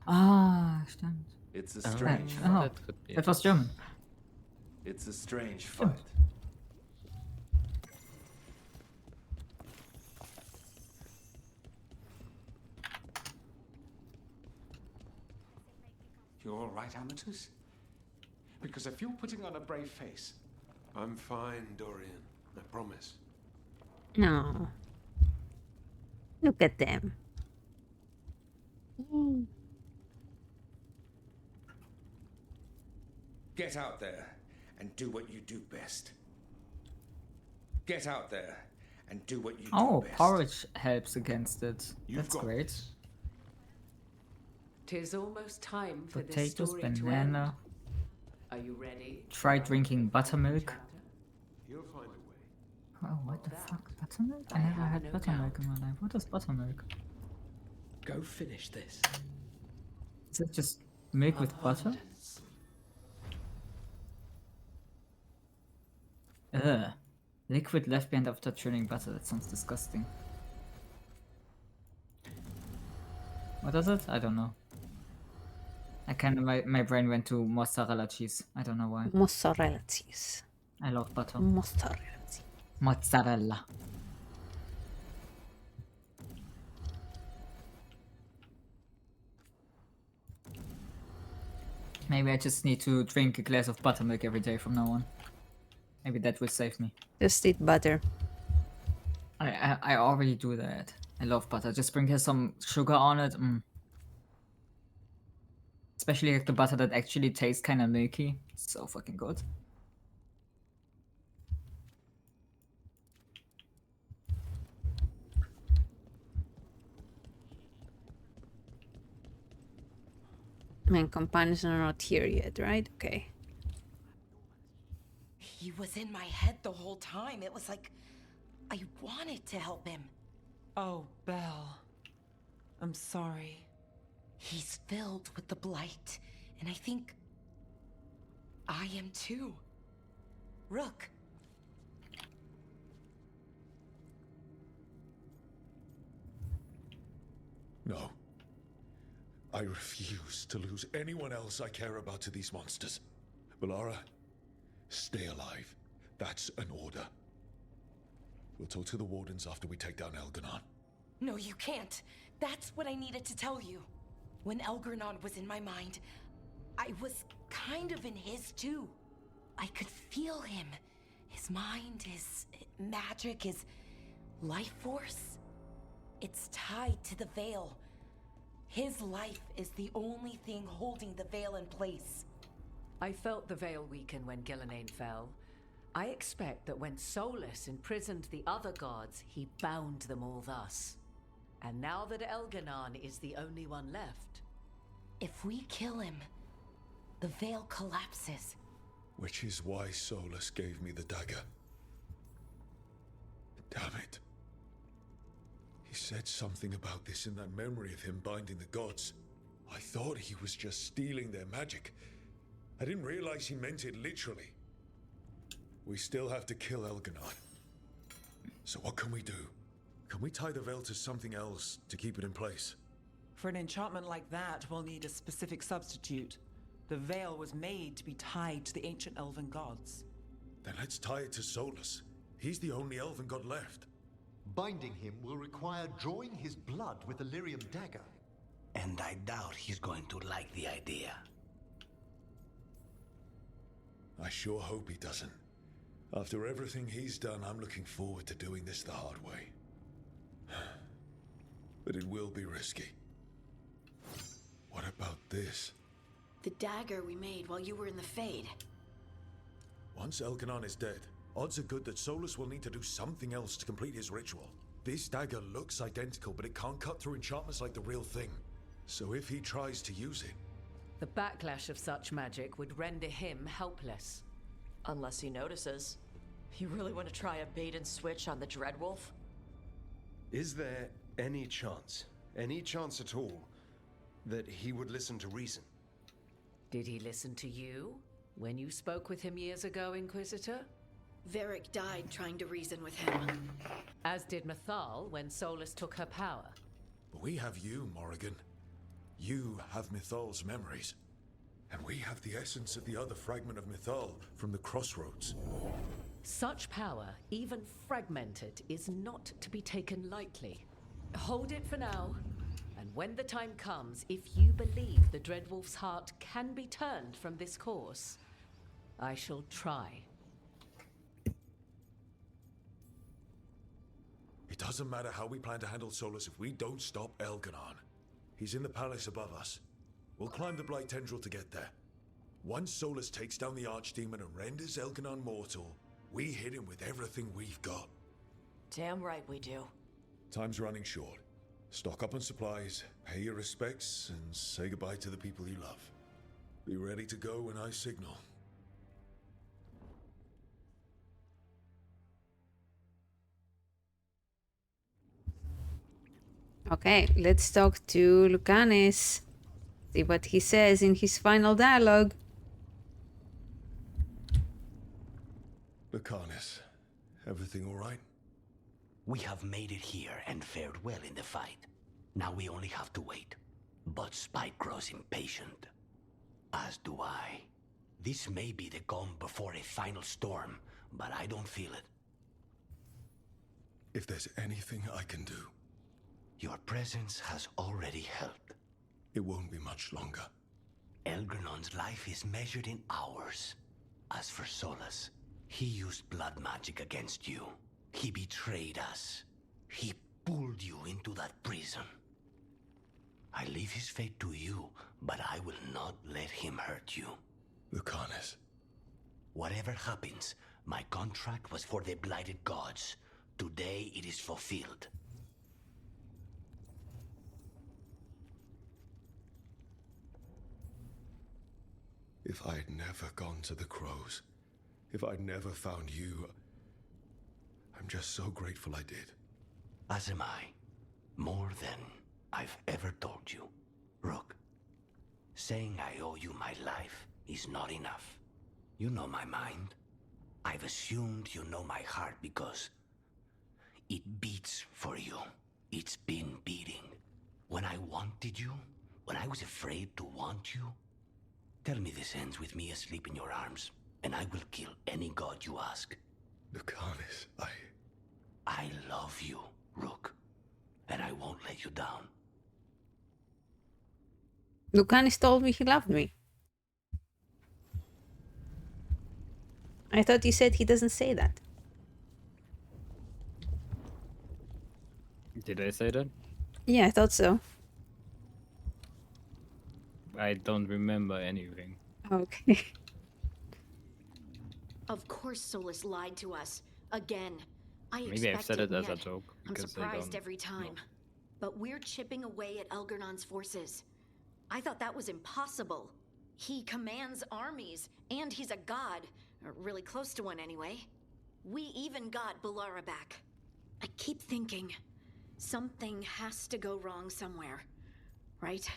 Ah, stimmt. It's a strange Oh, that could be that was German. It's a strange fight. You all right, Amatus? Because if you're putting on a brave face... I'm fine, Dorian. I promise. No. Look at them. Get out there and do what you do best. Get out there and do what you Oh, do best. porridge helps against it. That's great. Tis almost time for this Potatoes, story to end. banana. Are you ready? Try drinking buttermilk. You'll find a way. Oh, what the fuck? Buttermilk? I never had buttermilk in my life. What is buttermilk? Go finish this. Is it just milk with butter? Ugh. Liquid left behind after churning butter. That sounds disgusting. What is it? I don't know. I kind of my brain went to mozzarella cheese. I don't know why. Mozzarella cheese. I love butter. Mozzarella cheese. Mozzarella. Maybe I just need to drink a glass of buttermilk every day from now on. Maybe that will save me. Just eat butter. I already do that. I love butter. Just sprinkle some sugar on it. Especially like the butter that actually tastes kind of milky. So fucking good. My companions are not here yet, right? Okay. He was in my head the whole time. It was like I wanted to help him. Oh, Belle. I'm sorry. He's filled with the blight, and I think I am too. Rook. No. I refuse to lose anyone else I care about to these monsters. Bellara, stay alive. That's an order. We'll talk to the Wardens after we take down Elganon. No, you can't. That's what I needed to tell you. When Elganon was in my mind, I was kind of in his too. I could feel him. His mind, his magic, his life force. It's tied to the Veil. His life is the only thing holding the Veil in place. I felt the Veil weaken when Gillenane fell. I expect that when Solus imprisoned the other gods, he bound them all thus. And now that Elganon is the only one left... If we kill him, the Veil collapses. Which is why Solus gave me the dagger. Damn it. He said something about this in that memory of him binding the gods. I thought he was just stealing their magic. I didn't realize he meant it literally. We still have to kill Elganon. So what can we do? Can we tie the Veil to something else to keep it in place? For an enchantment like that, we'll need a specific substitute. The Veil was made to be tied to the ancient elven gods. Then let's tie it to Solus. He's the only elven god left. Binding him will require drawing his blood with the lyrium dagger. And I doubt he's going to like the idea. I sure hope he doesn't. After everything he's done, I'm looking forward to doing this the hard way. But it will be risky. What about this? The dagger we made while you were in the Fade. Once Elganon is dead, odds are good that Solus will need to do something else to complete his ritual. This dagger looks identical, but it can't cut through enchantments like the real thing. So if he tries to use it... The backlash of such magic would render him helpless. Unless he notices. You really want to try a bait and switch on the Dreadwolf? Is there any chance at all, that he would listen to reason? Did he listen to you when you spoke with him years ago, Inquisitor? Varric died trying to reason with him. As did Mythal when Solus took her power. But we have you, Morrigan. You have Mythal's memories. And we have the essence of the other fragment of Mythal from the Crossroads. Such power, even fragmented, is not to be taken lightly. Hold it for now, and when the time comes, if you believe the Dreadwolf's heart can be turned from this course, I shall try. It doesn't matter how we plan to handle Solus if we don't stop Elganon. He's in the palace above us. We'll climb the Blight Tendril to get there. Once Solus takes down the Archdemon and renders Elganon mortal, we hit him with everything we've got. Damn right we do. Time's running short. Stock up on supplies, pay your respects, and say goodbye to the people you love. Be ready to go when I signal. Okay, let's talk to Lucanis. See what he says in his final dialogue. Lucanis, everything all right? We have made it here and fared well in the fight. Now we only have to wait. But Spike grows impatient. As do I. This may be the calm before a final storm, but I don't feel it. If there's anything I can do... Your presence has already helped. It won't be much longer. Elgrenon's life is measured in hours. As for Solus, he used blood magic against you. He betrayed us. He pulled you into that prison. I leave his fate to you, but I will not let him hurt you. Lucanis. Whatever happens, my contract was for the Blighted Gods. Today it is fulfilled. If I'd never gone to the Crows, if I'd never found you, I'm just so grateful I did. As am I. More than I've ever told you. Rook, saying I owe you my life is not enough. You know my mind. I've assumed you know my heart because it beats for you. It's been beating. When I wanted you, when I was afraid to want you, tell me this ends with me asleep in your arms, and I will kill any god you ask. Lucanis, I love you, Rook, and I won't let you down. Lucanis told me he loved me. I thought you said he doesn't say that. Did I say that? Yeah, I thought so. I don't remember anything. Okay. Of course Solus lied to us. Again. Maybe I've said it as a joke. I'm because they surprised don't every time. know. But we're chipping away at Elgernon's forces. I thought that was impossible. He commands armies, and he's a god. Or really close to one anyway. We even got Balara back. I keep thinking, something has to go wrong somewhere. Right?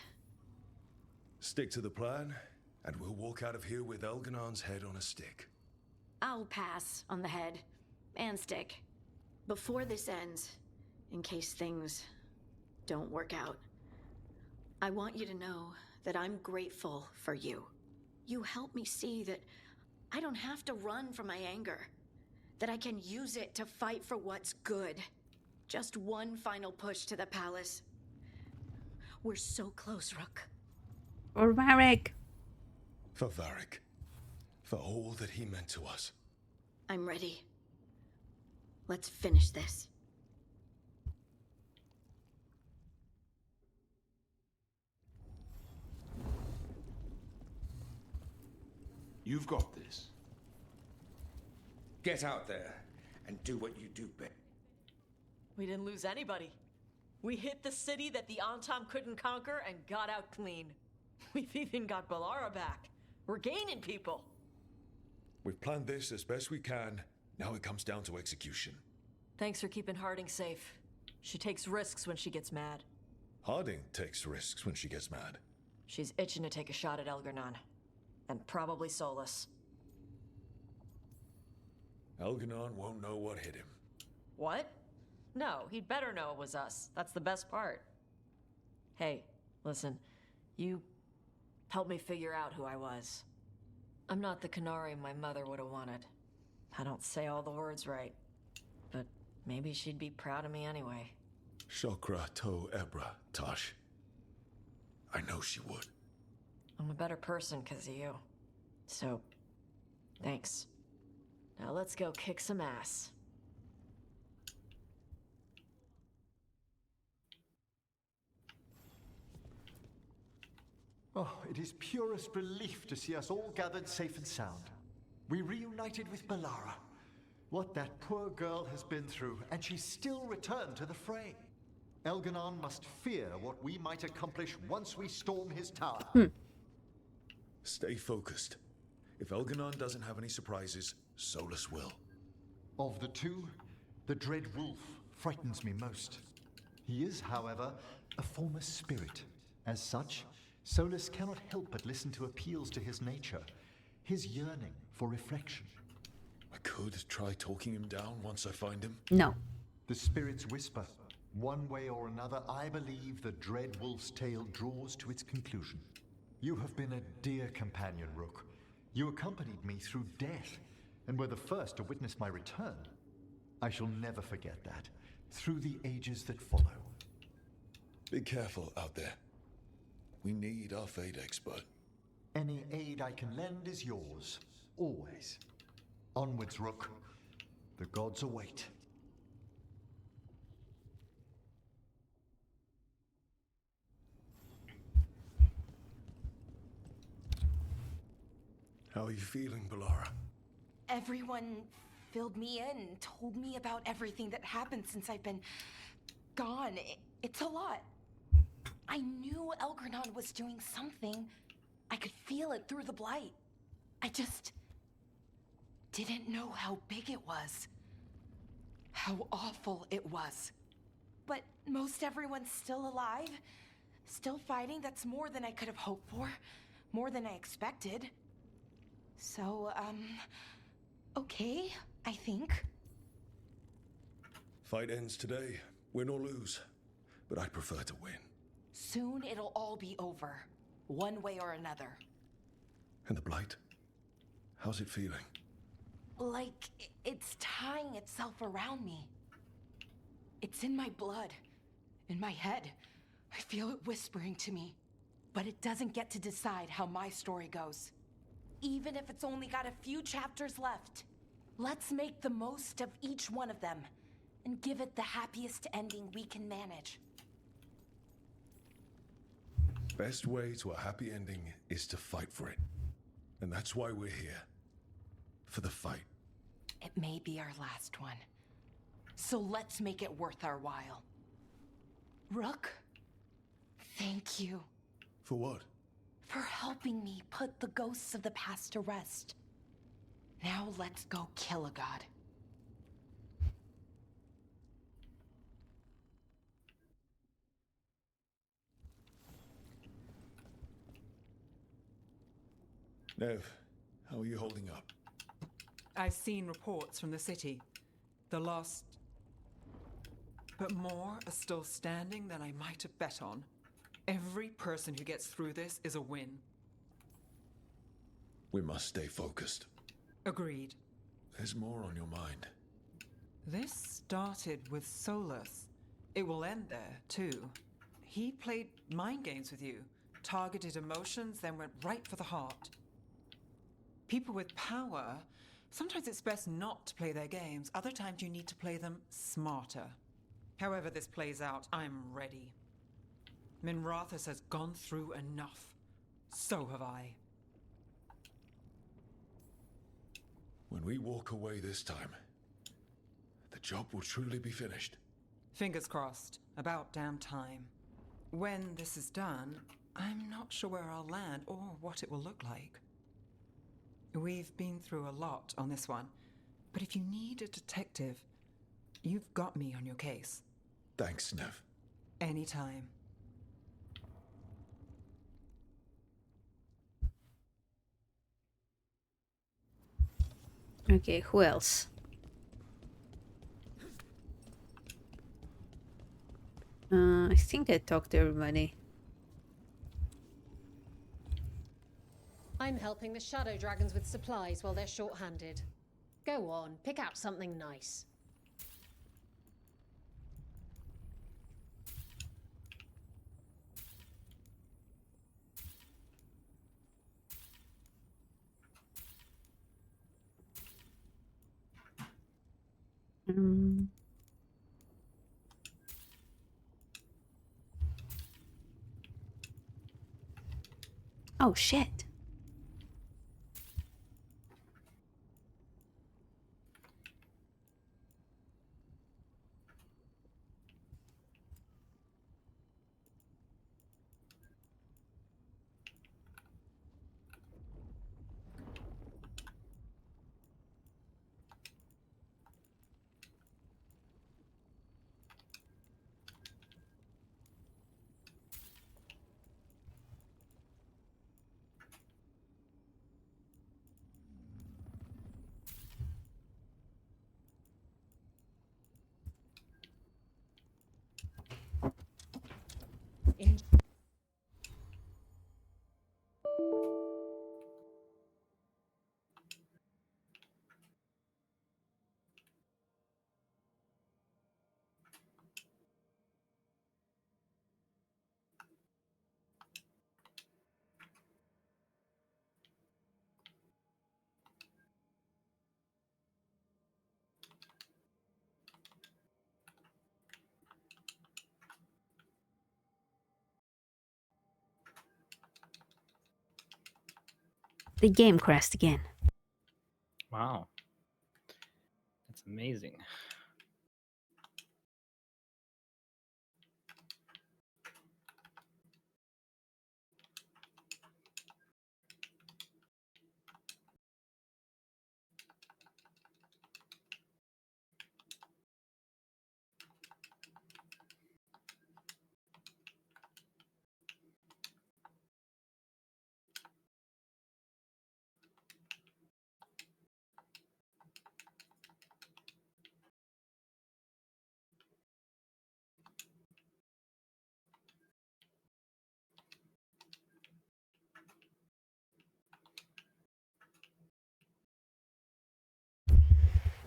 Stick to the plan, and we'll walk out of here with Elganon's head on a stick. I'll pass on the head. And stick. Before this ends, in case things don't work out, I want you to know that I'm grateful for you. You help me see that I don't have to run from my anger. That I can use it to fight for what's good. Just one final push to the palace. We're so close, Rook. Or Varric. For Varric. For all that he meant to us. I'm ready. Let's finish this. You've got this. Get out there and do what you do best. We didn't lose anybody. We hit the city that the Antam couldn't conquer and got out clean. We've even got Balara back. We're gaining people. We've planned this as best we can. Now it comes down to execution. Thanks for keeping Harding safe. She takes risks when she gets mad. Harding takes risks when she gets mad. She's itching to take a shot at Elgar'nan. And probably Solus. Elgar'nan won't know what hit him. What? No, he'd better know it was us. That's the best part. Hey, listen. You helped me figure out who I was. I'm not the qunari my mother would have wanted. I don't say all the words right. But maybe she'd be proud of me anyway. Shokra to Ebra, Tosh. I know she would. I'm a better person because of you. So, thanks. Now let's go kick some ass. Oh, it is purest relief to see us all gathered safe and sound. We reunited with Balara. What that poor girl has been through, and she still returned to the fray. Elgar'nan must fear what we might accomplish once we storm his tower. Stay focused. If Elgar'nan doesn't have any surprises, Solus will. Of the two, the Dread Wolf frightens me most. He is, however, a former spirit. As such, Solus cannot help but listen to appeals to his nature, his yearning for reflection. I could try talking him down once I find him. No. The spirits whisper. One way or another, I believe the Dread Wolf's tale draws to its conclusion. You have been a dear companion, Rook. You accompanied me through death, and were the first to witness my return. I shall never forget that, through the ages that follow. Be careful out there. We need our Fade expert. Any aid I can lend is yours, always. Onwards, Rook. The gods await. How are you feeling, Balara? Everyone filled me in and told me about everything that happened since I've been gone. It's a lot. I knew Elgar'nan was doing something. I could feel it through the blight. I just didn't know how big it was. How awful it was. But most everyone's still alive. Still fighting. That's more than I could have hoped for. More than I expected. So, okay, I think. Fight ends today, win or lose. But I'd prefer to win. Soon it'll all be over, one way or another. And the blight? How's it feeling? Like it's tying itself around me. It's in my blood, in my head. I feel it whispering to me. But it doesn't get to decide how my story goes. Even if it's only got a few chapters left. Let's make the most of each one of them and give it the happiest ending we can manage. Best way to a happy ending is to fight for it. And that's why we're here. For the fight. It may be our last one. So let's make it worth our while. Rook, thank you. For what? For helping me put the ghosts of the past to rest. Now let's go kill a god. Nev, how are you holding up? I've seen reports from the city. The lost... But more are still standing than I might have bet on. Every person who gets through this is a win. We must stay focused. Agreed. There's more on your mind. This started with Solus. It will end there, too. He played mind games with you, targeted emotions, then went right for the heart. People with power, sometimes it's best not to play their games. Other times you need to play them smarter. However this plays out, I'm ready. Minrathous has gone through enough. So have I. When we walk away this time, the job will truly be finished. Fingers crossed. About damn time. When this is done, I'm not sure where I'll land or what it will look like. We've been through a lot on this one, but if you need a detective, you've got me on your case. Thanks, Nev. Anytime. Okay, who else? I think I talked to everybody. I'm helping the Shadow Dragons with supplies while they're short-handed. Go on, pick out something nice. Oh shit. The game crashed again. Wow. That's amazing.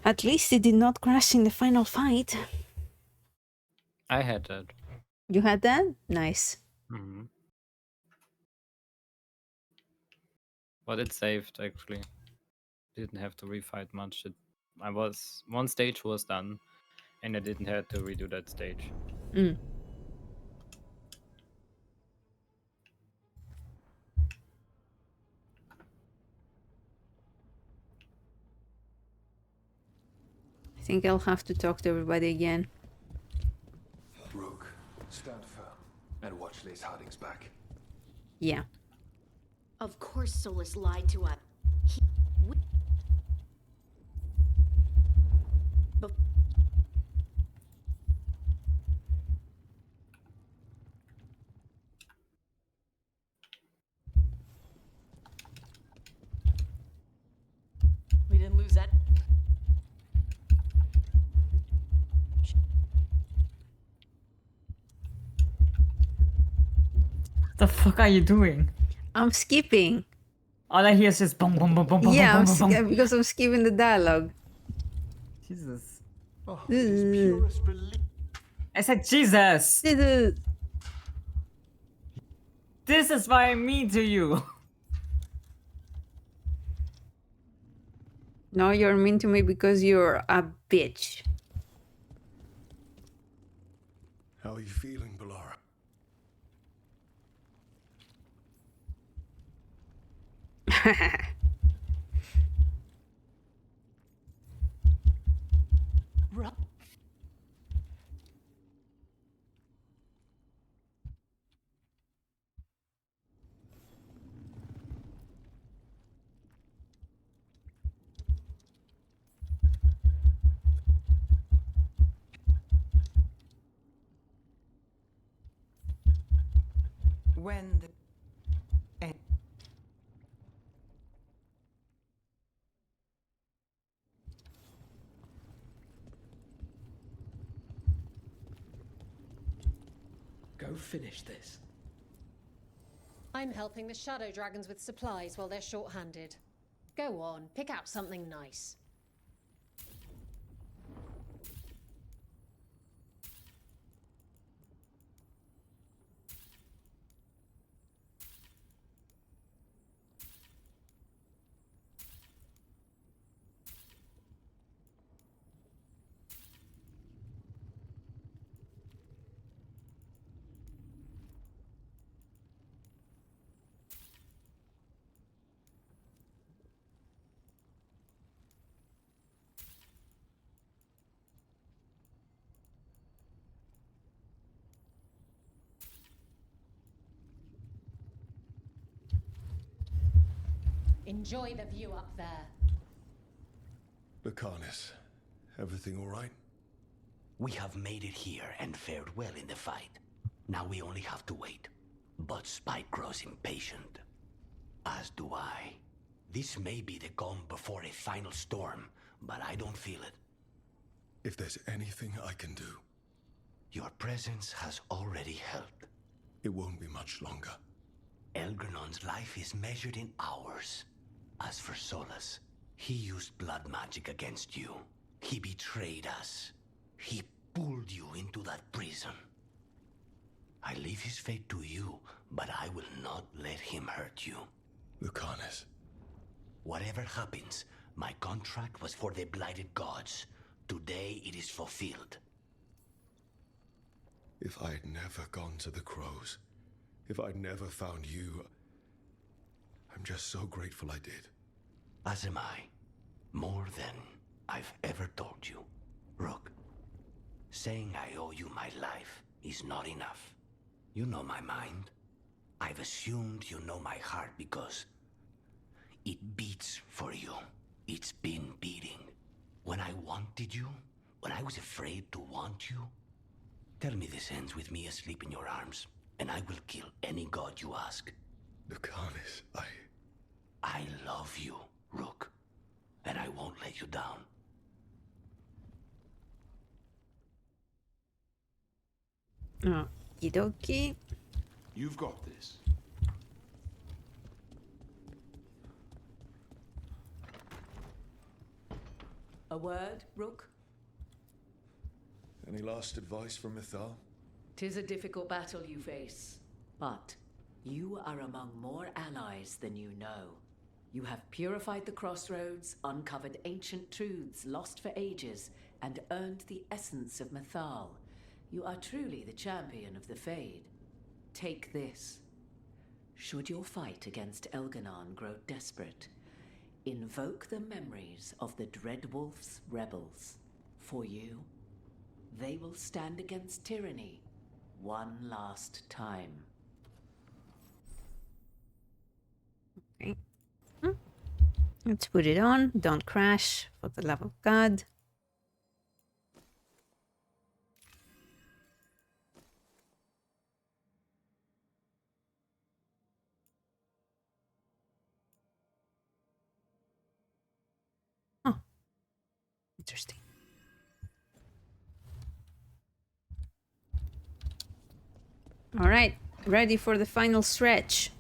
At least it did not crash in the final fight. I had that. You had that? Nice. Hmm. But it saved actually. Didn't have to refight much. One stage was done, and I didn't have to redo that stage. Mm. I think I'll have to talk to everybody again. Rook, stand firm and watch Lace Harding's back. Yeah. Of course Solus lied to us. We didn't lose that. The fuck are you doing? I'm skipping. All I hear is just boom, boom, boom, boom, boom, Yeah, boom, boom, boom. because I'm skipping the dialogue. Jesus. Oh, his purest belief. I said Jesus. This is why I'm mean to you. No, you're mean to me because you're a bitch. How are you feeling, Balara? When the Go finish this. I'm helping the shadow dragons with supplies while they're short-handed. Go on, pick out something nice. Enjoy the view up there. Lucanis, everything all right? We have made it here and fared well in the fight. Now we only have to wait. But Spike grows impatient. As do I. This may be the calm before a final storm, but I don't feel it. If there's anything I can do... Your presence has already helped. It won't be much longer. Elgrenon's life is measured in hours. As for Solus, he used blood magic against you. He betrayed us. He pulled you into that prison. I leave his fate to you, but I will not let him hurt you. Lucanis. Whatever happens, my contract was for the blighted gods. Today it is fulfilled. If I'd never gone to the Crows, if I'd never found you, I'm just so grateful I did. As am I. More than I've ever told you. Rook, saying I owe you my life is not enough. You know my mind. I've assumed you know my heart because it beats for you. It's been beating. When I wanted you, when I was afraid to want you, tell me this ends with me asleep in your arms, and I will kill any god you ask. Lucanis, I love you, Rook, and I won't let you down. Okie dokie. You've got this. A word, Rook? Any last advice from Mythal? 'Tis a difficult battle you face, but you are among more allies than you know. You have purified the crossroads, uncovered ancient truths lost for ages, and earned the essence of Mythal. You are truly the champion of the Fade. Take this. Should your fight against Elganon grow desperate, invoke the memories of the Dreadwolf's rebels. For you, they will stand against tyranny one last time. Okay. Let's put it on. Don't crash, for the love of God. Oh, interesting. All right, ready for the final stretch.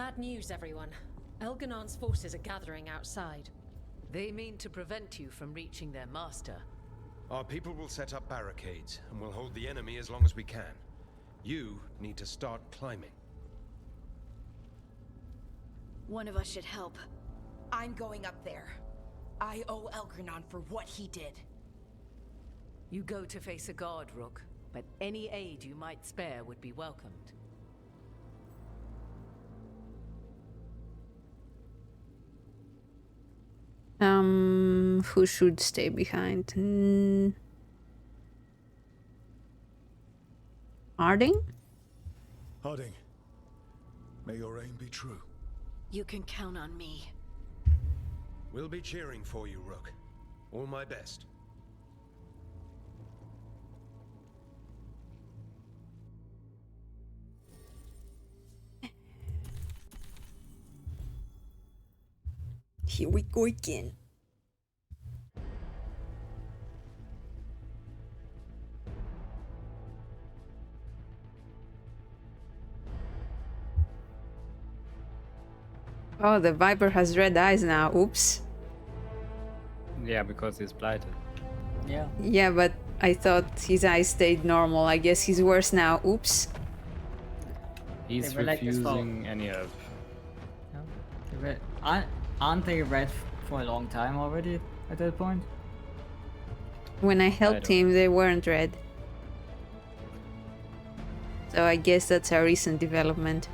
Bad news, everyone. Elganon's forces are gathering outside. They mean to prevent you from reaching their master. Our people will set up barricades, and we'll hold the enemy as long as we can. You need to start climbing. One of us should help. I'm going up there. I owe Elgranon for what he did. You go to face a guard, Rook, but any aid you might spare would be welcomed. Who should stay behind? Harding? Harding, may your aim be true. You can count on me. We'll be cheering for you, Rook. All my best. Here we go again. Oh, the Viper has red eyes now. Oops. Yeah, because he's blighted. Yeah. Yeah, but I thought his eyes stayed normal. I guess he's worse now. Oops. He's They were like this for- refusing any help. Aren't they red for a long time already at that point? When I helped him, they weren't red. So I guess that's a recent development.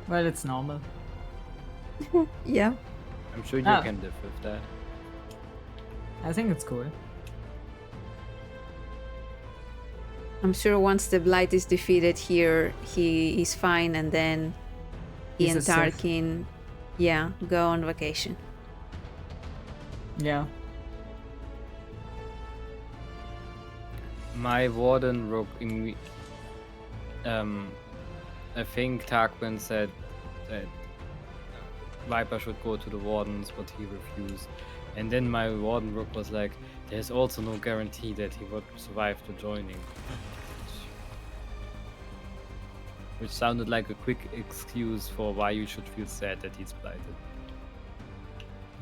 Well, it's normal. Yeah. I'm sure you Ah. can live with that. I think it's cool. I'm sure once the Blight is defeated here, he is fine, and then he He's and a Sith. Tarkin, yeah, go on vacation. Yeah. My Warden Rook, I think Tarquin said that Viper should go to the Wardens, but he refused. And then my Warden Rook was like, there's also no guarantee that he would survive the joining. Which sounded like a quick excuse for why you should feel sad that he's blighted.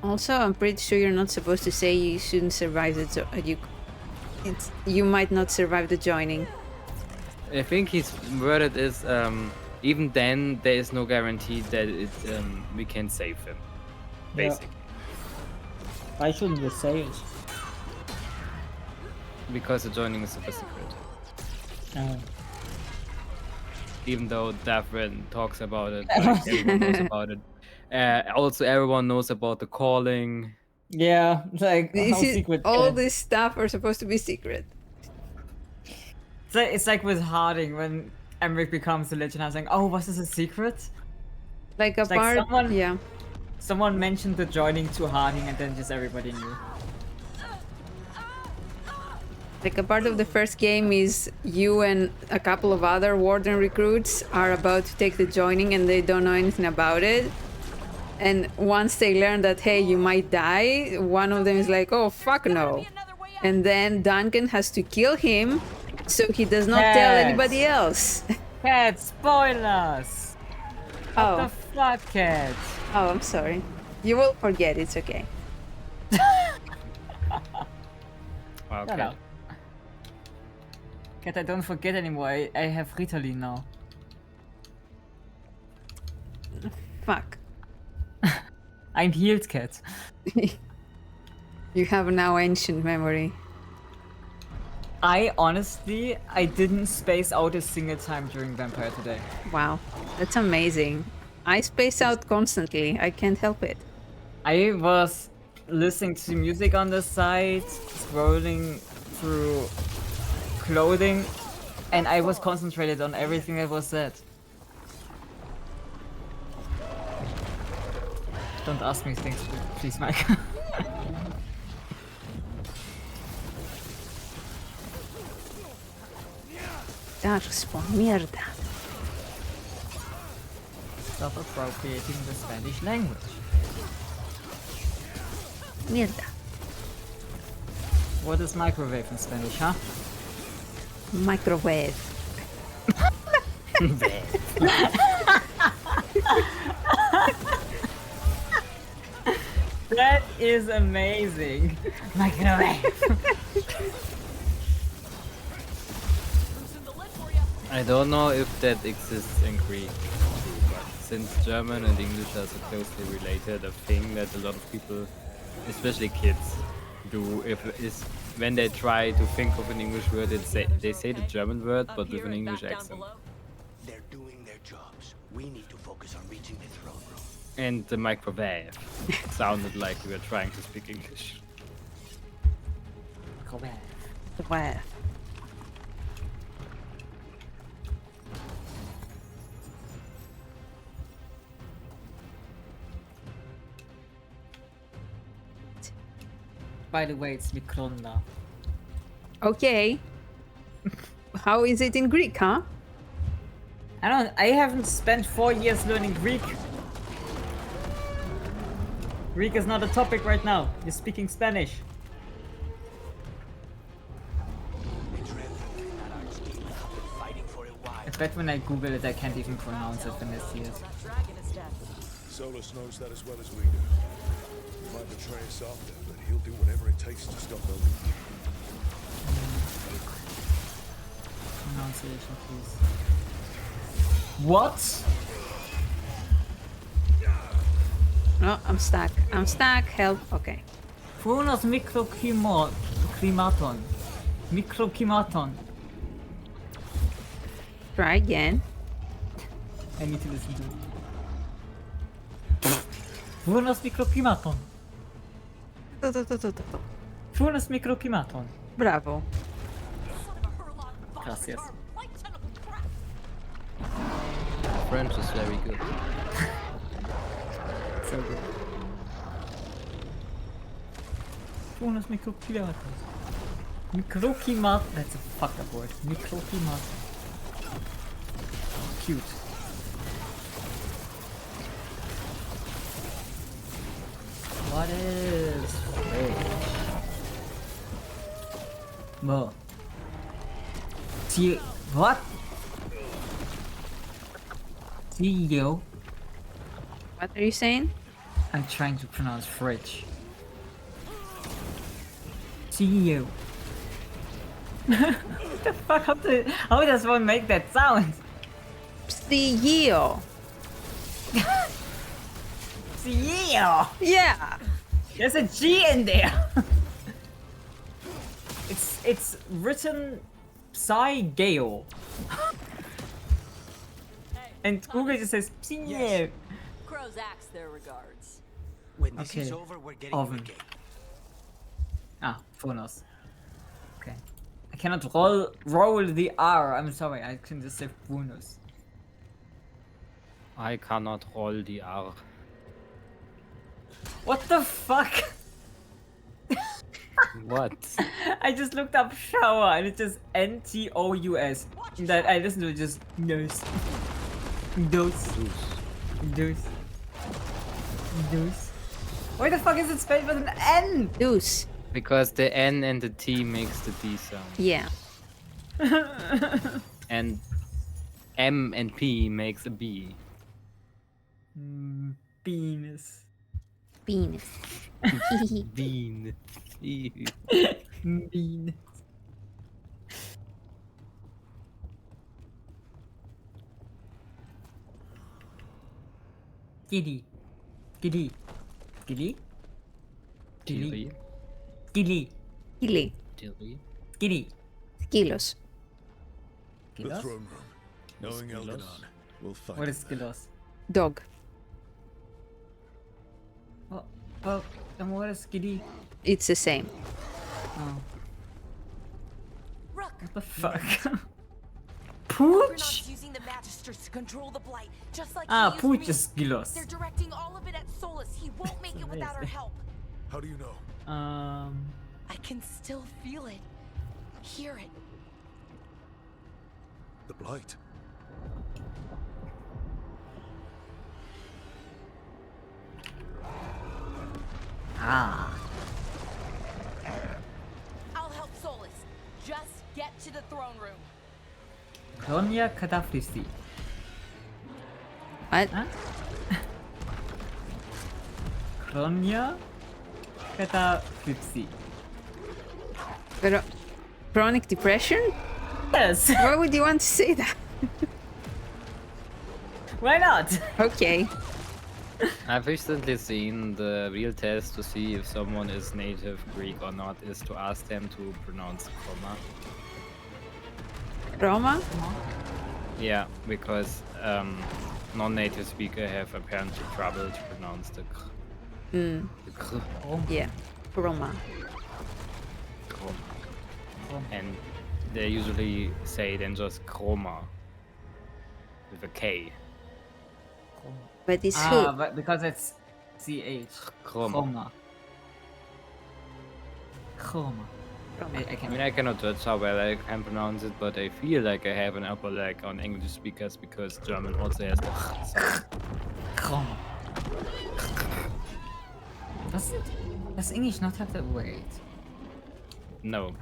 Also, I'm pretty sure you're not supposed to say you shouldn't survive the you might not survive the joining. I think his worded is, even then, there is no guarantee that we can save him. Yeah. Basically. Why shouldn't we say it? Because the joining is super secret. Oh. Even though Davrin talks about it, like, everyone knows about it. Also, everyone knows about the calling. Yeah, like how secret. All this stuff are supposed to be secret. It's like with Harding when Emmerich becomes the legend. I was like, oh, was this a secret? Like a It's part, someone, yeah. Someone mentioned the joining to Harding, and then just everybody knew. Like a part of the first game is you and a couple of other Warden recruits are about to take the joining and they don't know anything about it. And once they learn that, hey, you might die, one of them is like, oh, fuck no. And then Duncan has to kill him so he does not tell anybody else. Cat, spoilers! Oh. What the fuck, Cat? Oh, I'm sorry. You will forget, it's okay. Shut up. Cat, I don't forget anymore. I have Ritalin now. Fuck. I'm healed, Cat. You have now ancient memory. I honestly, I didn't space out a single time during Vampire today. Wow, that's amazing. I space out constantly. I can't help it. I was listening to music on the side, scrolling through clothing, and I was concentrated on everything that was said. Don't ask me things, please, Mike. Darkspawn, mierda. Stop appropriating the Spanish language. Mierda. What is microwave in Spanish, huh? Microwave. That is amazing. Microwave. I don't know if that exists in Greek, but since German and English are so closely related, a thing that a lot of people, especially kids, do is when they try to think of an English word, they say the German word but with an English accent. They're doing their jobs. We need to focus on reaching the throne room. And the microwave sounded like we were trying to speak English. Microwave. By the way, it's Mikronda. Okay. How is it in Greek, huh? I haven't spent 4 years learning Greek. Greek is not a topic right now. You're speaking Spanish. I bet when I Google it, I can't even pronounce it when I see it. Solus knows that as well as we do. He might betray us after, but he'll do whatever it takes to stop them. Pronunciation, please. What? No, I'm stuck. I'm stuck. Help. Okay. Funos microclimaton. Microclimaton. Try again. I need to listen to it. Funos microclimaton. Funos microclimaton. Bravo. Gracias. French is very good. So good. Funos microclimaton. Microclimat. That's a fucked up word. Microclimat. Cute. What is fridge? Mo. What? CEO. What are you saying? I'm trying to pronounce fridge. CEO. What the fuck? How does one make that sound? CEO. CEO. Yeah. There's a G in there. It's written Psy-Geo. And Google just says CEO. Crows axe their regards. When this Okay. is over, we're getting Oven. Ricky. Ah, Phonos. Okay. I cannot roll the R. I'm sorry. I can just say Phonos. I cannot roll the R. What the fuck? What? I just looked up shower and it's just NTOUS. That I listened to it just nose. Dose. Dose. Dose. Why the fuck is it spelled with an N? Deuce. Because the N and the T makes the D sound. Yeah. And M and P makes a B. Penis. Penis. Bean. Bean. Giddy. Giddy. Giddy. Gilly. Giddy. Gilly. Gilly. Giddy. Skilos. The Skilos? throne room. Knowing Elganon, we'll find What him is there. Skilos? Dog. Well, then what is Giddy? It's the same. Oh. Rook. What the fuck? Pooch? Pooch? Using the magisters to control the blight, just like Ah, he used Pooch me. is Skilos. They're directing all of it at Solus. He won't make it without our help. How do you know? I can still feel it. Hear it. The Blight. Ah. I'll help Solus. Just get to the throne room. Kronia Kadafristi. What? Huh? Kronia Cataphypsy. Chronic depression? Yes. Why would you want to say that? Why not? Okay. I've recently seen the real test to see if someone is native Greek or not is to ask them to pronounce comma. Roma? Yeah, because non-native speaker have apparently trouble to pronounce the kr. Mm. The kr. Yeah. Roma. And they usually say then just chroma with a K. But it's who? But because it's CH. Chroma. Chroma. I mean, I cannot judge how well I can pronounce it, but I feel like I have an upper leg on English speakers because German also has the sound. Chroma. Does English not have the wait? No.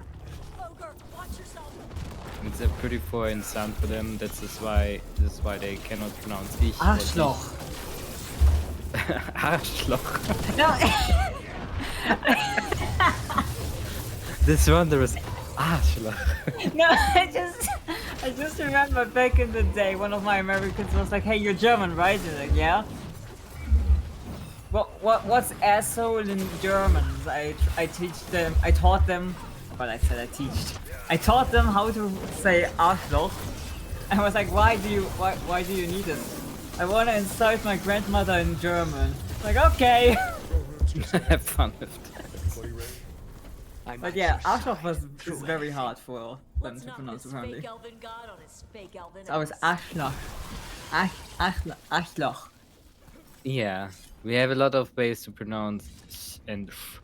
It's a pretty foreign sound for them. This is why they cannot pronounce ich. Arschloch. Arschloch. No. This wondrous Arschloch. No, I just remember back in the day, one of my Americans was like, "Hey, you're German, right?" And like, "Yeah." What's asshole in German? I taught them. But I said I teach. I taught them how to say Arschloch. I was like, why do you need it? I want to insult my grandmother in German. Like, okay. Have fun with that. But yeah, Arschloch is very hard for them to pronounce apparently. So I was Arschloch. Arschloch. Yeah, we have a lot of ways to pronounce sh and f.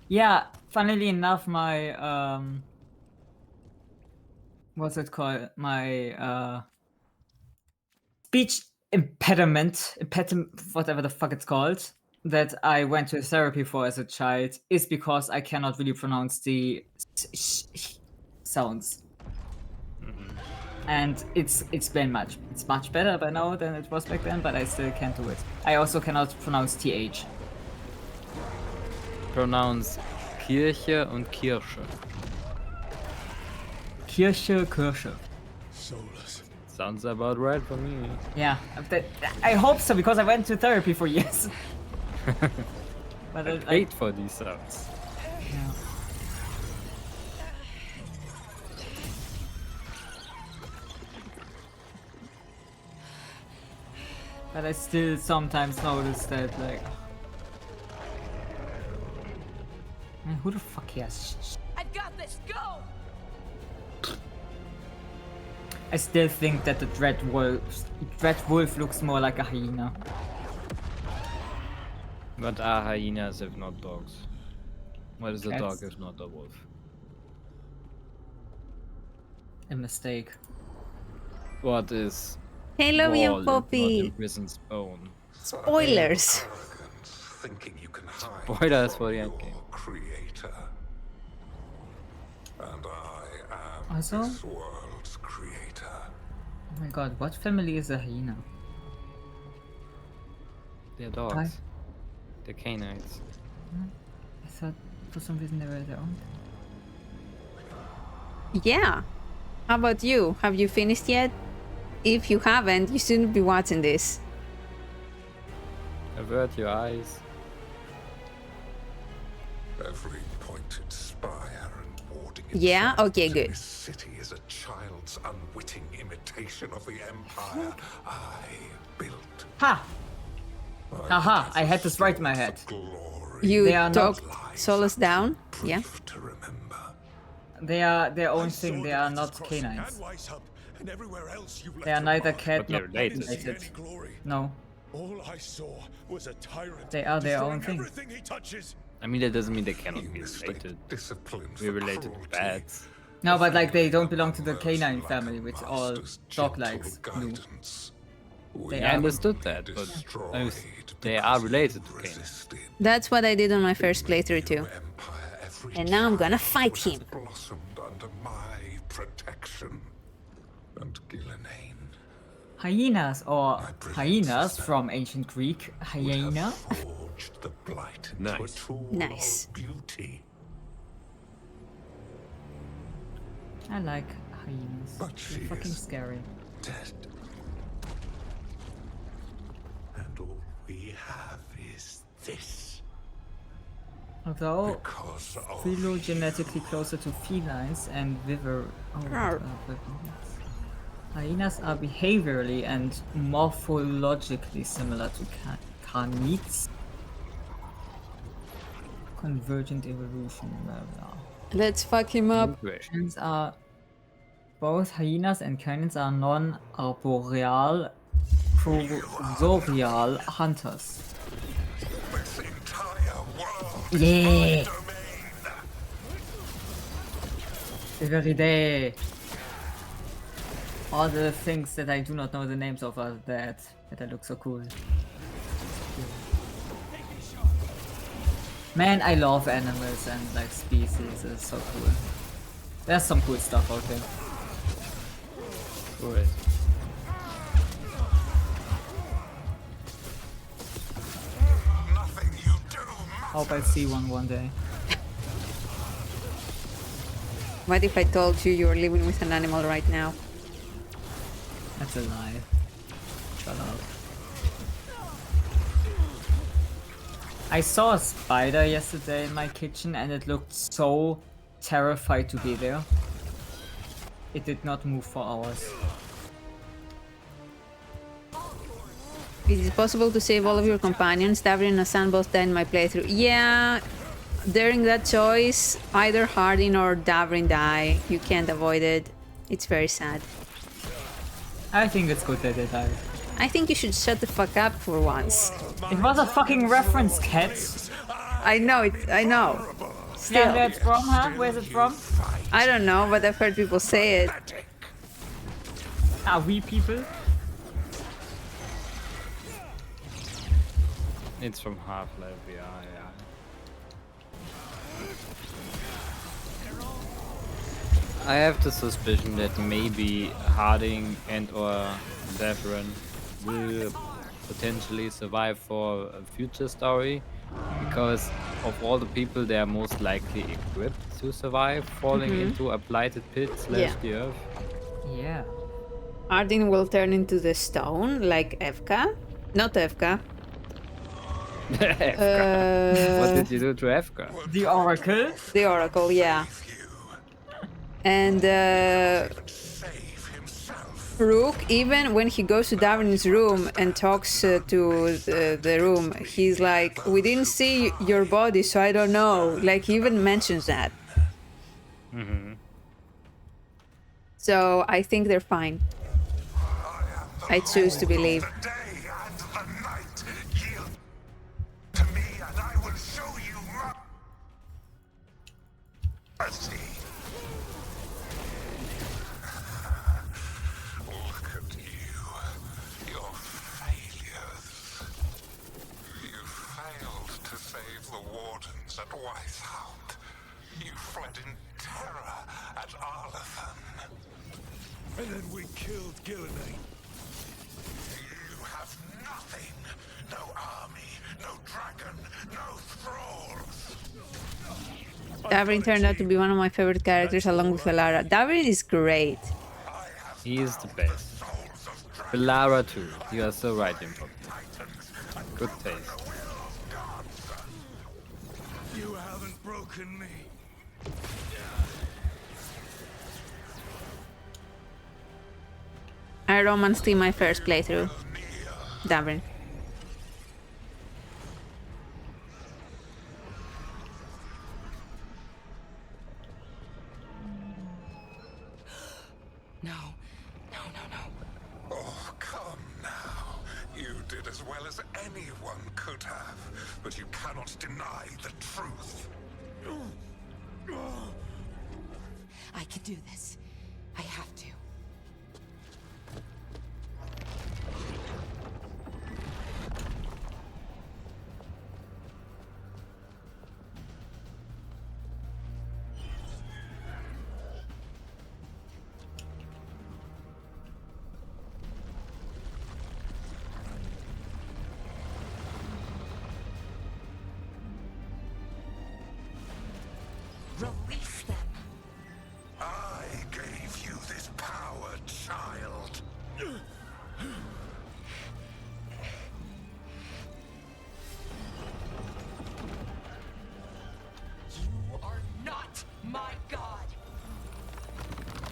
Yeah, funnily enough, my what's it called? My speech impediment, whatever the fuck it's called, that I went to therapy for as a child is because I cannot really pronounce the sounds. And it's much better by now than it was back then, but I still can't do it. I also cannot pronounce TH. Pronounce Kirche und Kirsche. Kirche, Kirsche. Sounds about right for me. Yeah, I hope so because I went to therapy for years. But I paid for these sounds. Yeah. But I still sometimes notice that, like, man, who the fuck cares? I've got this. Go. I still think that the Dread Wolf looks more like a hyena. What are hyenas if not dogs? What is a Cats. dog if not a wolf? A mistake. What is Hello, wall young if puppy. not imprisoned bone? Spoilers. Thinking you can hide Spoilers for the from endgame. your creator. And I am Also? this world's creator. Oh my god, what family is a hyena? They're dogs. Why? They're canines. I thought for some reason they were their own. Yeah. How about you? Have you finished yet? If you haven't, you shouldn't be watching this. Avert your eyes. Every pointed spire and warding Yeah? itself Okay, in good. This city is a child's unwitting imitation of the empire I built. Ha! Haha, I had this right in my head. You They are talk not- Solus down? Yeah. They are their own thing, they are not canines. They are neither cat But they're nor related. related. No. All I saw was a tyrant They are their own destroying thing. everything he touches. I mean, that doesn't mean they cannot be related. We're related to bats. No, but like they don't belong to the canine family, which all dog likes do. They I are understood that, but they are related to canines. That's what I did on my first playthrough too. And now I'm gonna fight him. Blossomed under my protection. And Gillenane, hyenas, or hyenas from ancient Greek, hyena. Forged the blight into a tool Nice. of beauty. I like hyenas. But They're fucking scary. Dead. And all we have is this. Although Because of phylogenetically closer to felines and hyenas are behaviorally and morphologically similar to canids. Convergent evolution, blah blah. Let's fuck him up. Canids are both hyenas and canids are non-arboreal cursorial hunters. this entire world Yeah. Every day. All the things that I do not know the names of are that I look so cool. Man, I love animals and like species. It's so cool. There's some cool stuff out there. Cool. Hope I see one day. What if I told you were living with an animal right now? That's a lie. Shut up. I saw a spider yesterday in my kitchen and it looked so terrified to be there. It did not move for hours. Is it possible to save all of your companions? Davrin and Hassan both died in my playthrough. Yeah, during that choice, either Hardin or Davrin die. You can't avoid it. It's very sad. I think it's good that they died. I think you should shut the fuck up for once. It was a fucking reference, cat. I know it. I know. Still. Yeah, where it's from, huh? Where's it from? I don't know, but I've heard people say it. Are we people? It's from Half-Life, yeah. I have the suspicion that maybe Harding and or Davrin will potentially survive for a future story, because of all the people they are most likely equipped to survive falling into a blighted pit / the earth. Yeah. Hardin will turn into the stone, like Evka. Not Evka. What did you do to Evka? The Oracle? The Oracle, yeah. And Rook, even when he goes to Davrin's room and talks to the room, he's like, we didn't see your body, so I don't know. Like, he even mentions that. So I think they're fine. I choose to believe. Look at you. Your failures. You failed to save the wardens at Weisshaupt. You fled in terror at Arlathan. And then we killed Gillenane. You have nothing. No army, no dragon, no thralls. Davrin turned out to be one of my favorite characters along with Alara. Davrin is great. He is the best. Belara too. You are so right, Impop. Good taste. You haven't broken me. I romanced in my first playthrough. Davrin. No. Oh, come now. You did as well as anyone could have, but you cannot deny the truth. I can do this. I have to.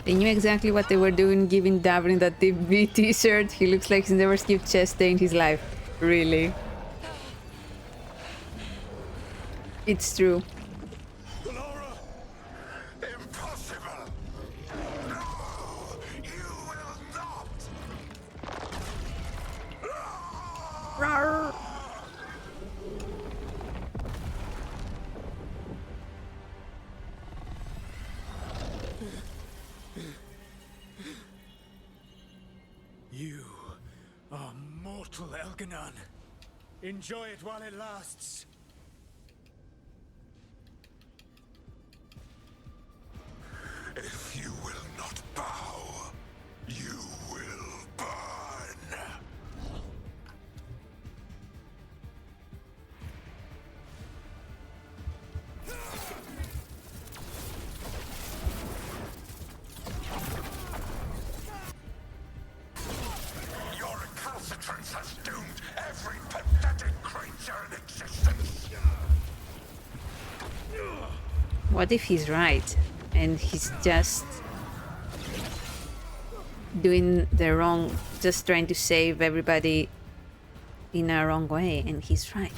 They knew exactly what they were doing, giving Davrin that TV t-shirt. He looks like he's never skipped chest day in his life. Really? It's true. Impossible! No! You will not! Rawr. You are mortal, Elganon. Enjoy it while it lasts. If you will not bow, you will burn. Your recalcitrance has doomed every pathetic creature in existence. What if he's right and he's just doing the wrong, just trying to save everybody in a wrong way, and he's right?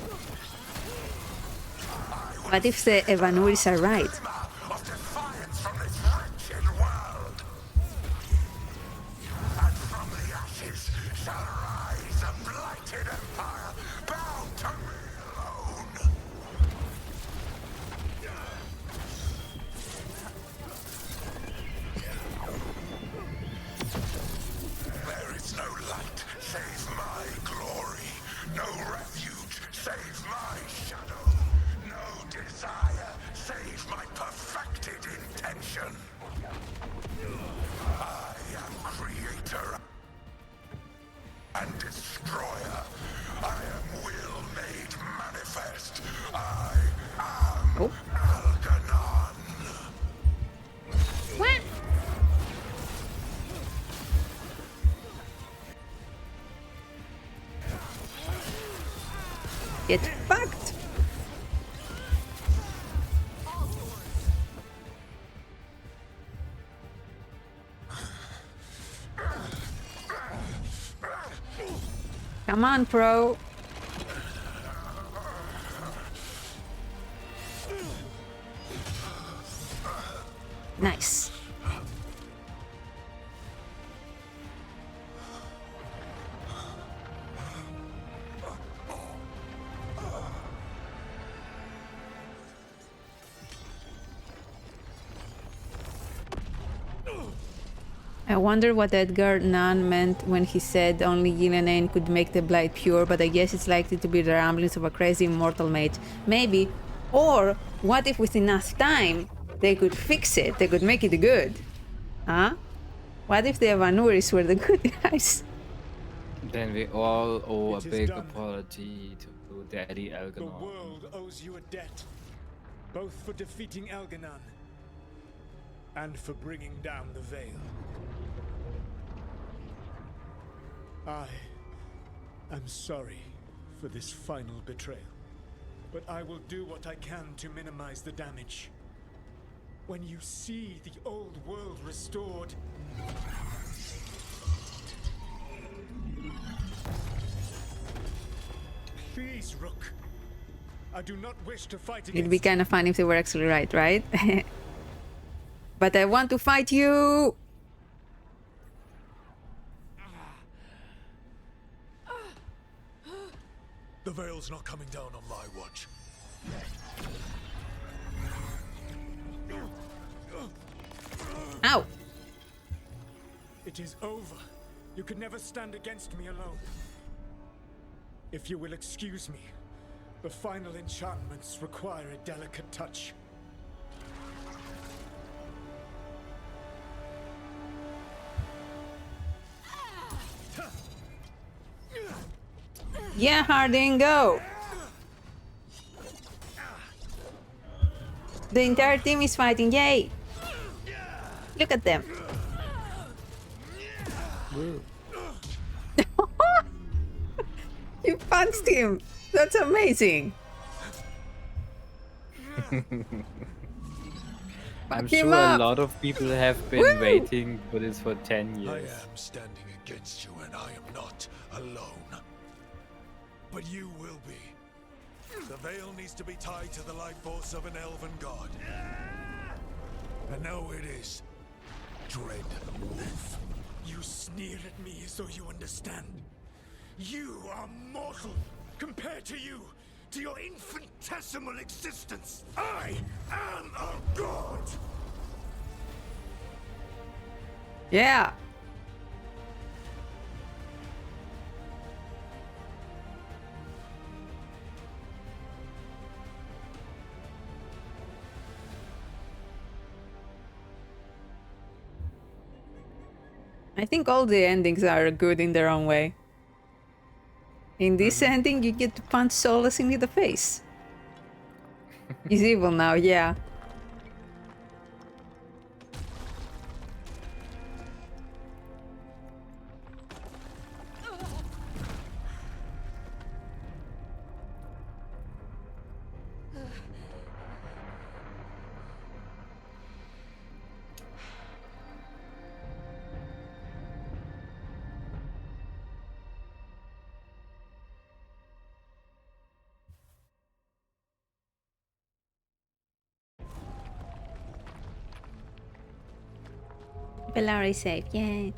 What if the Evanuris are right? Of defiance from this wretched world. And from the ashes shall rise a blighted empire bound to me alone. There is no light save my glory, no refuge save my shadow, no desire save my perfected intention. I am creator and destroyer. I am will made manifest. I am Elganon. What? Get fucked! Come on, pro. Nice. I wonder what Edgar Nunn meant when he said only Gillian could make the blight pure, but I guess it's likely to be the ramblings of a crazy immortal mage. Maybe. Or what if with enough time they could fix it, they could make it good? Huh? What if the Evanuris were the good guys? Then we all owe a It is big done. apology to Daddy The Elganon. world owes you a debt, both for defeating Elganon and for bringing down the Veil. I am sorry for this final betrayal, but I will do what I can to minimize the damage. When you see the old world restored, please, Rook. I do not wish to fight against It'd be kind of fun if they were actually right, right? But I want to fight you! The Veil's not coming down on my watch. Ow! It is over. You could never stand against me alone. If you will excuse me, the final enchantments require a delicate touch. Yeah, Harding, go! The entire team is fighting, yay! Look at them. You punched him! That's amazing! I'm him sure a up. lot of people have been Woo! waiting for this for 10 I years. am standing against you, and I am not alone. But you will be. The veil needs to be tied to the life force of an elven god. And now it is. Dread Wolf. You sneer at me as though you understand. You are mortal compared to you, to your infinitesimal existence. I am a god! Yeah. I think all the endings are good in their own way. In this ending, you get to punch Solus in the face. He's evil now, yeah. Bellari safe, yay.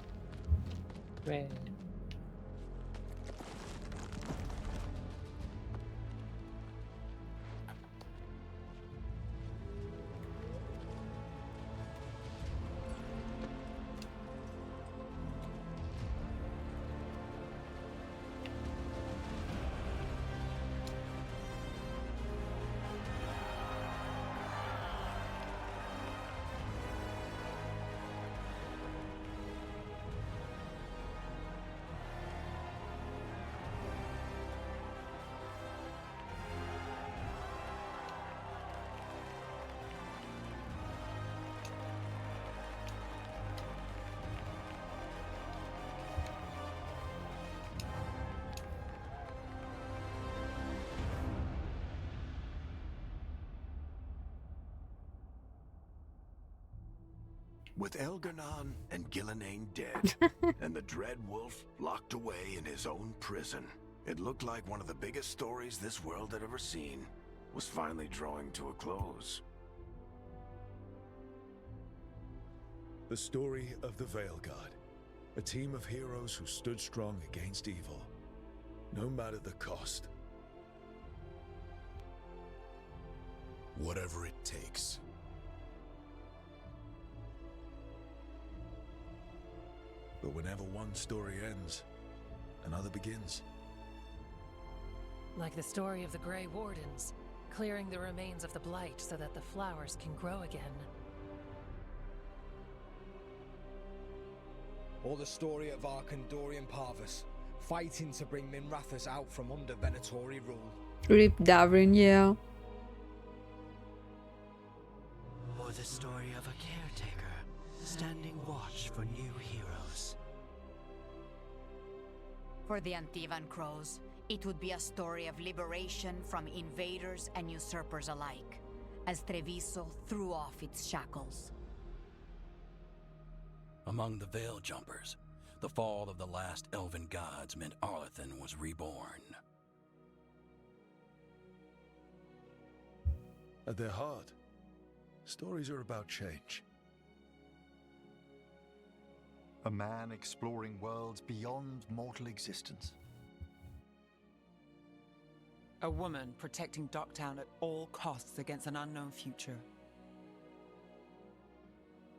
With Elgar'nan and Gillenane dead, and the Dread Wolf locked away in his own prison, it looked like one of the biggest stories this world had ever seen was finally drawing to a close. The story of the Veilguard. A team of heroes who stood strong against evil, no matter the cost. Whatever it takes. But whenever one story ends, another begins. Like the story of the Grey Wardens, clearing the remains of the Blight so that the flowers can grow again. Or the story of Arkandorian Parvus, fighting to bring Minrathous out from under Venatori rule. Rip Davrin, yeah. Or the story of a caretaker, standing watch for new heroes. For the Antivan Crows, it would be a story of liberation from invaders and usurpers alike, as Treviso threw off its shackles. Among the Veil Jumpers, the fall of the last elven gods meant Arlathan was reborn. At their heart, stories are about change. A man exploring worlds beyond mortal existence. A woman protecting Docktown at all costs against an unknown future.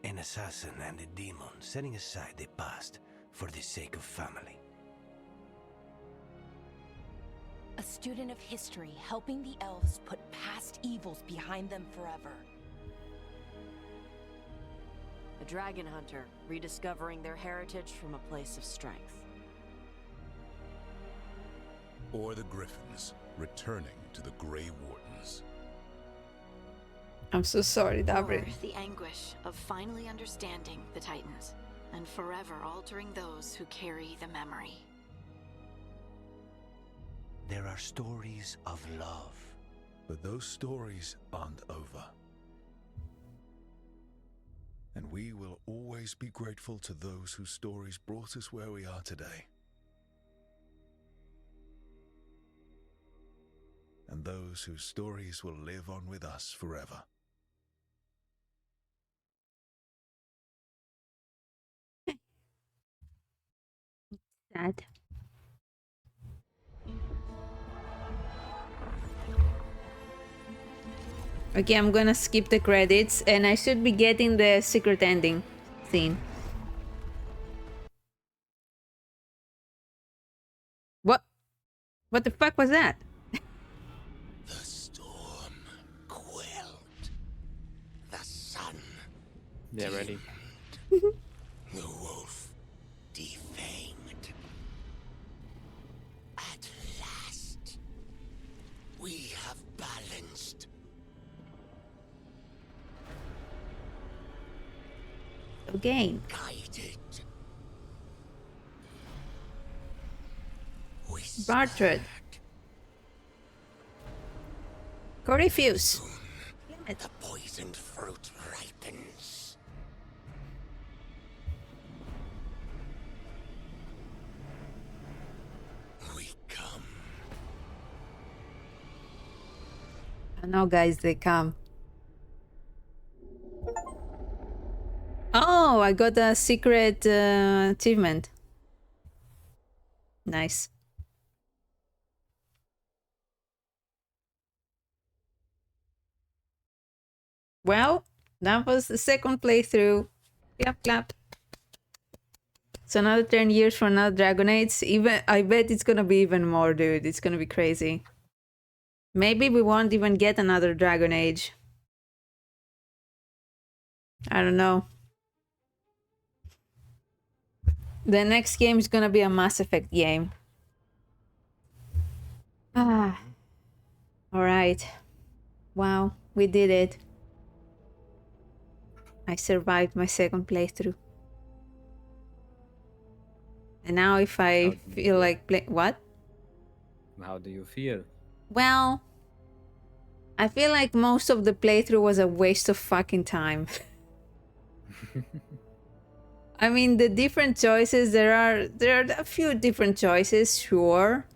An assassin and a demon setting aside the past for the sake of family. A student of history helping the elves put past evils behind them forever. A dragon hunter, rediscovering their heritage from a place of strength. Or the Griffins, returning to the Grey Wardens. I'm so sorry, Or Davrin. the anguish of finally understanding the Titans, and forever altering those who carry the memory. There are stories of love. But those stories aren't over. we will always be grateful to those whose stories brought us where we are today. And those whose stories will live on with us forever. Sad. Okay, I'm gonna skip the credits and I should be getting the secret ending scene. What? What the fuck was that? The storm quelled. The sun. Yeah, ready. The wolf defanged. At last, we have balanced. Okay. Guided. Bartred. Corypheus. The poisoned fruit ripens. We come. Now, guys, they come. Oh, I got a secret achievement. Nice. Well, that was the second playthrough. Clap, clap. So another 10 years for another Dragon Age. Even I bet it's gonna be even more, dude. It's gonna be crazy. Maybe we won't even get another Dragon Age. I don't know. The next game is gonna be a Mass Effect game. Ah. Alright. Wow, we did it. I survived my second playthrough. And now if I feel like play... What? How do you feel? Well, I feel like most of the playthrough was a waste of fucking time. I mean, the different choices, there are a few different choices, sure.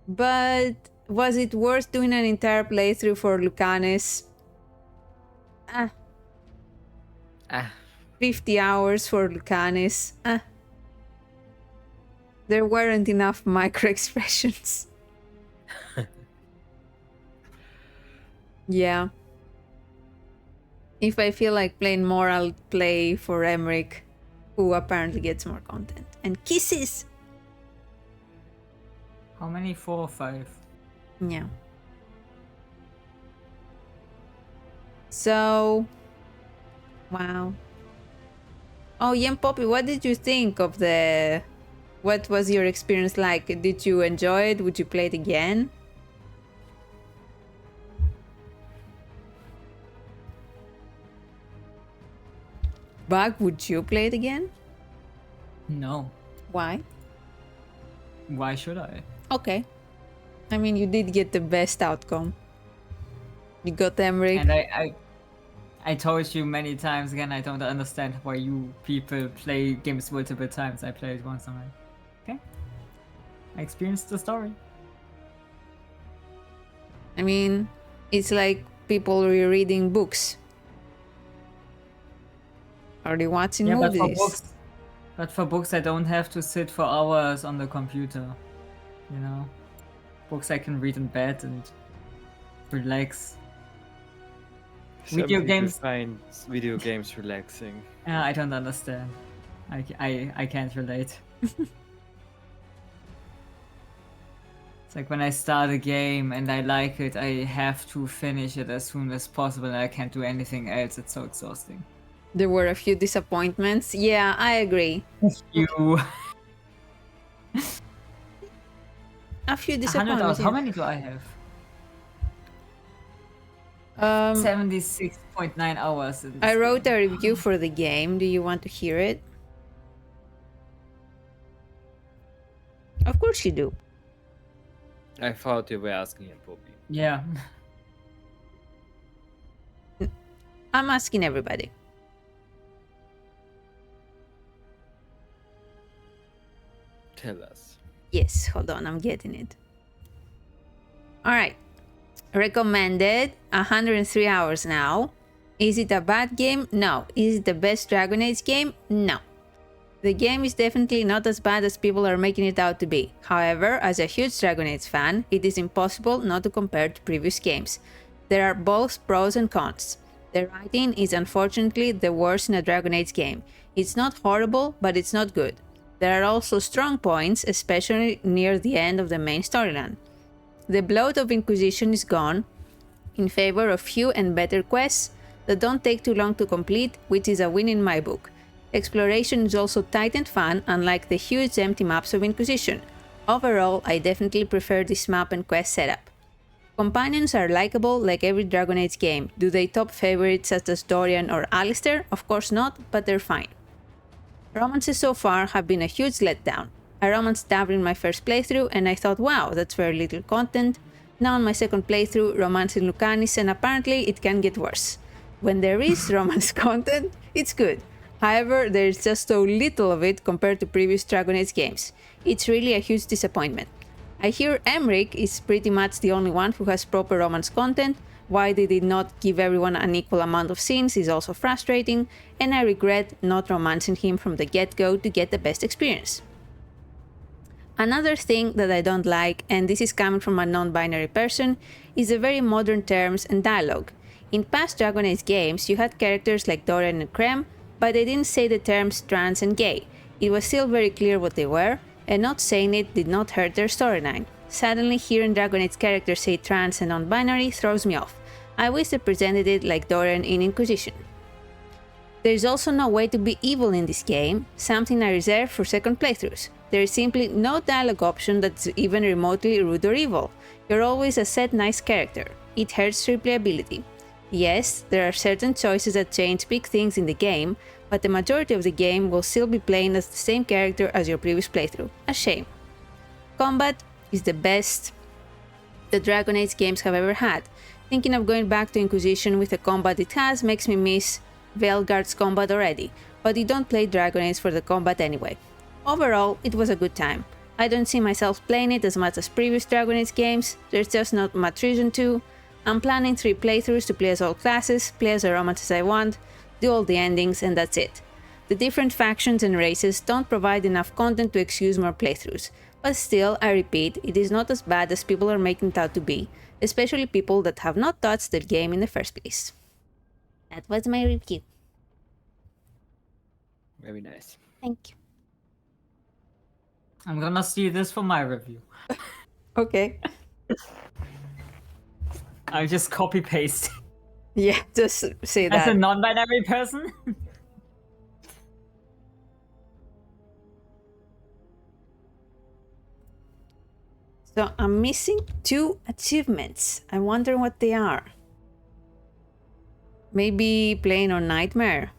But was it worth doing an entire playthrough for Lucanis? 50 hours for Lucanis. There weren't enough micro expressions. Yeah. If I feel like playing more, I'll play for Emmerich, who apparently gets more content. And kisses! How many? 4 or 5? Yeah. So... Wow. Oh, Yen Poppy, what did you think of the... What was your experience like? Did you enjoy it? Would you play it again? Bug, would you play it again? No. Why? Why should I? Okay. I mean, you did get the best outcome. You got Emmerich. And I told you many times again, I don't understand why you people play games multiple times. I played once, I'm like, okay. I experienced the story. I mean, it's like people rereading books. Are they watching movies? But for books, I don't have to sit for hours on the computer. You know, books I can read in bed and relax. Video games find video games relaxing. I don't understand. I can't relate. It's like when I start a game and I like it, I have to finish it as soon as possible and I can't do anything else. It's so exhausting. There were a few disappointments. Yeah, I agree. You. A few disappointments. How many do I have? 76.9 hours. I wrote a review for the game. Do you want to hear it? Of course you do. I thought you were asking him, Poppy. Yeah. I'm asking everybody. Tell us. Yes, hold on, I'm getting it. Alright. Recommended, 103 hours now. Is it a bad game? No. Is it the best Dragon Age game? No. The game is definitely not as bad as people are making it out to be. However, as a huge Dragon Age fan, it is impossible not to compare to previous games. There are both pros and cons. The writing is unfortunately the worst in a Dragon Age game. It's not horrible, but it's not good. There are also strong points, especially near the end of the main storyline. The bloat of Inquisition is gone, in favor of few and better quests that don't take too long to complete, which is a win in my book. Exploration is also tight and fun, unlike the huge empty maps of Inquisition. Overall, I definitely prefer this map and quest setup. Companions are likable like every Dragon Age game. Do they top favorites such as Dorian or Alistair? Of course not, but they're fine. Romances so far have been a huge letdown. I romanced Davri in my first playthrough and I thought, wow, that's very little content. Now on my second playthrough, romancing Lucanis, and apparently it can get worse. When there is romance content, it's good. However, there is just so little of it compared to previous Dragon Age games. It's really a huge disappointment. I hear Emmerich is pretty much the only one who has proper romance content. Why they did not give everyone an equal amount of scenes is also frustrating, and I regret not romancing him from the get-go to get the best experience. Another thing that I don't like, and this is coming from a non-binary person, is the very modern terms and dialogue. In past Dragon Age games, you had characters like Dorian and Krem, but they didn't say the terms trans and gay. It was still very clear what they were, and not saying it did not hurt their storyline. Suddenly, hearing Dragon Age characters say trans and non-binary throws me off. I wish they presented it like Dorian in Inquisition. There is also no way to be evil in this game, something I reserve for second playthroughs. There is simply no dialogue option that's even remotely rude or evil. You're always a set nice character. It hurts replayability. Yes, there are certain choices that change big things in the game, but the majority of the game will still be playing as the same character as your previous playthrough. A shame. Combat is the best the Dragon Age games have ever had. Thinking of going back to Inquisition with the combat it has makes me miss Veilguard's combat already, but you don't play Dragon Age for the combat anyway. Overall, it was a good time. I don't see myself playing it as much as previous Dragon Age games, there's just not much reason to. I'm planning 3 playthroughs to play as all classes, play as a romance as I want, do all the endings, and that's it. The different factions and races don't provide enough content to excuse more playthroughs, but still, I repeat, it is not as bad as people are making it out to be, especially people that have not touched the game in the first place. That was my review. Very nice. Thank you. I'm gonna steal this for my review. Okay. I'll just copy paste. Yeah, just say that. As a non-binary person? So I'm missing 2 achievements. I wonder what they are. Maybe playing on Nightmare.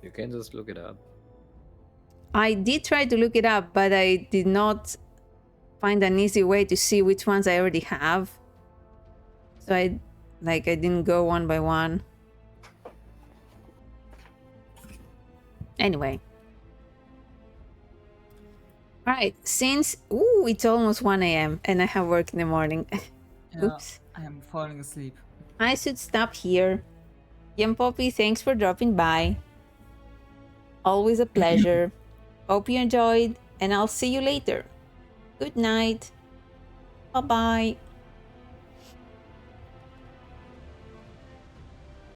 You can just look it up. I did try to look it up, but I did not find an easy way to see which ones I already have. So I didn't go one by one. Anyway. Alright, since... Ooh, it's almost 1 AM and I have work in the morning. Oops. I am falling asleep. I should stop here. Yum Poppy, thanks for dropping by. Always a pleasure. Hope you enjoyed, and I'll see you later. Good night. Bye-bye.